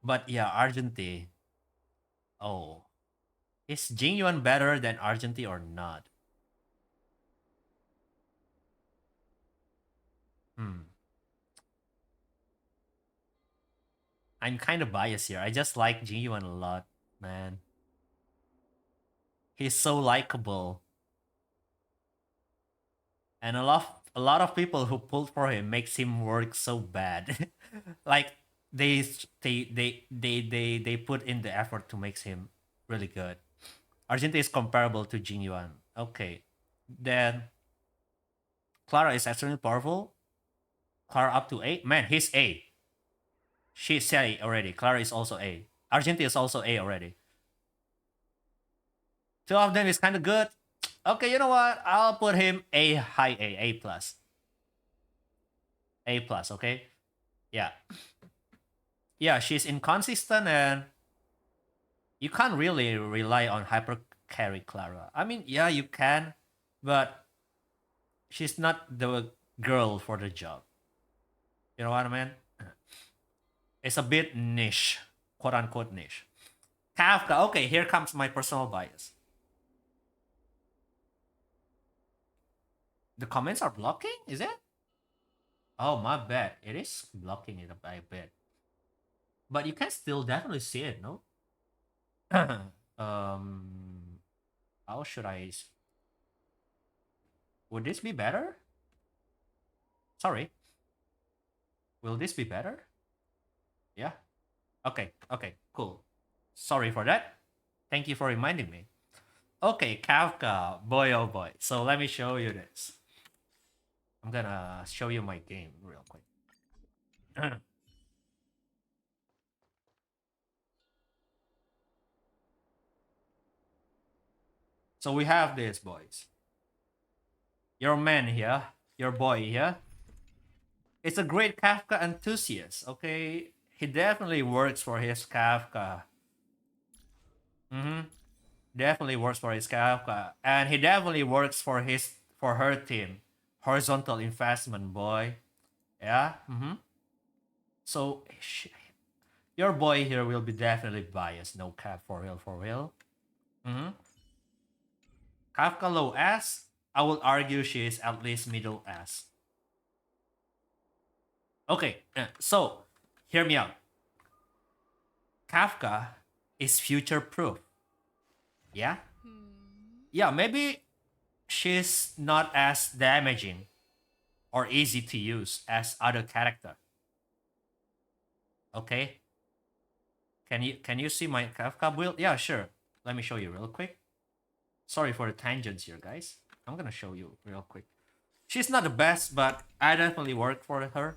But yeah, Argentina. Oh. Is Jingyuan better than Argentina or not? I'm kind of biased here. I just like Jingyuan a lot, man. He's so likable. And a lot of people who pulled for him makes him work so bad. Like they put in the effort to make him really good. Argentina is comparable to Jingyuan. Okay. Then Clara is extremely powerful. Clara up to A. Man, he's A. She's A already. Clara is also A. Argentina is also A already. Two of them is kind of good. Okay, you know what? I'll put him A high A plus. A plus, okay? Yeah. Yeah, she's inconsistent and you can't really rely on hyper carry Clara. I mean, yeah, you can, but she's not the girl for the job. You know what I mean? It's a bit niche, quote unquote niche. Kafka, okay, here comes my personal bias. The comments are blocking, is it? Oh, my bad. It is blocking it a bit. But you can still definitely see it, no? How should I? Would this be better? Sorry. Will this be better? Yeah. Okay. Okay. Cool. Sorry for that. Thank you for reminding me. Okay, Kafka. Boy, oh boy. So let me show you this. I'm gonna show you my game real quick. So we have this, boys. Your man here, your boy here. It's a great Kafka enthusiast, okay? He definitely works for his Kafka. Definitely works for his Kafka. And he definitely works for her team. Horizontal investment, boy. Yeah? So your boy here will be definitely biased. No cap, for real, for real. Kafka low S. I will argue she is at least middle S. Okay, so hear me out. Kafka is future proof. Yeah? Yeah, maybe she's not as damaging or easy to use as other character. Okay? Can you see my Kafka build? Yeah, sure. Let me show you real quick. Sorry for the tangents here, guys. I'm gonna show you real quick. She's not the best, but I definitely work for her.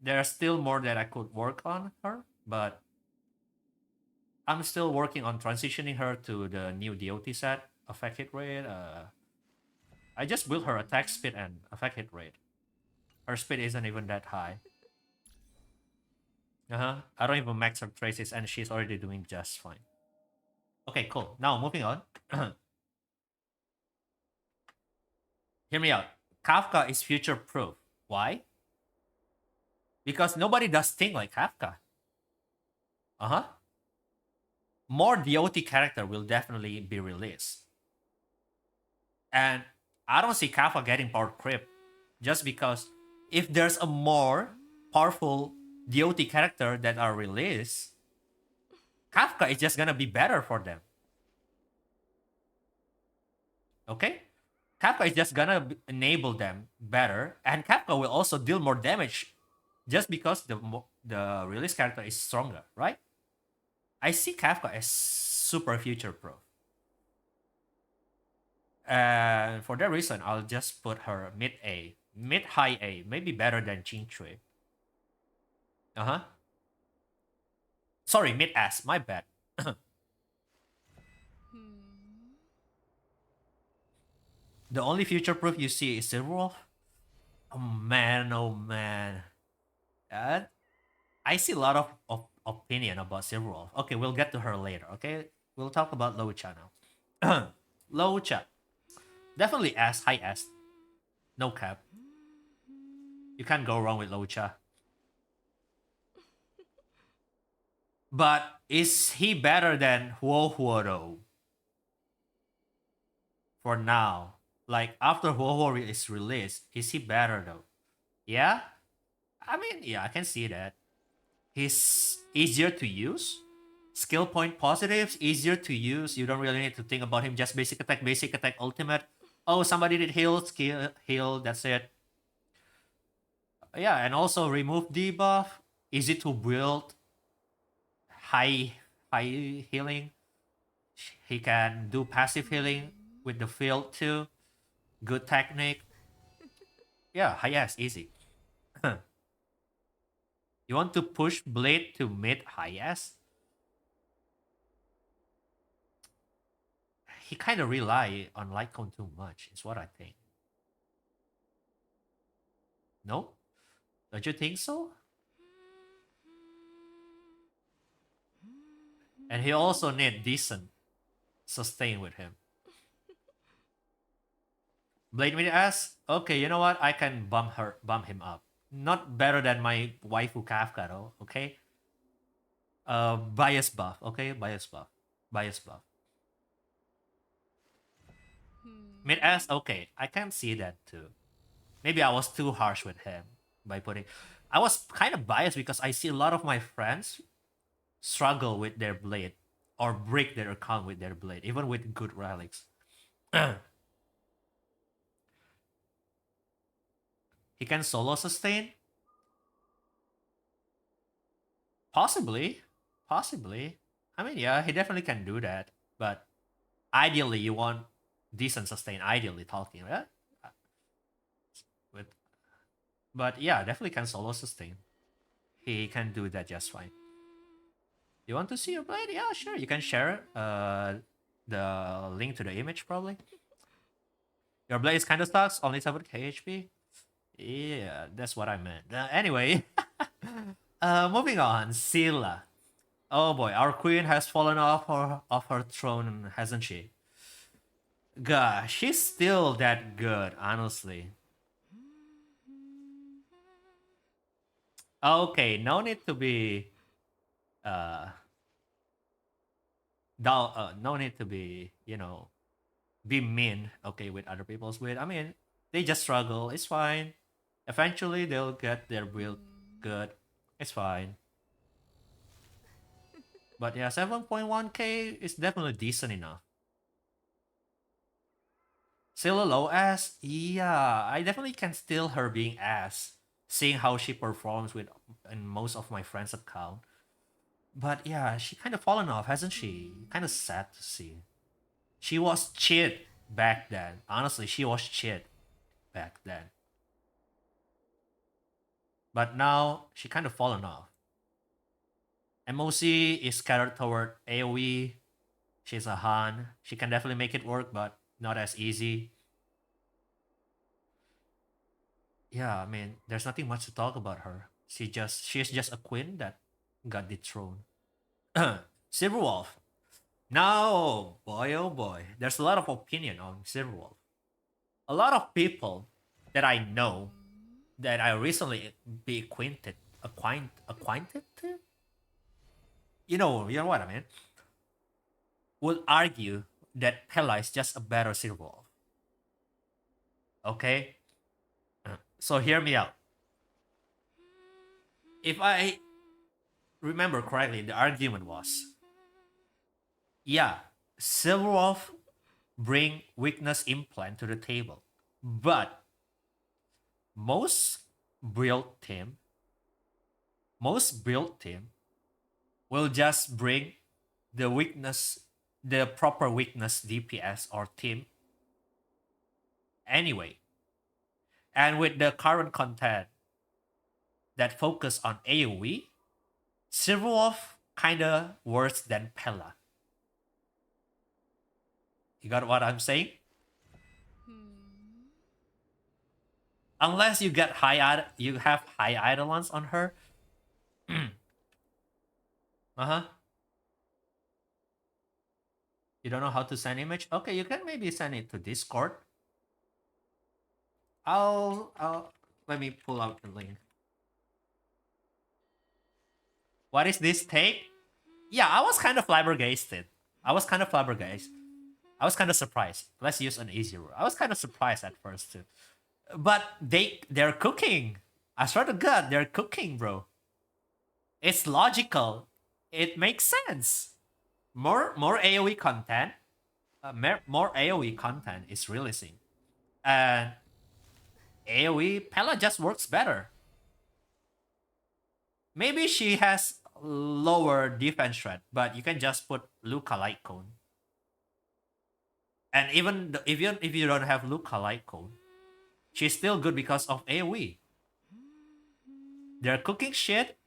There's still more that I could work on her, but I'm still working on transitioning her to the new DOT set, effect hit rate. I just built her attack speed and effect hit rate. Her speed isn't even that high. I don't even max her traces and she's already doing just fine. Okay, cool. Now moving on. Hear me out. Kafka is future proof. Why? Because nobody does things like Kafka. more DOT character will definitely be released. And I don't see Kafka getting power creep just because if there's a more powerful DOT character that are released, Kafka is just gonna be better for them. Okay? Kafka is just gonna enable them better, and Kafka will also deal more damage just because the release character is stronger, right? I see Kafka as super future proof. And for that reason, I'll just put her mid A, mid high A, maybe better than Chui. Uh huh. Sorry, mid S. My bad. The only future proof you see is Silverwolf. Oh man, oh man. I see a lot of opinion about Silverwolf. Okay, we'll get to her later. Okay, we'll talk about Locha now. Locha, definitely S, high S, no cap. You can't go wrong with Locha. But is he better than Huo Huo though? For now, like after Huo Huo is released, is he better though? Yeah, I mean, yeah, I can see that. He's easier to use. Skill point positives, easier to use. You don't really need to think about him. Just basic attack, ultimate. Oh, somebody did heal, skill, heal, that's it. Yeah, and also remove debuff. Easy to build. High healing. He can do passive healing with the field too. Good technique. Yeah, yes, easy. You want to push Blade to mid highest? He kind of rely on Lightcone too much, is what I think. No? Don't you think so? And he also need decent sustain with him. Blade mid S? Okay, you know what? I can bump him up. Not better than my waifu Kafka though, okay? Bias buff, okay? Bias buff. Mid S, okay. I can see that too. Maybe I was too harsh with him by putting. I was kind of biased because I see a lot of my friends struggle with their blade or break their account with their blade, even with good relics. He can solo sustain? Possibly. I mean, yeah, he definitely can do that. But ideally, you want decent sustain, ideally talking, right? With, but yeah, definitely can solo sustain. He can do that just fine. You want to see your blade? Yeah, sure. You can share the link to the image probably. Your blade is kind of sucks, only 7k HP. Yeah, that's what I meant. Anyway, moving on. Scylla. Oh boy, our queen has fallen off her throne, hasn't she? Gosh, she's still that good, honestly. Okay, no need to be no need to be, be mean, okay, with other people's build. I mean, they just struggle. It's fine. Eventually, they'll get their build good. It's fine. But yeah, 7.1k is definitely decent enough. Still a low ass? Yeah, I definitely can steal her being ass, seeing how she performs with in most of my friends' account. But yeah, she kind of fallen off, hasn't she? Kind of sad to see. She was cheat back then. Honestly, she was cheat back then. But now she kind of fallen off. MOC is scattered toward AoE. She's a Han. She can definitely make it work, but not as easy. Yeah, I mean, there's nothing much to talk about her. She's just a queen that got dethroned. Silverwolf. Now, boy, oh boy, there's a lot of opinion on Silverwolf. A lot of people that I know that I recently be acquainted to. You know what I mean. would argue that Pella is just a better Silver Wolf. Okay? So hear me out. If I remember correctly, the argument was, yeah, Silver Wolf bring weakness implant to the table, but most build team will just bring the weakness, the proper weakness DPS or team anyway. And with the current content that focus on AoE, Silver Wolf kinda worse than Pella. You got what I'm saying? Unless you get you have high Eidolons on her. Uh-huh. You don't know how to send image? Okay, you can maybe send it to Discord. I'll let me pull out the link. What is this tape? Yeah, I was kind of flabbergasted. I was kind of surprised. Let's use an easier word. I was kind of surprised at first too. But they're cooking. I swear to God, they're cooking, bro. It's logical. It makes sense. More AoE content. More AoE content is releasing, and AoE Pella just works better. Maybe she has lower defense threat, but you can just put Luca Light Cone. And even if you don't have Luca Light Cone, she's still good because of AoE. They're cooking shit.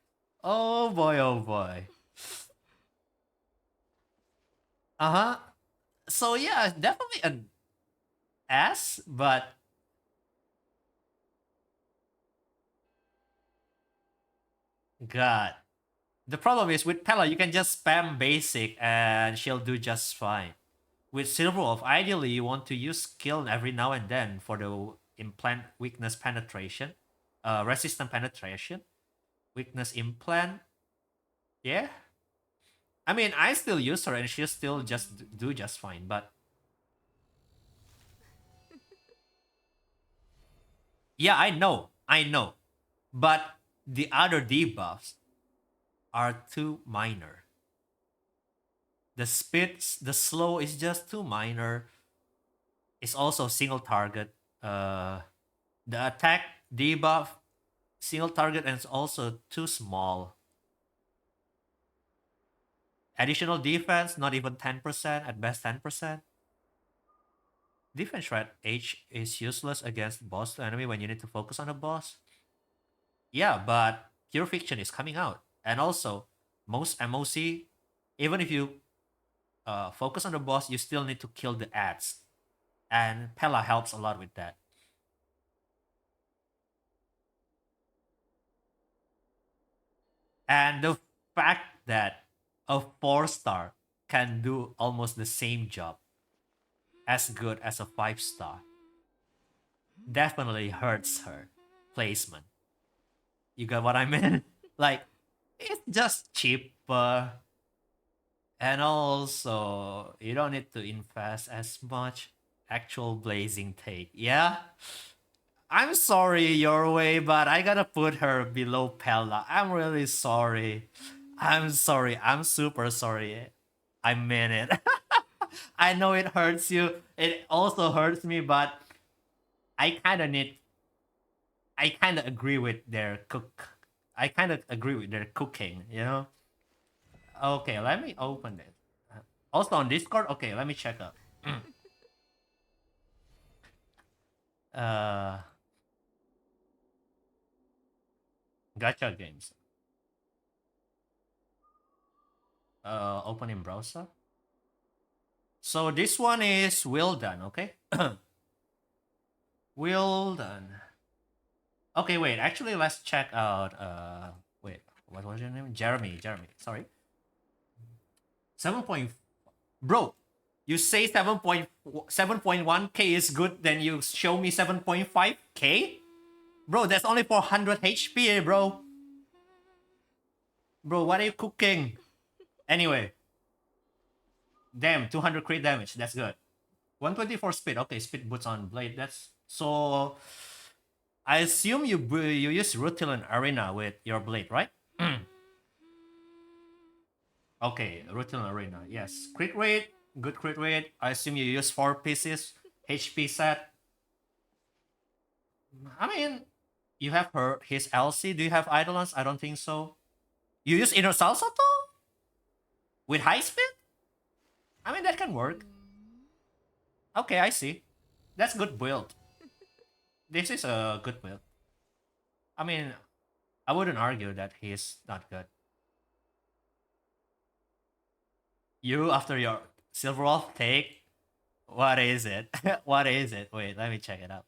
Oh boy, oh boy. Uh-huh. So yeah, definitely an S, but God. The problem is with Pella, you can just spam basic and she'll do just fine. With Silver Wolf, ideally you want to use skill every now and then for the implant weakness penetration, resistant penetration, weakness implant. Yeah. I mean, I still use her and she'll still just do just fine, but yeah, I know. But the other debuffs are too minor. The speed, the slow is just too minor. It's also single target. The attack debuff, single target, and it's also too small. Additional defense, not even 10%, at best 10%. Defense threat H is useless against boss to enemy when you need to focus on a boss. Yeah, but Pure Fiction is coming out. And also, most MOC, even if you focus on the boss, you still need to kill the ads. And Pella helps a lot with that. And the fact that a 4-star can do almost the same job as good as a 5-star definitely hurts her placement. You got what I mean? Like, it's just cheaper. And also, you don't need to invest as much. Actual blazing take. Yeah? I'm sorry your way, but I gotta put her below Pella. I'm really sorry. I'm sorry. I'm super sorry. I mean it. I know it hurts you. It also hurts me, but I kind of agree with their cooking, you know? Okay, let me open it. Also on Discord? Okay, let me check out. Gacha games. Open in browser. So this one is well done, okay? Well done. Okay, wait. Actually, let's check out. Wait. What was your name? Jeremy. Sorry. 7 point. Bro, you say 7.1k is good, then you show me 7.5k? Bro, that's only 400 HP, bro. Bro, what are you cooking? Anyway. Damn, 200 crit damage. That's good. 124 speed. Okay, speed boots on blade. That's so. I assume you use Ruthless Arena with your blade, right? Okay, Ruthless Arena. Yes, crit rate, good crit rate. I assume you use 4 pieces. HP set. I mean, you have his LC. Do you have Eidolons? I don't think so. You use Inner Salsato with high speed. I mean, that can work. Okay, I see. That's good build. This is a good build. I mean, I wouldn't argue that he's not good. You, after your Silver Wolf take, what is it? What is it? Wait, let me check it out.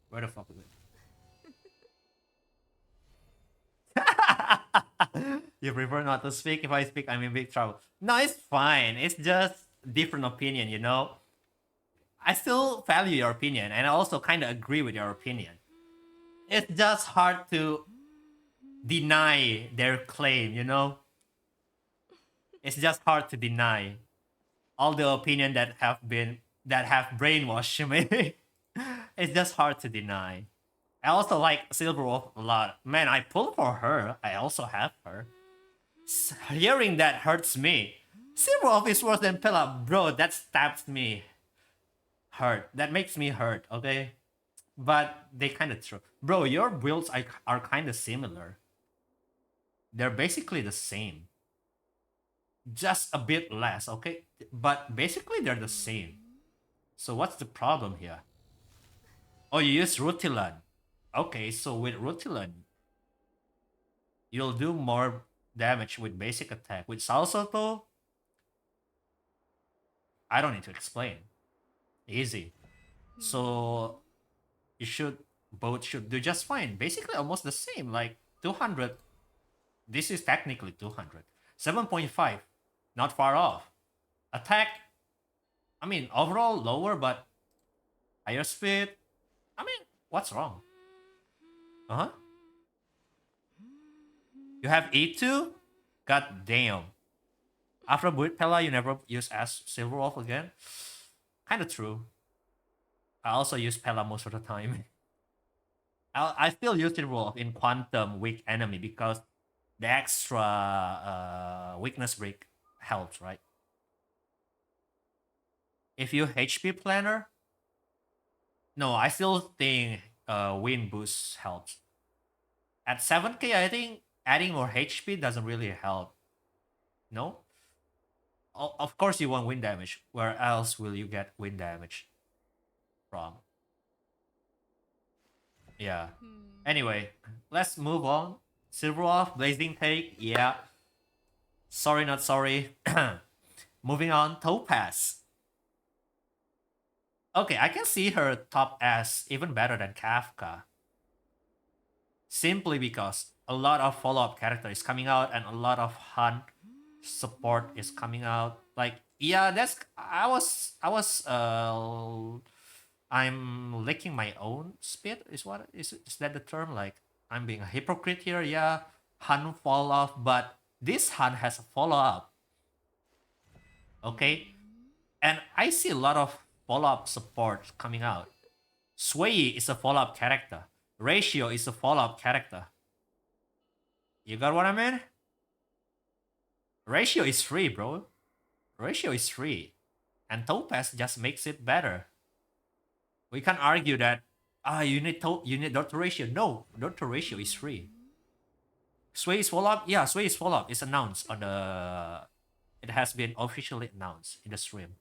Where the fuck is it? You prefer not to speak? If I speak, I'm in big trouble. No, it's fine. It's just different opinion, you know? I still value your opinion, and I also kind of agree with your opinion. It's just hard to deny their claim, you know? It's just hard to deny all the opinion that have brainwashed me. It's just hard to deny. I also like Silver Wolf a lot. Man, I pull for her. I also have her. Hearing that hurts me. Silver Wolf is worse than Pella. Bro, that stabs me. Hurt. That makes me hurt, okay? But they kind of true. Bro, your builds are kind of similar. They're basically the same. Just a bit less, okay? But basically they're the same. So what's the problem here? Oh, you use Rutilan. Okay, so with Rutilan, you'll do more damage with basic attack. With Salsato, I don't need to explain. Easy. So both should do just fine. Basically almost the same, like 200. This is technically 200. 7.5, not far off. Attack, I mean, overall lower, but higher speed. I mean, what's wrong? Uh-huh. You have E2? God damn. After Build Pella, you never use as Silver Wolf again? Kinda true. I also use Pella most of the time. I still use Silver Wolf in Quantum weak enemy because the extra weakness break helps, right? If you HP planner, no, I still think wind boost helps. At 7k, I think adding more HP doesn't really help. No? Of course you want wind damage. Where else will you get wind damage from? Yeah. Anyway, let's move on. Silver Wolf, Blazing Take, yeah. Sorry, not sorry. Moving on, Topaz. Okay, I can see her top S even better than Kafka. Simply because a lot of follow-up character is coming out and a lot of hunt support is coming out. Like, yeah, I'm licking my own spit. Is that the term? Like, I'm being a hypocrite here. Yeah, hunt fall off, but this hunt has a follow-up. Okay, and I see a lot of follow-up support coming out. Sway is a follow-up character. Ratio is a follow-up character. You got what I mean? Ratio is free, bro. Ratio is free. And Topaz just makes it better. We can't argue that you need Dr. Ratio. No, Dr. Ratio is free. Sway is follow-up? Yeah, Sway is follow-up. It's announced on the... It has been officially announced in the stream.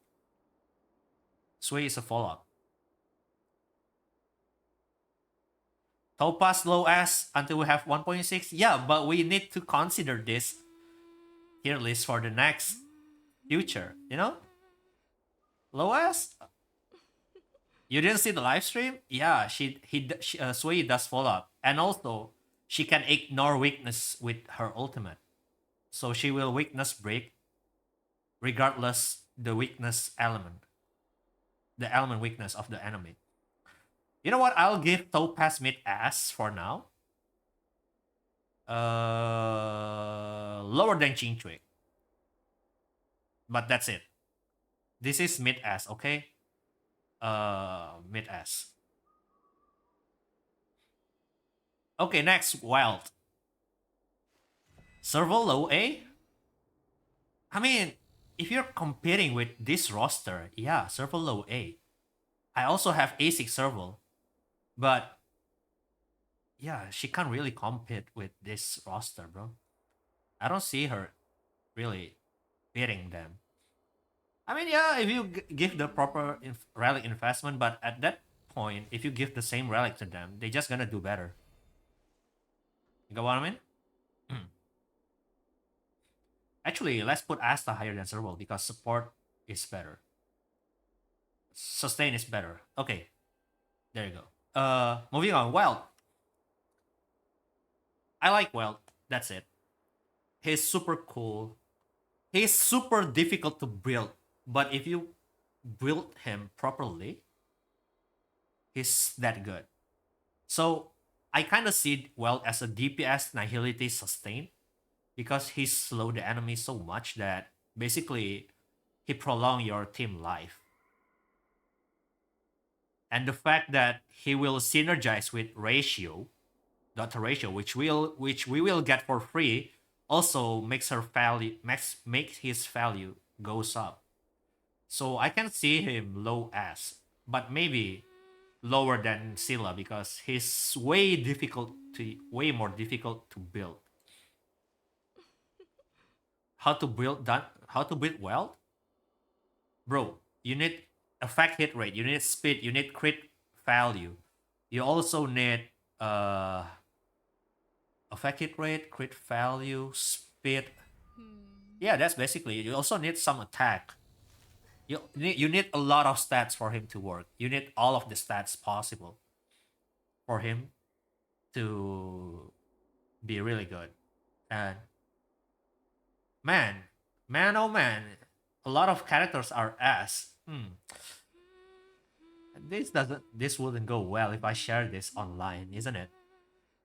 Sway is a follow-up. Topaz low S until we have 1.6. Yeah, but we need to consider this tier list for the next future, you know? Low S? You didn't see the live stream? Yeah, Sway does follow-up. And also, she can ignore weakness with her ultimate. So she will weakness break regardless the weakness element. The element weakness of the enemy. You know what? I'll give Topaz mid S for now. lower than Jinchue. But that's it. This is mid S, okay? Mid S. Okay, next, Wild. Serval low A? I mean, if you're competing with this roster, yeah, Serval low A. I also have A6 Serval, but yeah, she can't really compete with this roster, bro. I don't see her really beating them. I mean, yeah, if you give the proper relic investment, but at that point, if you give the same relic to them, they're just gonna do better. You got what I mean? Actually, let's put Asta higher than Serval because support is better. Sustain is better. Okay, there you go. Moving on. Wild. I like Wild. That's it. He's super cool. He's super difficult to build, but if you build him properly, he's that good. So I kind of see Wild as a DPS Nihility sustain because he slow the enemy so much that basically he prolong your team life. And the fact that he will synergize with Ratio, Dr. Ratio, which we will get for free, also makes her value makes his value goes up. So I can see him low S, but maybe lower than Scylla because he's way more difficult to build. How to build well? Bro, you need effect hit rate, you need speed, you need crit value. You also need effect hit rate, crit value, speed. Yeah, that's basically it. You also need some attack. You need a lot of stats for him to work. You need all of the stats possible for him to be really good. And man, oh man, a lot of characters are S. This wouldn't go well if I share this online, isn't it?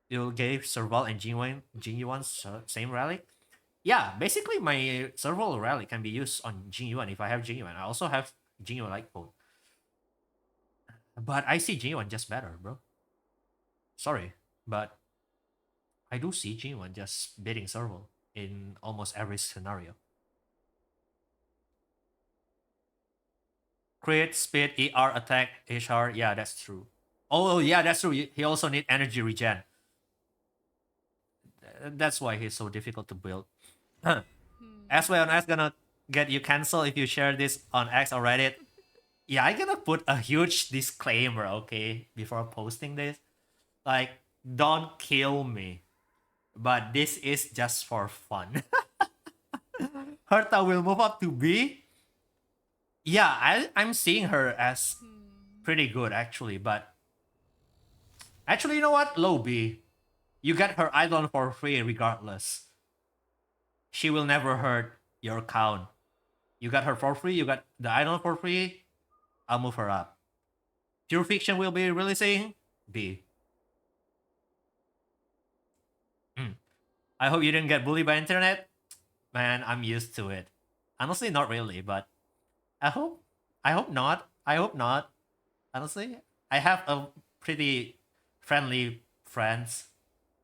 You gave Serval and Jingyuan same relic? Yeah, basically my Serval relic can be used on Jingyuan if I have Jingyuan. I also have Jingyuan like code. But I see Jingyuan just better, bro. Sorry, but I do see Jingyuan just beating Serval in almost every scenario. Crit, speed, ER, attack, HR. Yeah, that's true. Oh, yeah, that's true. He also need energy regen. That's why he's so difficult to build. S-Way on X gonna get you cancelled if you share this on X or Reddit. Yeah, I'm gonna put a huge disclaimer, okay, before posting this. Like, don't kill me. But this is just for fun. Herta will move up to B. Yeah, I'm seeing her as pretty good actually, but actually, you know what? Low B. You get her Eidolon for free regardless. She will never hurt your count. You got her for free, you got the Eidolon for free, I'll move her up. Pure Fiction will be releasing B. I hope you didn't get bullied by internet. Man, I'm used to it. Honestly, not really, but I hope not. I hope not. Honestly, I have a pretty friendly friends,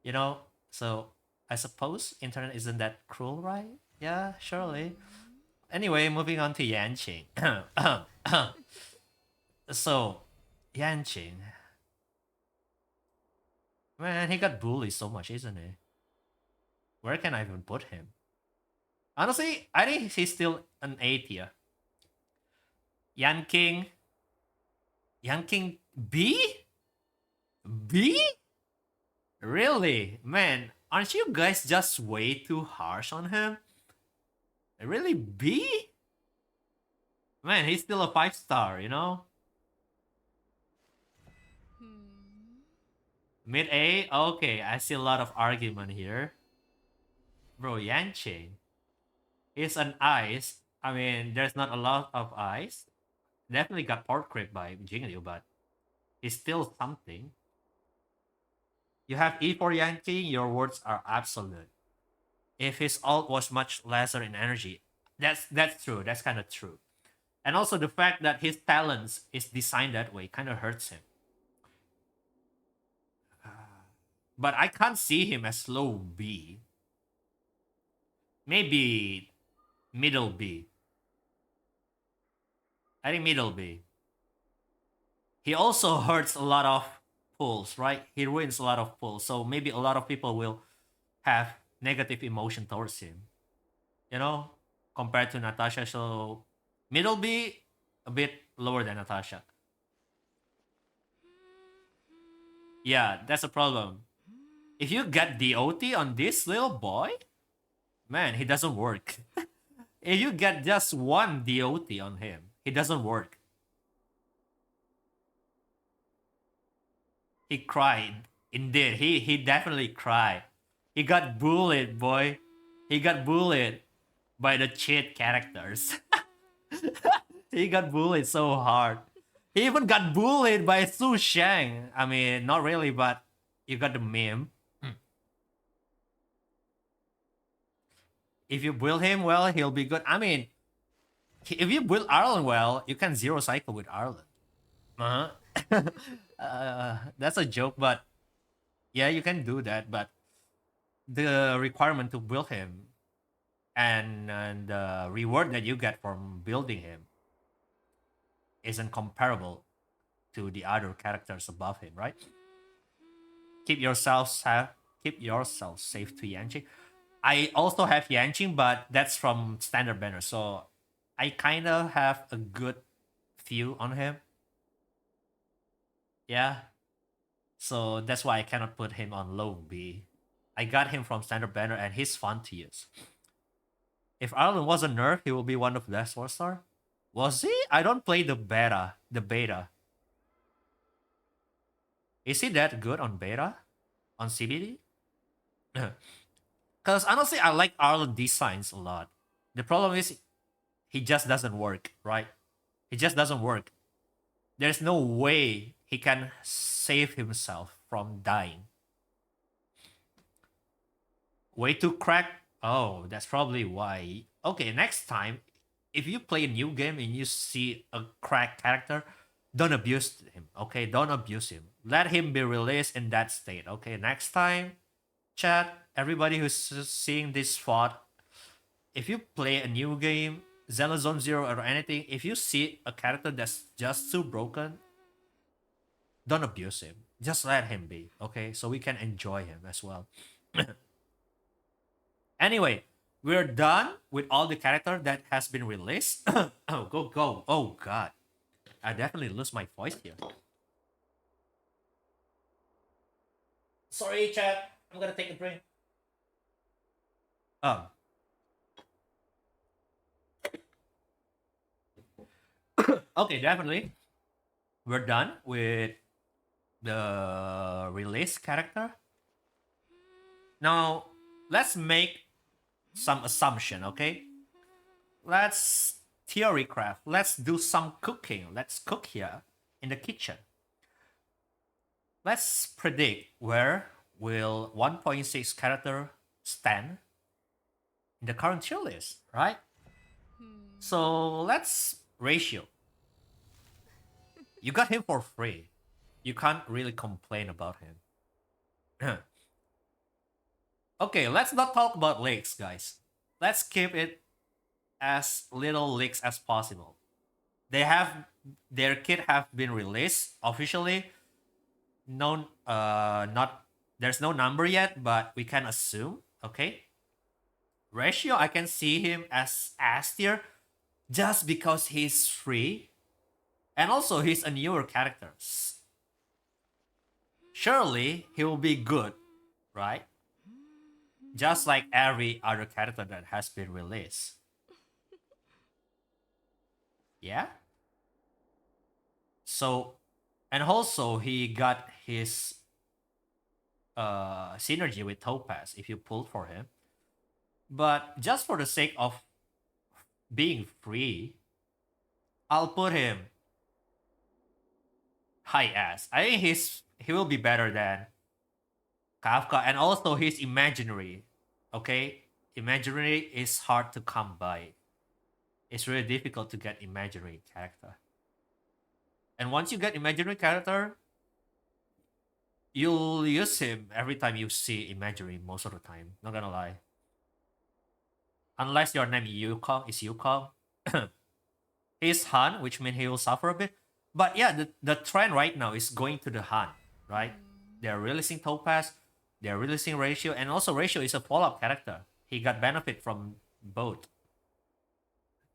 you know. So I suppose internet isn't that cruel, right? Yeah, surely. Anyway, moving on to Yanqing. So, Yanqing. Man, he got bullied so much, isn't he? Where can I even put him? Honestly, I think he's still an A tier. Yanqing B? B? Really? Man, aren't you guys just way too harsh on him? Really, B? Man, he's still a 5-star, you know? Mid A? Okay, I see a lot of argument here. Bro, Yanqing is an ice. I mean, there's not a lot of ice. Definitely got port creep by Jingliu, but it's still something. You have E for Yanqing, your words are absolute. if his ult was much lesser in energy. That's true. That's kind of true. And also the fact that his talents is designed that way kind of hurts him. But I can't see him as low B. Maybe middle B. I think middle B. He also hurts a lot of pulls, right? He ruins a lot of pulls. So maybe a lot of people will have negative emotion towards him. You know, compared to Natasha. So middle B, a bit lower than Natasha. Yeah, that's a problem. If you get DOT on this little boy, man, he doesn't work. If you get just one DOT on him, he doesn't work. He cried. Indeed, he definitely cried. He got bullied, boy. He got bullied by the cheat characters. He got bullied so hard. He even got bullied by Su Shang. I mean, not really, but you got the meme. If you build him well, he'll be good. I mean, if you build Arlen well, you can zero cycle with Arlen. That's a joke, but yeah, you can do that. But the requirement to build him and the reward that you get from building him isn't comparable to the other characters above him, right? Keep yourself safe. Keep yourself safe to Yanqing. I also have Yanqing, but that's from standard banner, so I kind of have a good view on him. Yeah, so that's why I cannot put him on low B. I got him from standard banner, and he's fun to use. If Arlen was a nerf, he will be one of the best 4-star. Was he? I don't play the beta. The beta. Is he that good on beta? On CBD? Because honestly, I like Arlen designs a lot. The problem is, he just doesn't work, right? He just doesn't work. There's no way he can save himself from dying. Way too cracked? Oh, that's probably why. Okay, next time, if you play a new game and you see a cracked character, don't abuse him, okay? Don't abuse him. Let him be released in that state, okay? Next time, chat, everybody who's seeing this VOD, if you play a new game, Xenozone Zero or anything, if you see a character that's just too broken, don't abuse him. Just let him be, okay? So we can enjoy him as well. Anyway, we're done with all the character that has been released. Oh, go. Oh, God. I definitely lose my voice here. Sorry, chat. I'm gonna take a break. Okay, definitely. We're done with the release character. Now, let's make some assumption, okay? Let's theory craft. Let's do some cooking. Let's cook here in the kitchen. Let's predict where will 1.6 character stand in the current tier list, right? So let's ratio. You got him for free. You can't really complain about him. Okay, let's not talk about leaks, guys. Let's keep it as little leaks as possible. Their kit have been released officially. There's no number yet, but we can assume. Okay. Ratio, I can see him as S tier just because he's free, and also he's a newer character. Surely he will be good, right? Just like every other character that has been released. Yeah? So, and also he got his synergy with Topaz if you pull for him. But just for the sake of being free, I'll put him high S. I think he will be better than Kafka, and also he's imaginary. Okay, imaginary is hard to come by. It's really difficult to get imaginary character. And once you get imaginary character, you'll use him every time you see imaginary most of the time. Not gonna lie. Unless your name is Yukong. He's Han, which means he will suffer a bit. But yeah, the trend right now is going to the Han, right? They're releasing Topaz, they're releasing Ratio, and also Ratio is a follow-up character. He got benefit from both.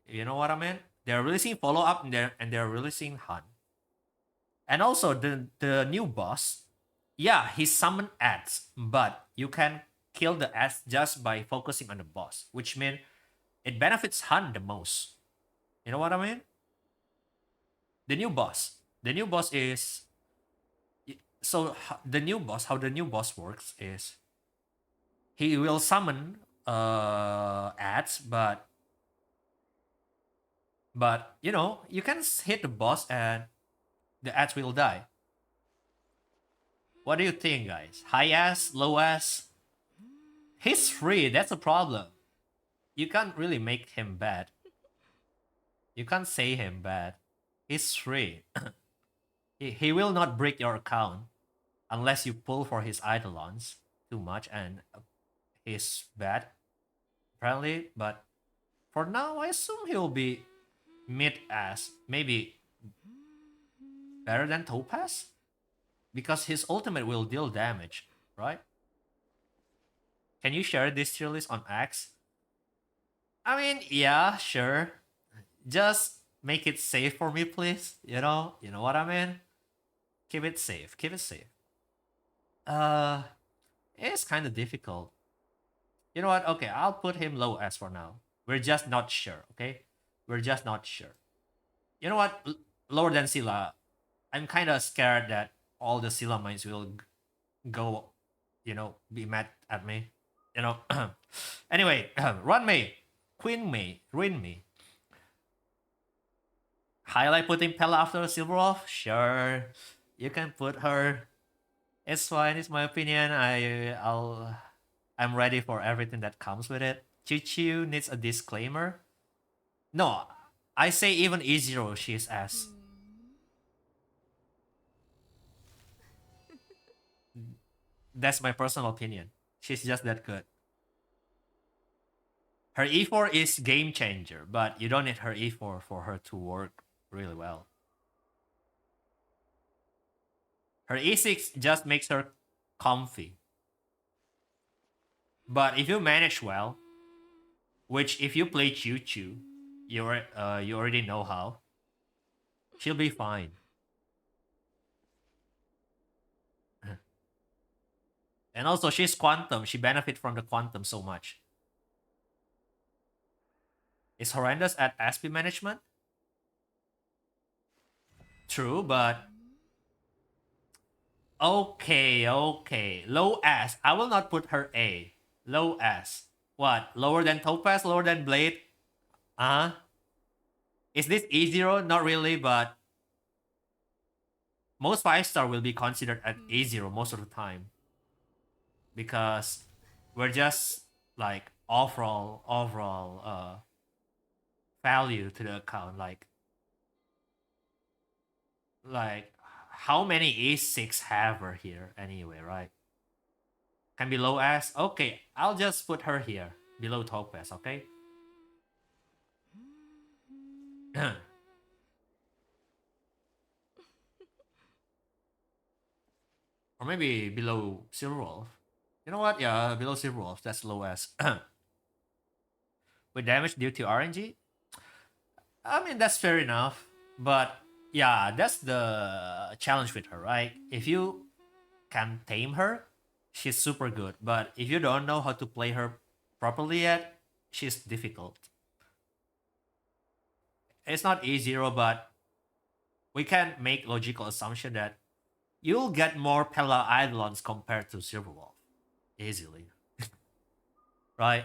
You know what I mean? They're releasing follow-up and they're releasing Han. And also the new boss, yeah, he summoned ads, but you can kill the ads just by focusing on the boss, which means it benefits Han the most. You know what I mean? The new boss. The new boss is so the new boss. How the new boss works is he will summon ads, but you know you can hit the boss and the ads will die. What do you think, guys? High ass, low ass? He's free. That's a problem. You can't really make him bad. You can't say him bad. He's free. he will not break your account unless you pull for his Eidolons too much and he's bad, apparently. But for now, I assume he'll be mid-ass. Maybe better than Topaz? Because his ultimate will deal damage, right? Can you share this tier list on X? I mean, yeah, sure. Just make it safe for me, please. You know what I mean? Keep it safe. Keep it safe. It's kind of difficult. You know what? Okay, I'll put him low S for now. We're just not sure, okay? We're just not sure. You know what? Lower than Scylla. I'm kind of scared that all the Scylla mines will go, you know, be mad at me. You know. Anyway, Run Mei, Queen Mei, Rin Mei. Highlight putting Pella after Silverwolf? Sure. You can put her. It's fine, it's my opinion. I'm ready for everything that comes with it. Chichu needs a disclaimer. No, I say even E0 she's S. That's my personal opinion. She's just that good. Her E4 is game changer, but you don't need her E4 for her to work really well. Her E6 just makes her comfy. But if you manage well, which if you play Choo Choo, you already know how, she'll be fine. And also, she's quantum. She benefits from the quantum so much. Is horrendous at SP management? True, but okay. Low S. I will not put her A. Low S. What? Lower than Topaz? Lower than Blade? Is this E0? Not really, but most 5-star will be considered at E0 most of the time. Because we're just like overall value to the account. Like how many E6 have her here anyway, right? Can be low S. Okay, I'll just put her here below Topaz, okay? Or maybe below Silverwolf. You know what? Yeah, below Silverwolf. That's low S. With damage due to RNG? I mean, that's fair enough. But yeah, that's the challenge with her, right? If you can tame her, she's super good. But if you don't know how to play her properly yet, she's difficult. It's not E0, but we can make logical assumption that you'll get more Pella Eidolons compared to Silverwolf. Easily. Right?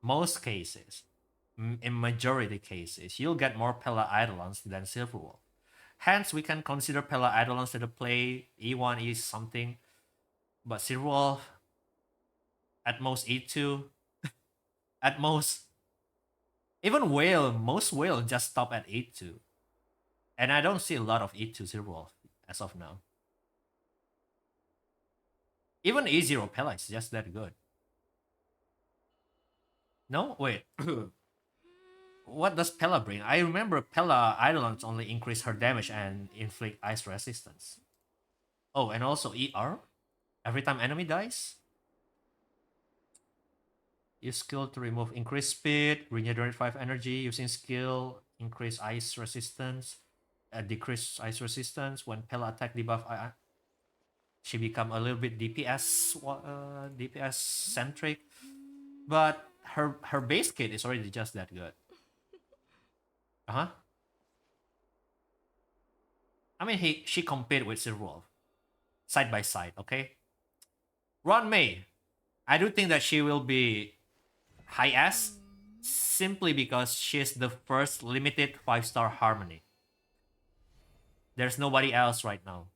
Most cases, in majority cases, you'll get more Pella Eidolons than Silverwolf. Hence, we can consider Pella Eidolons to the play E1 is something, but Silverwolf, At most E2. At most, even whale, most whale just stop at E2. And I don't see a lot of E2 zero as of now. Even E0 Pella is just that good. No? Wait. What does Pella bring? I remember Pella Eidolons only increase her damage and inflict ice resistance. Oh, and also ER? Every time enemy dies? Use skill to remove increase speed, regenerate 5 energy using skill, increase ice resistance, decrease ice resistance. When Pella attack debuff, she become a little bit DPS centric. But her base kit is already just that good. I mean, she competed with Silverwolf side by side. Okay, Ruanmei, I do think that she will be high S simply because she's the first limited 5-star harmony. There's nobody else right now.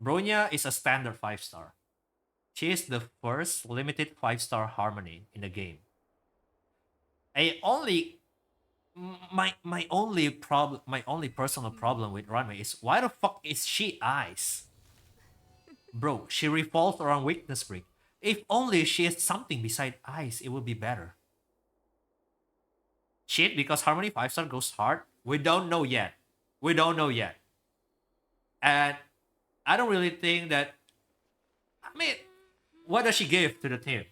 Bronya is a standard 5-star. She is the first limited 5-star harmony in the game. My only personal problem with Ruanmei is why the fuck is she ice? Bro, she revolves around weakness break. If only she has something beside ice, it would be better. Shit, because Harmony 5-star goes hard? We don't know yet. And I don't really think that... I mean, what does she give to the team?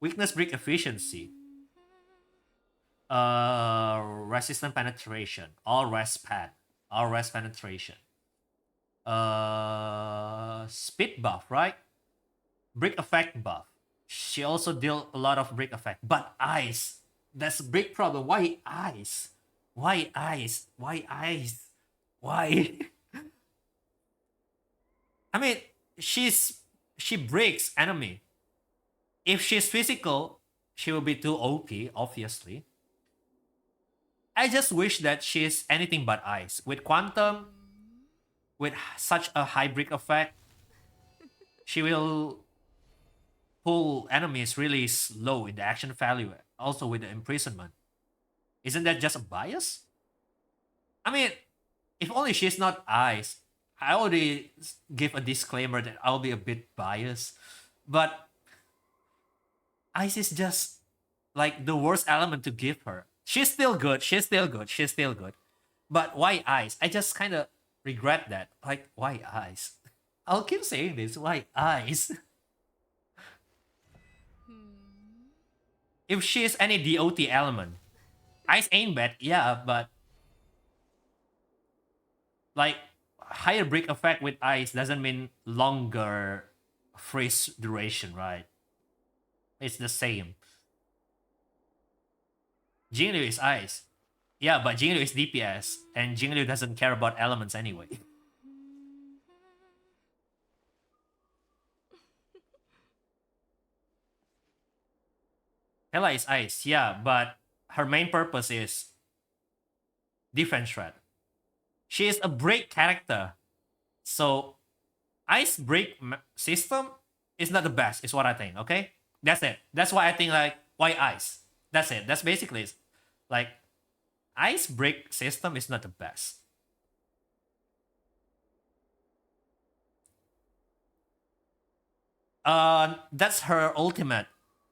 Weakness break efficiency. Resistant penetration. All rest penetration. Speed buff, right? Brick effect buff. She also deal a lot of brick effect. But ice. That's a big problem. Why ice? Why ice? Why ice? Why? I mean, she breaks enemy. If she's physical, she will be too OP, obviously. I just wish that she's anything but ice. With Quantum, with such a high brick effect, she will pull enemies really slow in the action value. Also with the imprisonment. Isn't that just a bias? I mean, if only she's not ice, I already give a disclaimer that I'll be a bit biased. But ice is just like the worst element to give her. She's still good. But why ice? I just kind of regret that. Like, why ice? I'll keep saying this. Why ice? If she's any DOT element, ice ain't bad, yeah, but like higher brick effect with ice doesn't mean longer freeze duration, right? It's the same. Jingliu is ice. Yeah, but Jingliu is DPS, and Jingliu doesn't care about elements anyway. Hela is ice, yeah, but her main purpose is defense threat. She is a break character. So, ice break system is not the best, is what I think, okay? That's it. That's why I think, like, why ice? That's it. That's basically it. Like, ice break system is not the best. That's her ultimate.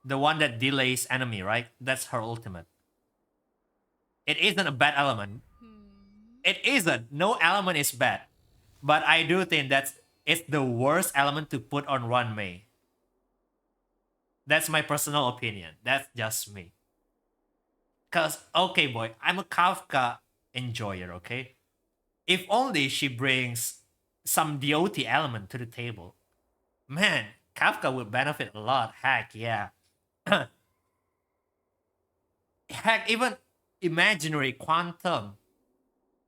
The one that delays enemy, right? That's her ultimate. It isn't a bad element. It isn't. No element is bad. But I do think it's the worst element to put on Ruanmei. That's my personal opinion. That's just me. Cause okay, boy, I'm a Kafka enjoyer, okay? If only she brings some DOT element to the table. Man, Kafka would benefit a lot. Heck yeah. Heck, even imaginary quantum,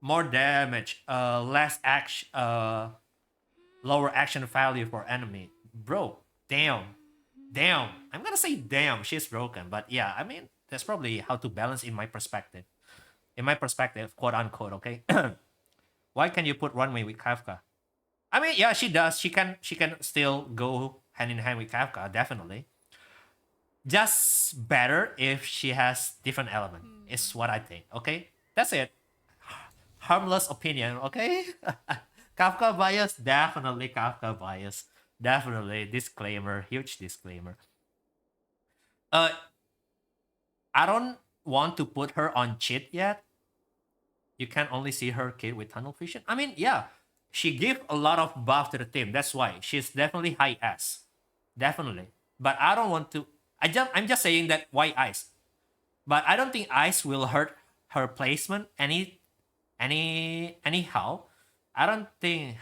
more damage, less action, lower action value for enemy. Bro, damn. I'm gonna say damn, she's broken, but yeah, I mean, that's probably how to balance in my perspective. In my perspective, quote unquote, okay? Why can you put Ruanmei with Kafka? I mean, yeah, she does. She can still go hand in hand with Kafka, definitely. Just better if she has different element. Is what I think. Okay, that's it. Harmless opinion. Okay. Kafka bias, definitely Kafka bias. Definitely disclaimer, huge disclaimer. Uh, I don't want to put her on cheat yet. You can only see her kid with tunnel vision. I mean, yeah, she give a lot of buff to the team. That's why she's definitely high S, definitely. But I don't want to. I'm just saying that why ice. But I don't think ice will hurt her placement anyhow. I don't think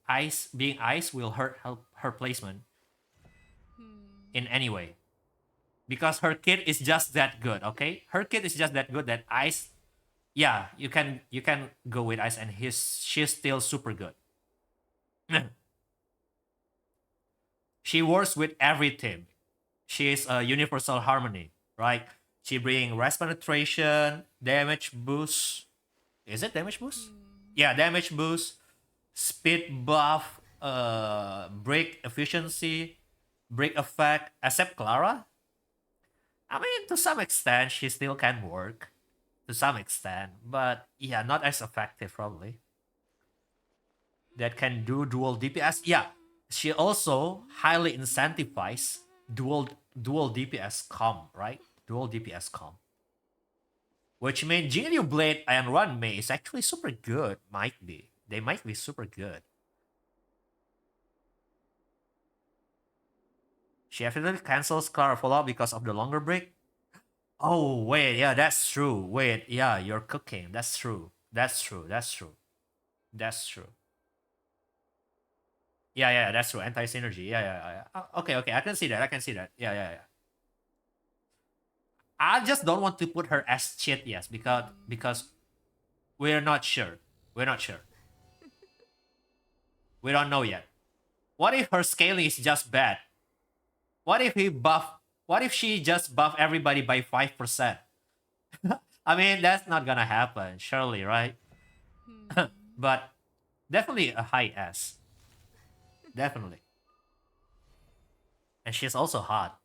ice being ice will hurt her placement in any way because her kit is just that good. Okay, her kit is just that good that ice. Yeah, you can go with ice, and she's still super good. She works with every team. She is a universal harmony, right? She bring rest penetration, damage boost. Is it damage boost? Yeah, damage boost, speed buff, break efficiency, break effect. Except Clara, I mean, to some extent, she still can work. To some extent, but yeah, not as effective probably. That can do dual DPS. Yeah, she also highly incentivized dual DPS comp, right? Dual DPS comp. Which means Jinryu Blade and Runmei is actually super good. Might be. They might be super good. She evidently cancels Clara follow-up because of the longer break. Oh, wait. Yeah, that's true. Wait. Yeah, you're cooking. That's true. That's true. That's true. That's true. Yeah, that's true. Anti-synergy. Yeah. Okay, okay. I can see that. I can see that. Yeah. I just don't want to put her as cheat, yes, because we're not sure. We're not sure. We don't know yet. What if her scaling is just bad? What if he buff? What if she just buff everybody by 5%? I mean, that's not gonna happen, surely, right? But definitely a high S. Definitely. And she's also hot.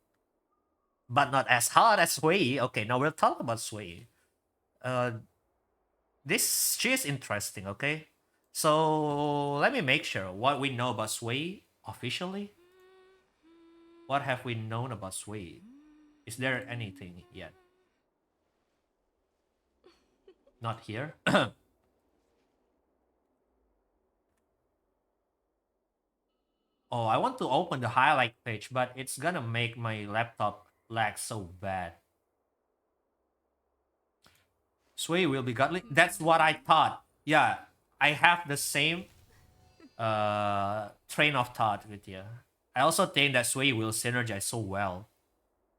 But not as hot as Sui. Okay, now we'll talk about Sui. She is interesting, okay? So let me make sure what we know about Sui officially. What have we known about Sui? Is there anything yet? Not here. Oh, I want to open the highlight page, but it's gonna make my laptop lag so bad. Sui will be godly. That's what I thought. Yeah, I have the same train of thought with you. I also think that Sui will synergize so well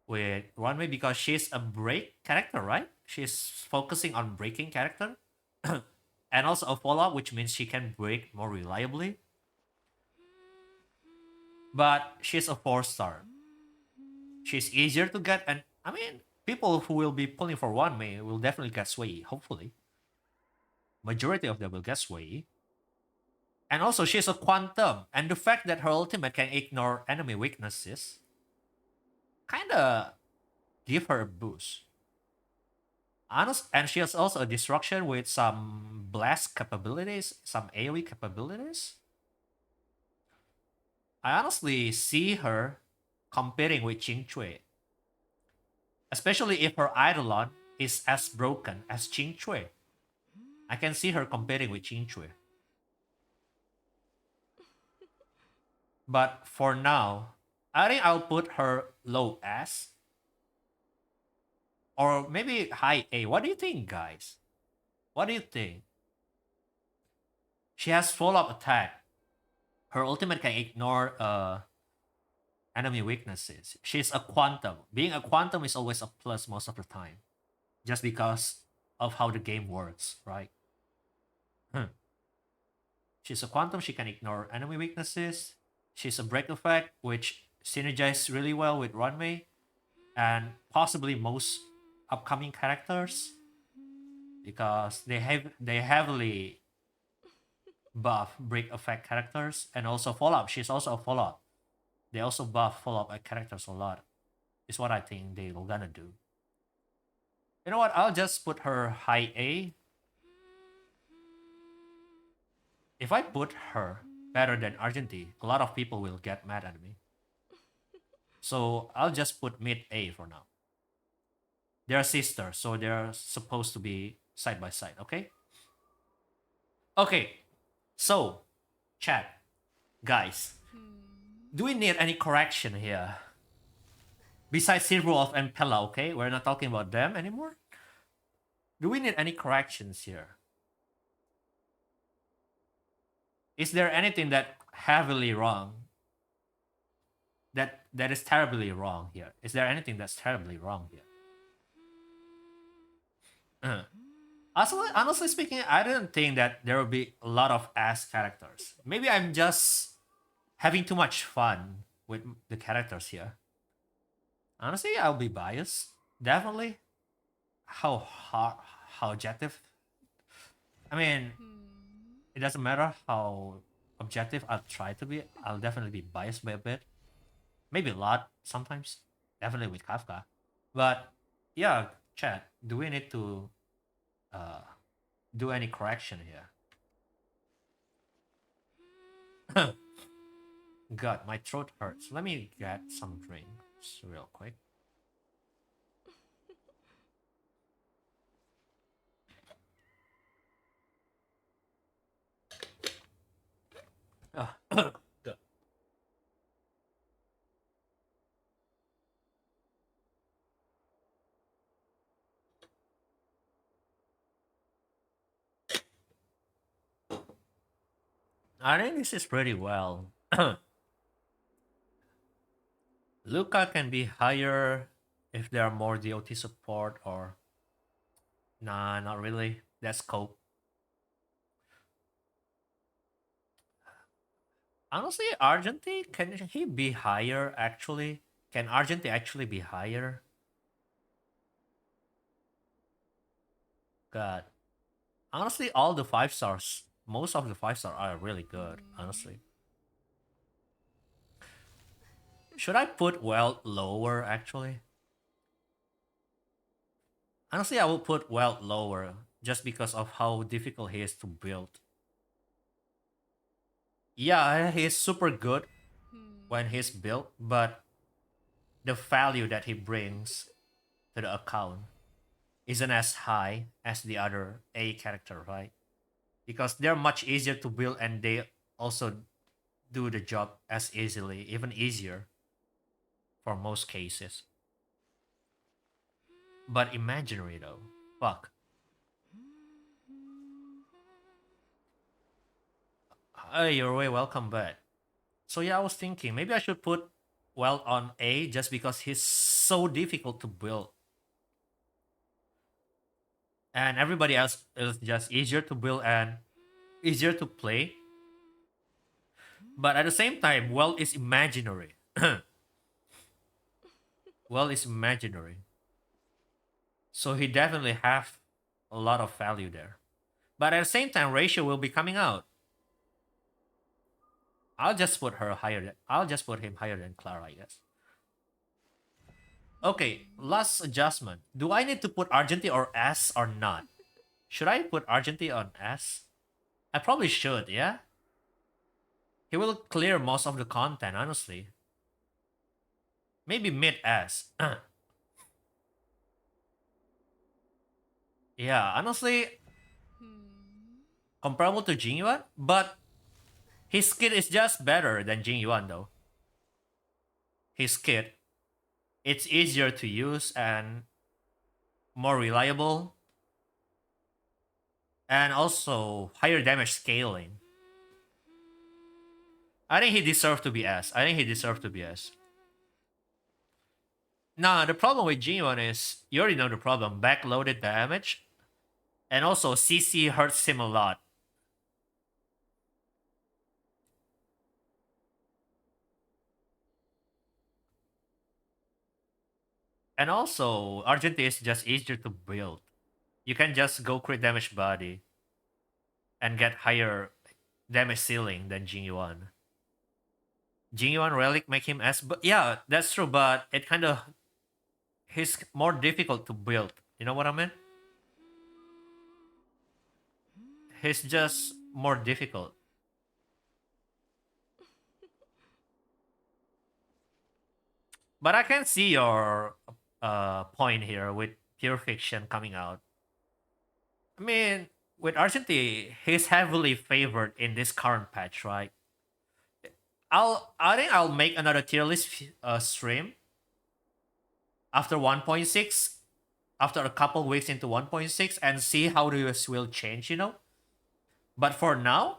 with Runway because she's a break character, right? She's focusing on breaking character. And also a follow-up, which means she can break more reliably. But she's a 4-star. She's easier to get, and I mean, people who will be pulling for Runway will definitely get Sui, hopefully. Majority of them will get Sui. And also, she's a quantum, and the fact that her ultimate can ignore enemy weaknesses kinda give her a boost. And she has also a destruction with some blast capabilities, some AoE capabilities. I honestly see her competing with Qingchui, especially if her Eidolon is as broken as Qingchui. I can see her competing with Qingchui. But for now, I think I'll put her low S. Or maybe high A. What do you think, guys? What do you think? She has follow-up attack. Her ultimate can ignore enemy weaknesses. She's a quantum. Being a quantum is always a plus most of the time. Just because of how the game works, right? She's a quantum, she can ignore enemy weaknesses. She's a break effect, which synergizes really well with Runway and possibly most upcoming characters because they heavily buff break effect characters and also follow-up. She's also a follow-up. They also buff follow-up characters a lot. is what I think they're gonna do. You know what? I'll just put her high A. If I put her better than Argenti, a lot of people will get mad at me. So I'll just put mid A for now. They're sisters, so they're supposed to be side by side, okay? Okay, so, chat, guys, do we need any correction here? Besides Sirvolf and Pella, okay? We're not talking about them anymore. Do we need any corrections here? Is there anything that heavily wrong? That is terribly wrong here? Is there anything that's terribly wrong here? Honestly speaking, I didn't think that there will be a lot of ass characters. Maybe I'm just having too much fun with the characters here. Honestly, I'll be biased. Definitely. How objective? I mean, it doesn't matter how objective I'll try to be. I'll definitely be biased by a bit. Maybe a lot sometimes. Definitely with Kafka. But yeah, chat, do we need to do any correction here? God, my throat hurts. Let me get some drinks real quick. Good. I think this is pretty well. Luca can be higher if there are more DOT support, or nah, not really. That's Cope. Honestly, Argenti, can he be higher actually? Can Argenti actually be higher? God. Honestly, all the 5 stars, most of the 5 star are really good, honestly. Should I put Welt lower actually? Honestly, I will put Welt lower just because of how difficult he is to build. Yeah, he's super good when he's built, but the value that he brings to the account isn't as high as the other A character, right? Because they're much easier to build and they also do the job as easily, even easier for most cases. But imaginary though, fuck. Hey, you're way welcome back. So yeah, I was thinking maybe I should put Welt on A just because he's so difficult to build. And everybody else is just easier to build and easier to play. But at the same time, Welt is imaginary. Welt is imaginary. So he definitely have a lot of value there. But at the same time, Ratio will be coming out. I'll just put him higher than Clara, I guess. Okay, last adjustment. Do I need to put Argenti or S or not? Should I put Argenti on S? I probably should, yeah? He will clear most of the content, honestly. Maybe mid S. Yeah, honestly, comparable to Jingyuan, but his kit is just better than Jingyuan though. His kit, it's easier to use and more reliable, and also higher damage scaling. I think he deserved to be S. Nah, the problem with Jingyuan is, you already know the problem, backloaded damage, and also CC hurts him a lot. And also, Argenti is just easier to build. You can just go crit damage body and get higher damage ceiling than Jingyuan Relic make him S, but yeah, that's true, but it kind of he's more difficult to build. You know what I mean? He's just more difficult. But I can see your point here with Pure Fiction coming out. I mean, with Argentine, he's heavily favored in this current patch, right? I think I'll make another tier list stream after 1.6, after a couple weeks into 1.6, and see how this will change, you know? But for now,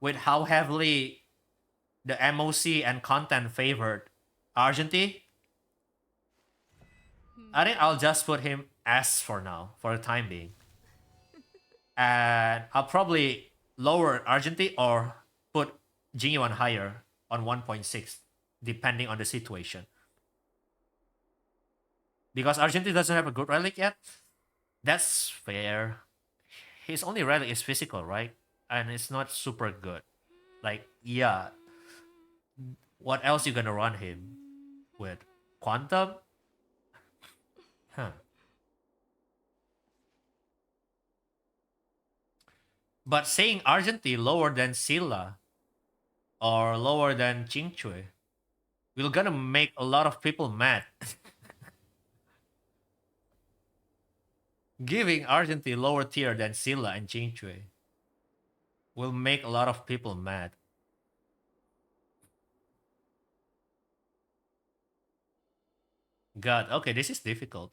with how heavily the MOC and content favored Argentine, I think I'll just put him S for now, for the time being. And I'll probably lower Argentine or put Jingyuan higher on 1.6, depending on the situation. Because Argentine doesn't have a good relic yet. That's fair. His only relic is physical, right? And it's not super good. Like, yeah. What else you gonna run him with? Quantum? Huh. But saying Argentine lower than Silla or lower than Qingchui will gonna make a lot of people mad. Giving Argentine lower tier than Silla and Qingchui will make a lot of people mad. God, okay, this is difficult.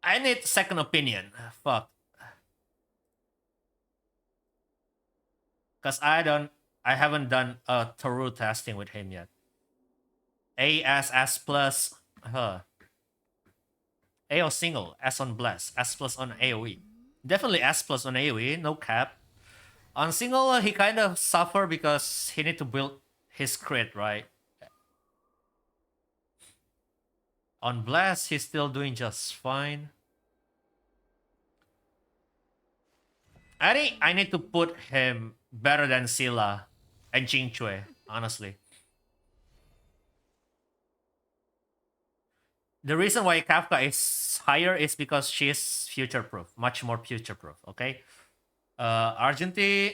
I need second opinion. Fuck. Cause I haven't done a thorough testing with him yet. A S plus, huh? A or single, S on bless, S plus on AoE. Definitely S plus on AoE, no cap. On single, he kind of suffer because he need to build his crit, right? On blast, he's still doing just fine. I think I need to put him better than Silla and Qingchui, honestly. The reason why Kafka is higher is because she is future-proof, much more future-proof, okay? Argentine,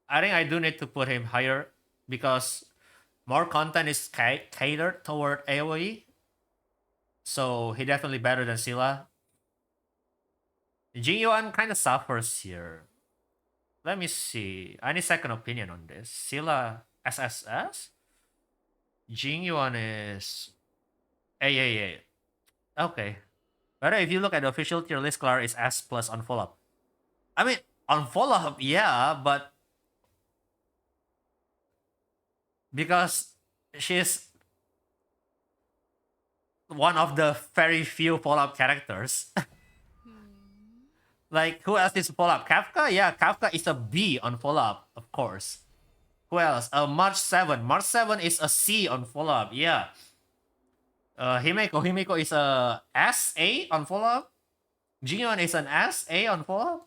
I think I do need to put him higher because more content is catered toward AoE. So he definitely better than Silla. Jingyuan kind of suffers here. Let me see. I need second opinion on this. Silla SSS? Jingyuan is AAA. Okay. But if you look at the official tier list, Clara is S plus on follow-up. I mean, on follow-up, yeah, but because she's one of the very few follow-up characters. Like, who else is follow-up? Kafka? Yeah, Kafka is a B on follow-up, of course. Who else? March 7. March 7 is a C on follow-up, yeah. Himeko is a S, A on follow-up. Jingyuan is an S, A on follow-up.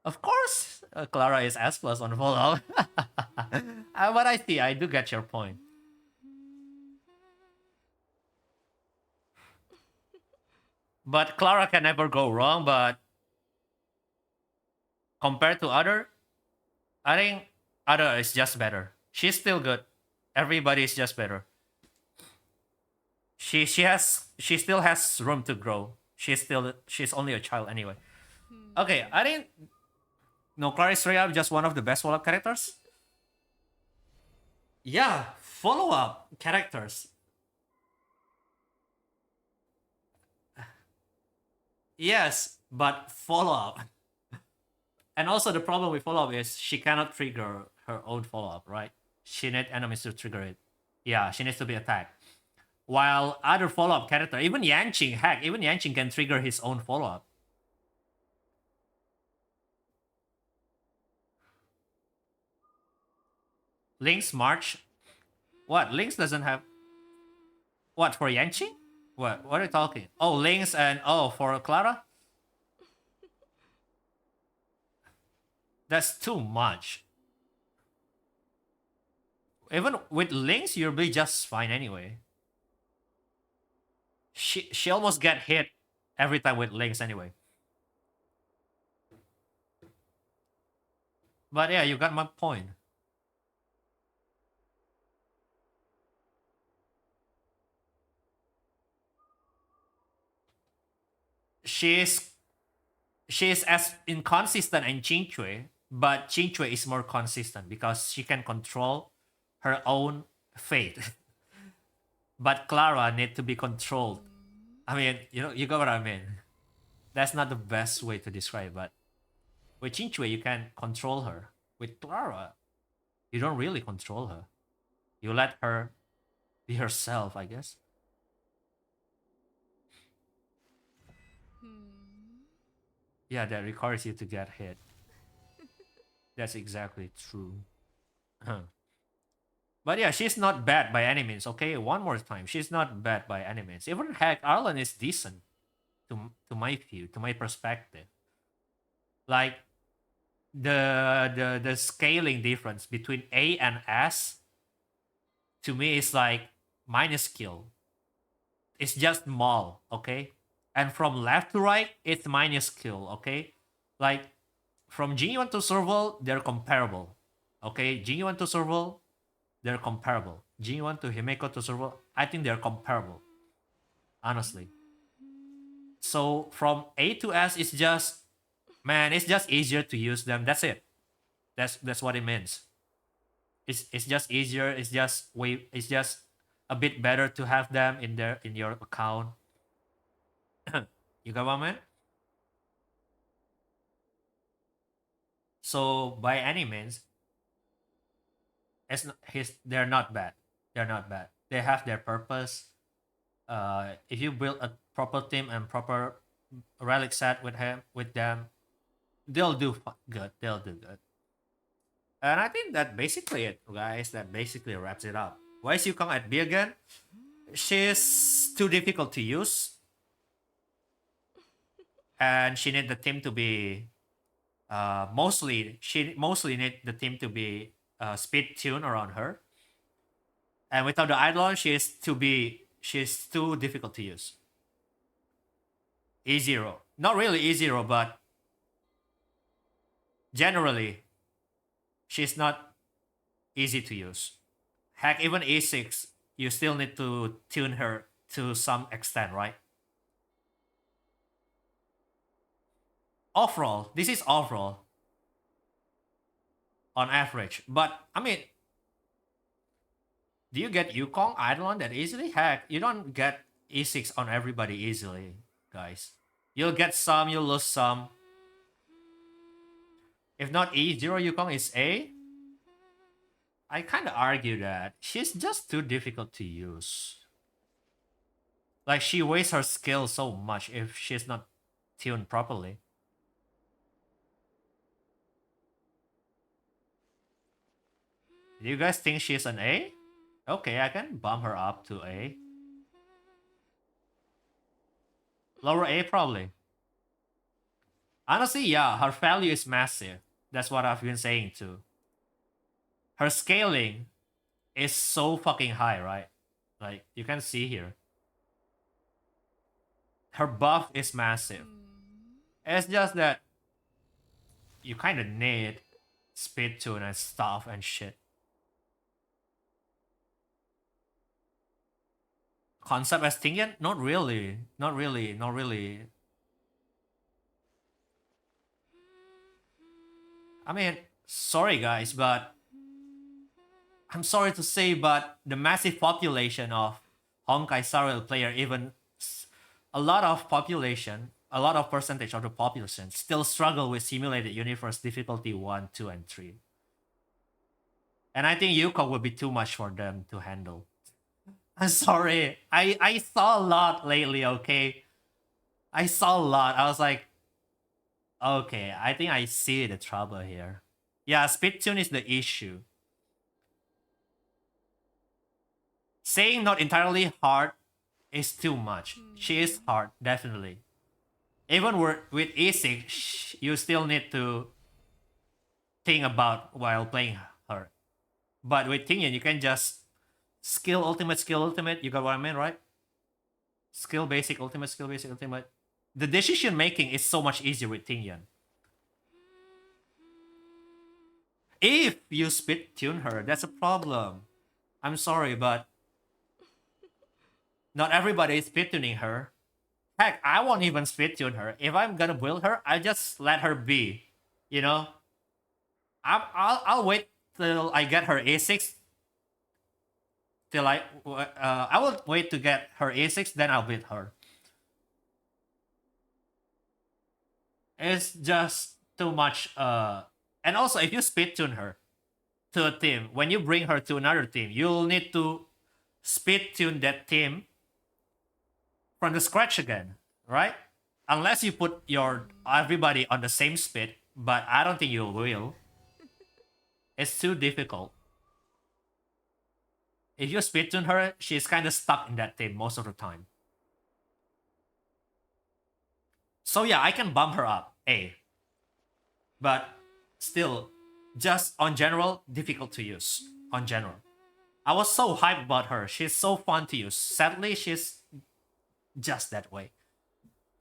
Of course, Clara is S plus on follow-up. But I see, I do get your point. But Clara can never go wrong, but compared to other, I think other is just better. She's still good. Everybody is just better. She still has room to grow. She's only a child anyway. Okay, I think no, Clara is straight up just one of the best follow-up characters. Yeah, follow-up characters. Yes, but follow-up. And also the problem with follow-up is she cannot trigger her own follow-up, right? She needs enemies to trigger it. Yeah, she needs to be attacked. While other follow-up character, even Yanqing, heck, even Yanqing can trigger his own follow-up. Link's March? What? Link's doesn't have... What, for Yanqing? What are you talking? Oh, Link's and... Oh, for Clara? That's too much. Even with Lynx, you'll be just fine anyway. She almost get hit every time with Lynx anyway. But yeah, you got my point. She's she's as inconsistent in Qingque, but Qingque is more consistent because she can control her own fate. But Clara need to be controlled. I mean, you got what I mean. That's not the best way to describe, but with Qingque you can control her. With Clara, you don't really control her. You let her be herself, I guess. Yeah, that requires you to get hit. That's exactly true. But yeah, she's not bad by any means. Okay, one more time, she's not bad by any means. Even heck, Arlan is decent to my view, to my perspective. Like the scaling difference between A and S to me is like minuscule. It's just small, okay? And from left to right, it's minuscule, okay? Like from Genuine to Serval, they're comparable. Okay, Genuine to Serval, they're comparable. Genuine to Himeko to Serval, I think they're comparable. Honestly. So from A to S, it's just, man, it's just easier to use them. That's it. That's what it means. It's just easier. It's just a bit better to have them in your account. You got what I mean? So by any means, they're not bad. They're not bad. They have their purpose. If you build a proper team and proper relic set with them, they'll do good. They'll do good. And I think that basically it, guys. That basically wraps it up. Why is Yukong at B again? She's too difficult to use. And she need the team to be she mostly need the team to be speed tuned around her. And without the Eidolon, she's too difficult to use. E0. Not really E0, but generally she's not easy to use. Heck, even E6, you still need to tune her to some extent, right? Overall, this is overall on average. But I mean, do you get Yukong Eidolon that easily? Heck, you don't get E6 on everybody easily, guys. You'll get some, you'll lose some. If not E0 Yukong is A, I kind of argue that she's just too difficult to use. Like, she wastes her skill so much if she's not tuned properly. Do you guys think she's an A? Okay, I can bump her up to A. Lower A, probably. Honestly, yeah, her value is massive. That's what I've been saying too. Her scaling is so fucking high, right? Like, you can see here. Her buff is massive. It's just that you kind of need speed tune and stuff and shit. Concept as Tingyun? Not really. Not really. Not really. I mean, sorry guys, but I'm sorry to say, but the massive population of Honkai Star Rail player, even a lot of population, a lot of percentage of the population still struggle with simulated universe difficulty 1, 2, and 3. And I think Yukong would be too much for them to handle. I'm sorry. I saw a lot lately, okay? I saw a lot. I was like, okay, I think I see the trouble here. Yeah, speed tune is the issue. Saying not entirely hard is too much. She is hard, definitely. Even with E6, you still need to think about while playing her. But with Tingyan, you can just skill ultimate. You got what I mean, right? Skill basic ultimate, skill basic ultimate. The decision making is so much easier with Tingyan. If you speed tune her, that's a problem. I'm sorry, but not everybody is speed tuning her. Heck, I won't even speed tune her. If I'm gonna build her, I just let her be. You know, I'll wait till I get her A6. Till I will wait to get her A6, then I'll beat her. It's just too much. And also, if you speed tune her to a team, when you bring her to another team, you'll need to speed tune that team from the scratch again, right? Unless you put your everybody on the same speed, but I don't think you will. It's too difficult. If you speed tune her, she's kind of stuck in that team most of the time. So yeah, I can bump her up, A. But still, just on general, difficult to use. On general. I was so hyped about her. She's so fun to use. Sadly, she's just that way.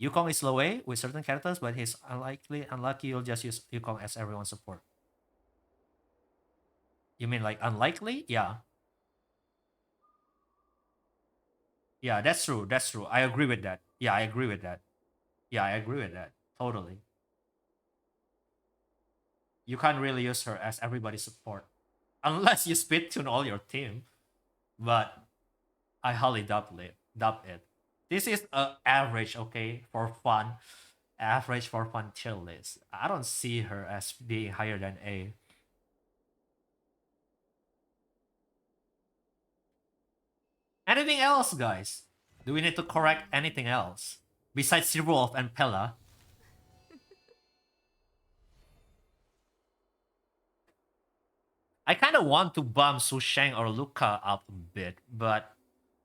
Yukong is low A with certain characters, but he's unlucky you'll just use Yukong as everyone's support. You mean like unlikely? Yeah. Yeah, that's true. That's true. I agree with that. Yeah, I agree with that. Yeah, I agree with that. Totally. You can't really use her as everybody's support. Unless you speed tune all your team. But I highly doubt it. This is a average, okay, for fun. Average for fun chill list. I don't see her as being higher than A. Anything else, guys? Do we need to correct anything else? Besides Sirolf and Pella? I kind of want to bump Su Sheng or Luca up a bit, but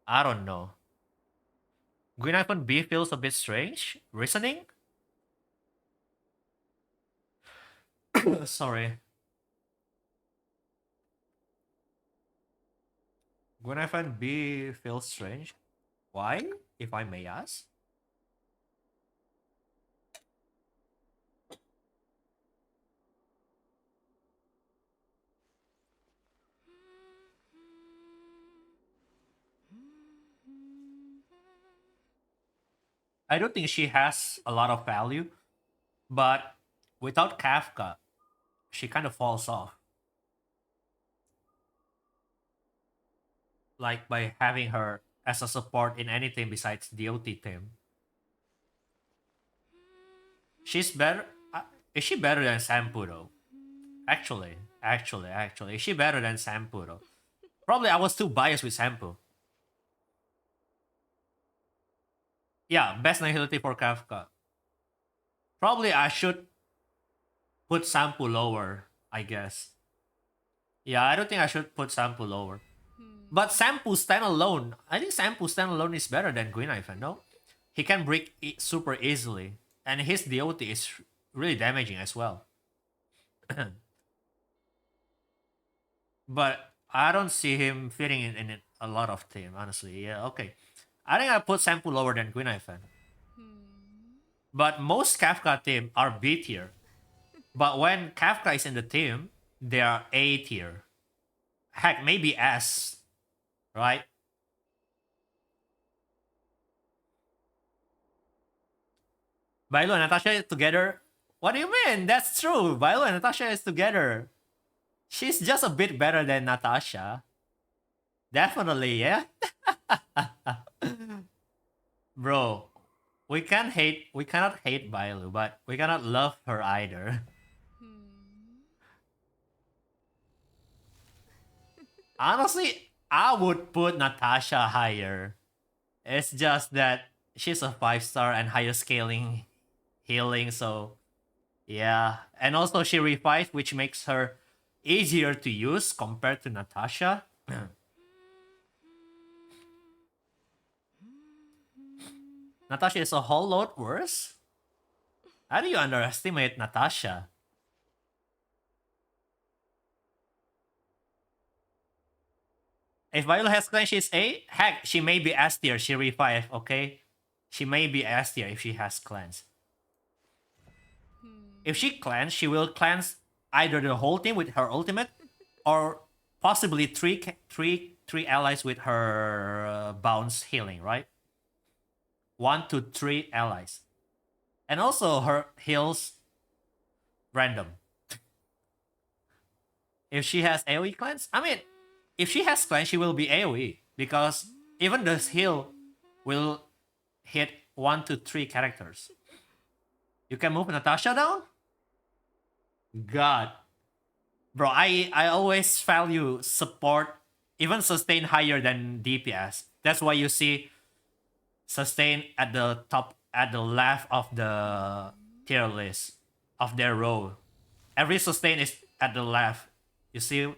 I don't know. Green Iphone B feels a bit strange. Reasoning? Sorry. Green iPhone B feels strange. Why, if I may ask? I don't think she has a lot of value, but without Kafka, she kind of falls off. Like by having her as a support in anything besides DOT team. She's better. Is she better than Sampu though? Actually, is she better than Sampu though? Probably I was too biased with Sampu. Yeah, best nihility for Kafka. Probably I should put Sampu lower, I guess. Yeah, I don't think I should put Sampu lower. But Sampu standalone, I think Sampu standalone is better than Green Ivan, no? He can break it super easily. And his DOT is really damaging as well. But I don't see him fitting in a lot of team, honestly. Yeah, okay. I think I put Sampu lower than Green Ivan. But most Kafka team are B tier. But when Kafka is in the team, they are A tier. Heck, maybe S. Right? Bailo and Natasha is together. What do you mean? That's true. Bailo and Natasha is together. She's just a bit better than Natasha. Definitely, yeah. Bro, we cannot hate Bailu, but we cannot love her either. Honestly, I would put Natasha higher. It's just that she's a 5-star and higher scaling healing, so yeah. And also she revives, which makes her easier to use compared to Natasha. Natasha is a whole lot worse? How do you underestimate Natasha? If Viola has cleanse, she's A. Heck, she may be S tier. She revive, okay? She may be S tier if she has cleanse. If she cleanse, she will cleanse either the whole team with her ultimate, or possibly three allies with her bounce healing, right? 1 to 3 allies, and also her heals random. If she has AoE cleanse, I mean, if she has cleanse, she will be AoE because even the heal will hit 1 to 3 characters. You can move Natasha down? God. Bro, I always value support, even sustain higher than DPS. That's why you see sustain at the top, at the left of the tier list of their row. Every sustain is at the left. You see,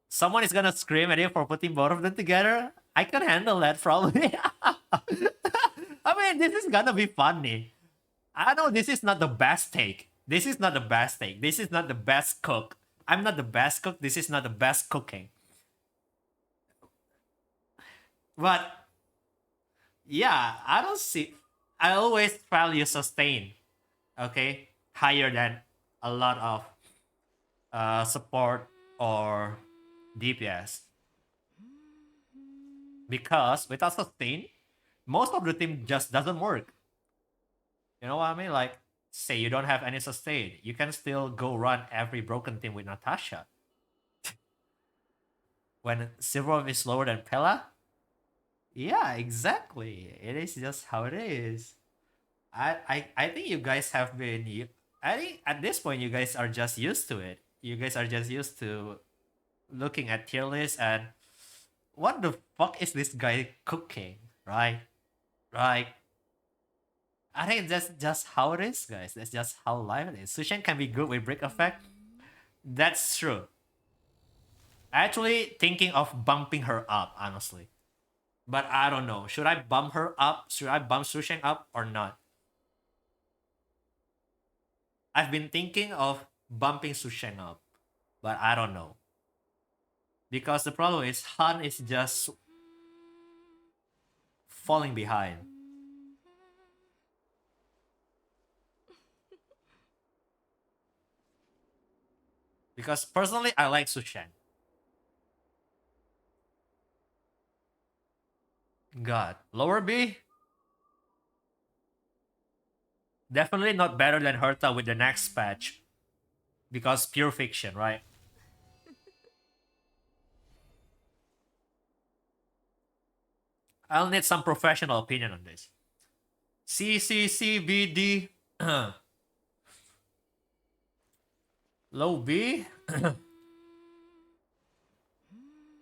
someone is gonna scream at you for putting both of them together. I can handle that probably. I mean, this is gonna be funny. I know this is not the best take. This is not the best take. This is not the best cook. I'm not the best cook. This is not the best cooking. But yeah, I don't see. I always value sustain. Okay, higher than a lot of support or DPS, because without sustain, most of the team just doesn't work. You know what I mean? Like, say you don't have any sustain, you can still go run every broken team with Natasha. When Silverwolf is slower than Pella, yeah, exactly. It is just how it is. I think you guys have been. I think at this point you guys are just used to it. You guys are just used to looking at tier lists and what the fuck is this guy cooking, right? Right. I think that's just how it is, guys. That's just how life is. Sushen can be good with break effect. That's true. Actually thinking of bumping her up, honestly. But I don't know. Should I bump her up? Should I bump Sushen up or not? I've been thinking of bumping Sushen up, but I don't know. Because the problem is Han is just falling behind. Because personally, I like Sushen. God. Lower B? Definitely not better than Herta with the next patch. Because pure fiction, right? I'll need some professional opinion on this. CCCBD. Low B?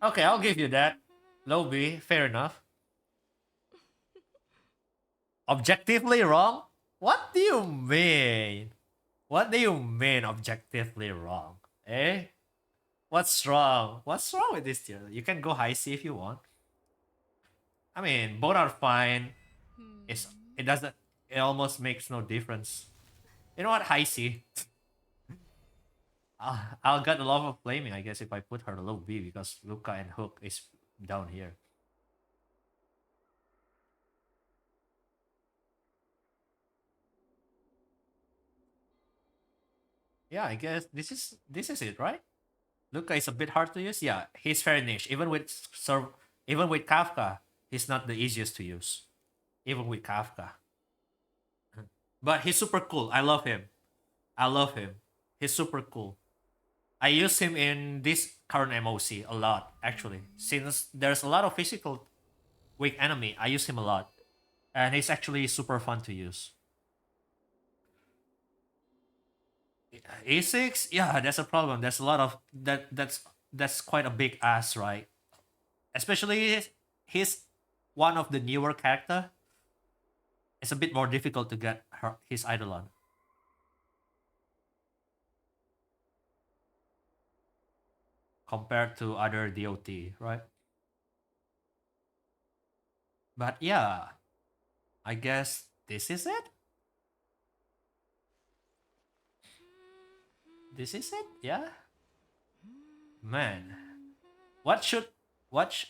Okay, I'll give you that. Low B, fair enough. Objectively wrong? What do you mean? What do you mean objectively wrong? Eh? What's wrong? What's wrong with this tier? You can go high C if you want. I mean, both are fine. It doesn't. It almost makes no difference. You know what? High C. I'll get a lot of flaming, I guess, if I put her low B because Luca and Hook is down here. Yeah, I guess this is it, right? Luca is a bit hard to use. Yeah, he's very niche. Even with Kafka, he's not the easiest to use. Even with Kafka. But he's super cool. I love him. I love him. He's super cool. I use him in this current MOC a lot, actually. Since there's a lot of physical weak enemy, I use him a lot. And he's actually super fun to use. A6, yeah, that's a problem. There's a lot of that's quite a big ass, right? Especially he's one of the newer character. It's a bit more difficult to get his Eidolon. Compared to other DOT, right? But yeah, I guess this is it. This is it, yeah? Man, What should what?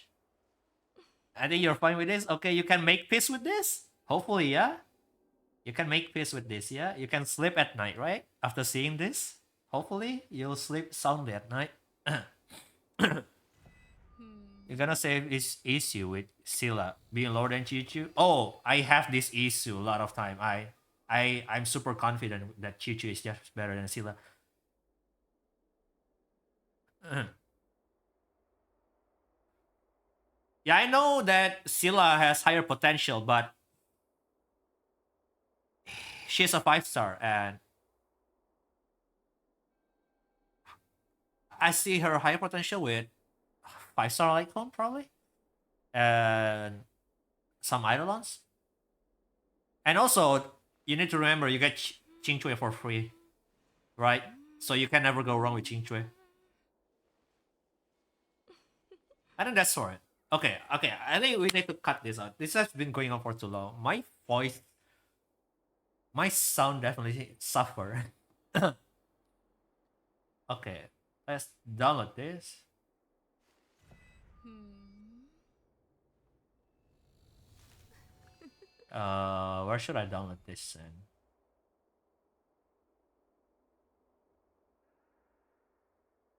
I think you're fine with this. Okay, you can make peace with this. Hopefully, yeah. You can make peace with this, yeah. You can sleep at night, right? After seeing this, hopefully you'll sleep soundly at night. You're gonna say this issue with Scylla being lower than Chichu. Oh, I have this issue a lot of time. I'm super confident that Chichu is just better than Scylla. Yeah, I know that Scylla has higher potential, but she's a 5-star, and I see her higher potential with 5-star Lycon probably, and some Eidolons. And also, you need to remember you get Qingchui for free, right? So you can never go wrong with Qingchui. I think that's for it. Okay, okay. I think we need to cut this out. This has been going on for too long. My voice, my sound definitely suffer. Okay, let's download this. Where should I download this in?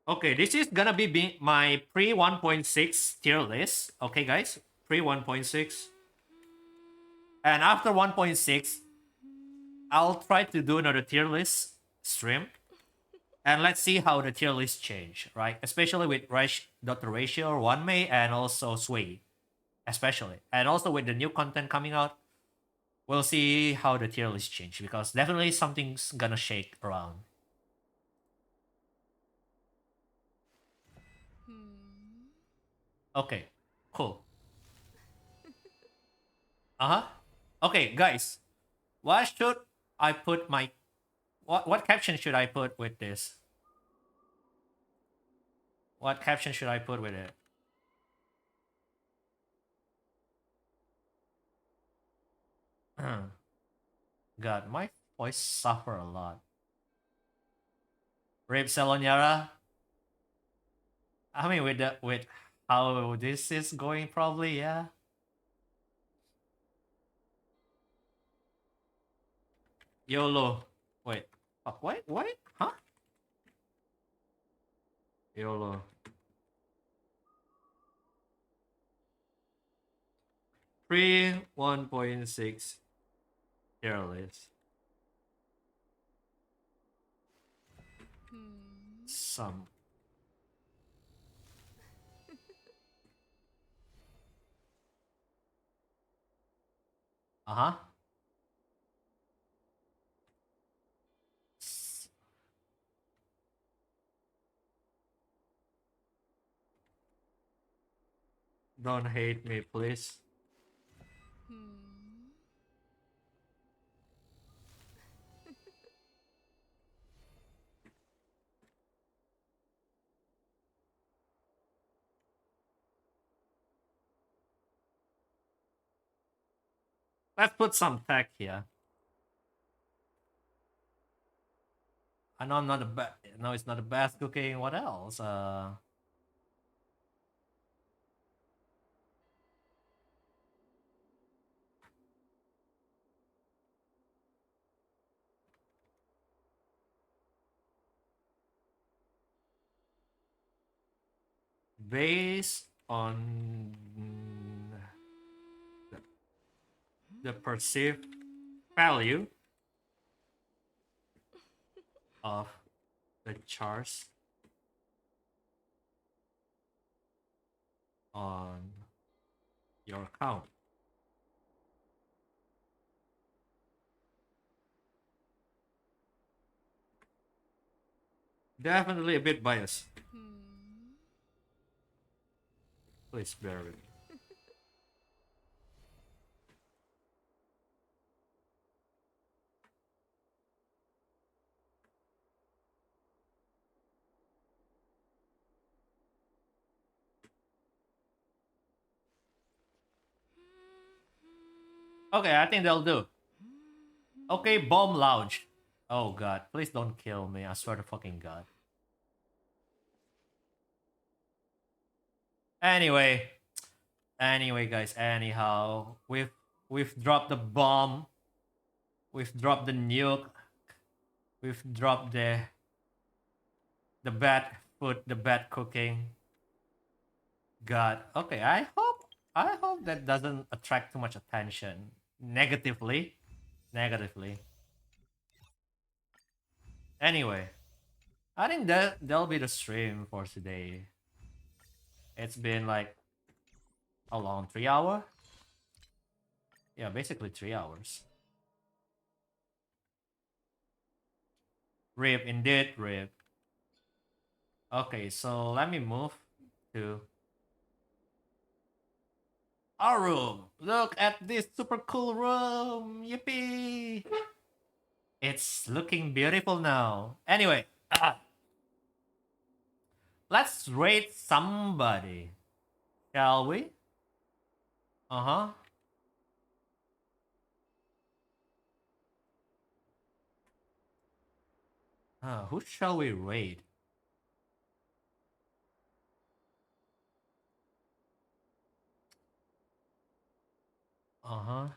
Okay, this is gonna be my pre 1.6 tier list. Okay, guys, pre 1.6, and after 1.6, I'll try to do another tier list stream, and let's see how the tier list change, right? Especially with Dr. Ratio, Wanmei, and also Sway, especially, and also with the new content coming out, we'll see how the tier list change because definitely something's gonna shake around. Okay, cool. Uh-huh. Okay, guys. What should I put my what caption should I put with this? What caption should I put with it? God, my voice suffer a lot. Rape Salonyara. I mean with how this is going probably, yeah. YOLO. Wait. What? Huh? YOLO. Pre 1.6 tier list. Some. Uh-huh. Don't hate me, please. Let's put some tech here. I know I'm not the best. No, it's not the best cooking. What else? Based on the perceived value of the charts on your account. Definitely a bit biased. Please bear with me. Okay, I think they'll do. Okay, Bomb Lounge. Oh god, please don't kill me. I swear to fucking god. Anyway, guys. Anyhow, we've dropped the bomb. We've dropped the nuke. We've dropped the bad food, the bad cooking. God. Okay, I hope that doesn't attract too much attention negatively. Negatively. Anyway, I think that'll be the stream for today. It's been like how long? 3 hour? Yeah, basically 3 hours. Rip, indeed, rip. Okay, so let me move to our room. Look at this super cool room. Yippee! It's looking beautiful now. Anyway, let's rate somebody. Shall we? Uh-huh. Who shall we raid? Uh-huh.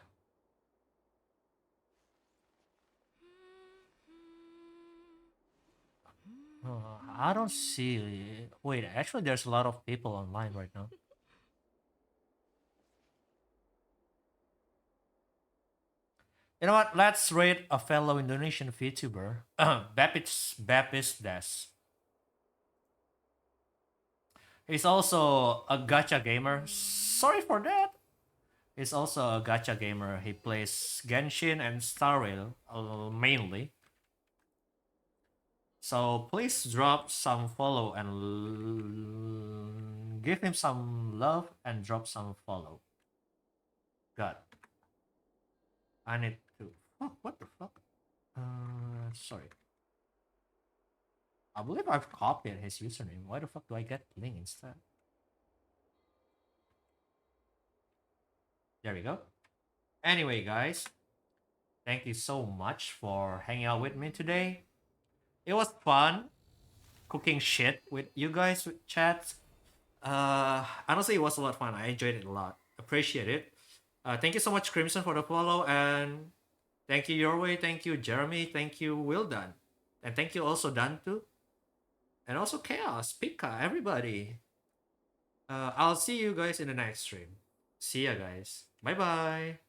I don't see. Wait, actually, there's a lot of people online right now. You know what? Let's rate a fellow Indonesian VTuber, Baptist Des. He's also a gacha gamer. Sorry for that. He's also a gacha gamer. He plays Genshin and Star Rail mainly. So please drop some follow and give him some love and drop some follow. God. I need to. Oh, what the fuck? Sorry. I believe I've copied his username. Why the fuck do I get link instead? There we go. Anyway, guys, thank you so much for hanging out with me today. It was fun cooking shit with you guys with chats. Honestly, it was a lot of fun. I enjoyed it a lot. Appreciate it. Thank you so much, Crimson, for the follow, and thank you Your Way, thank you Jeremy, thank you Wildan, and thank you also Dantu, and also Chaos, Pika, everybody. I'll see you guys in the next stream. See ya, guys. Bye bye.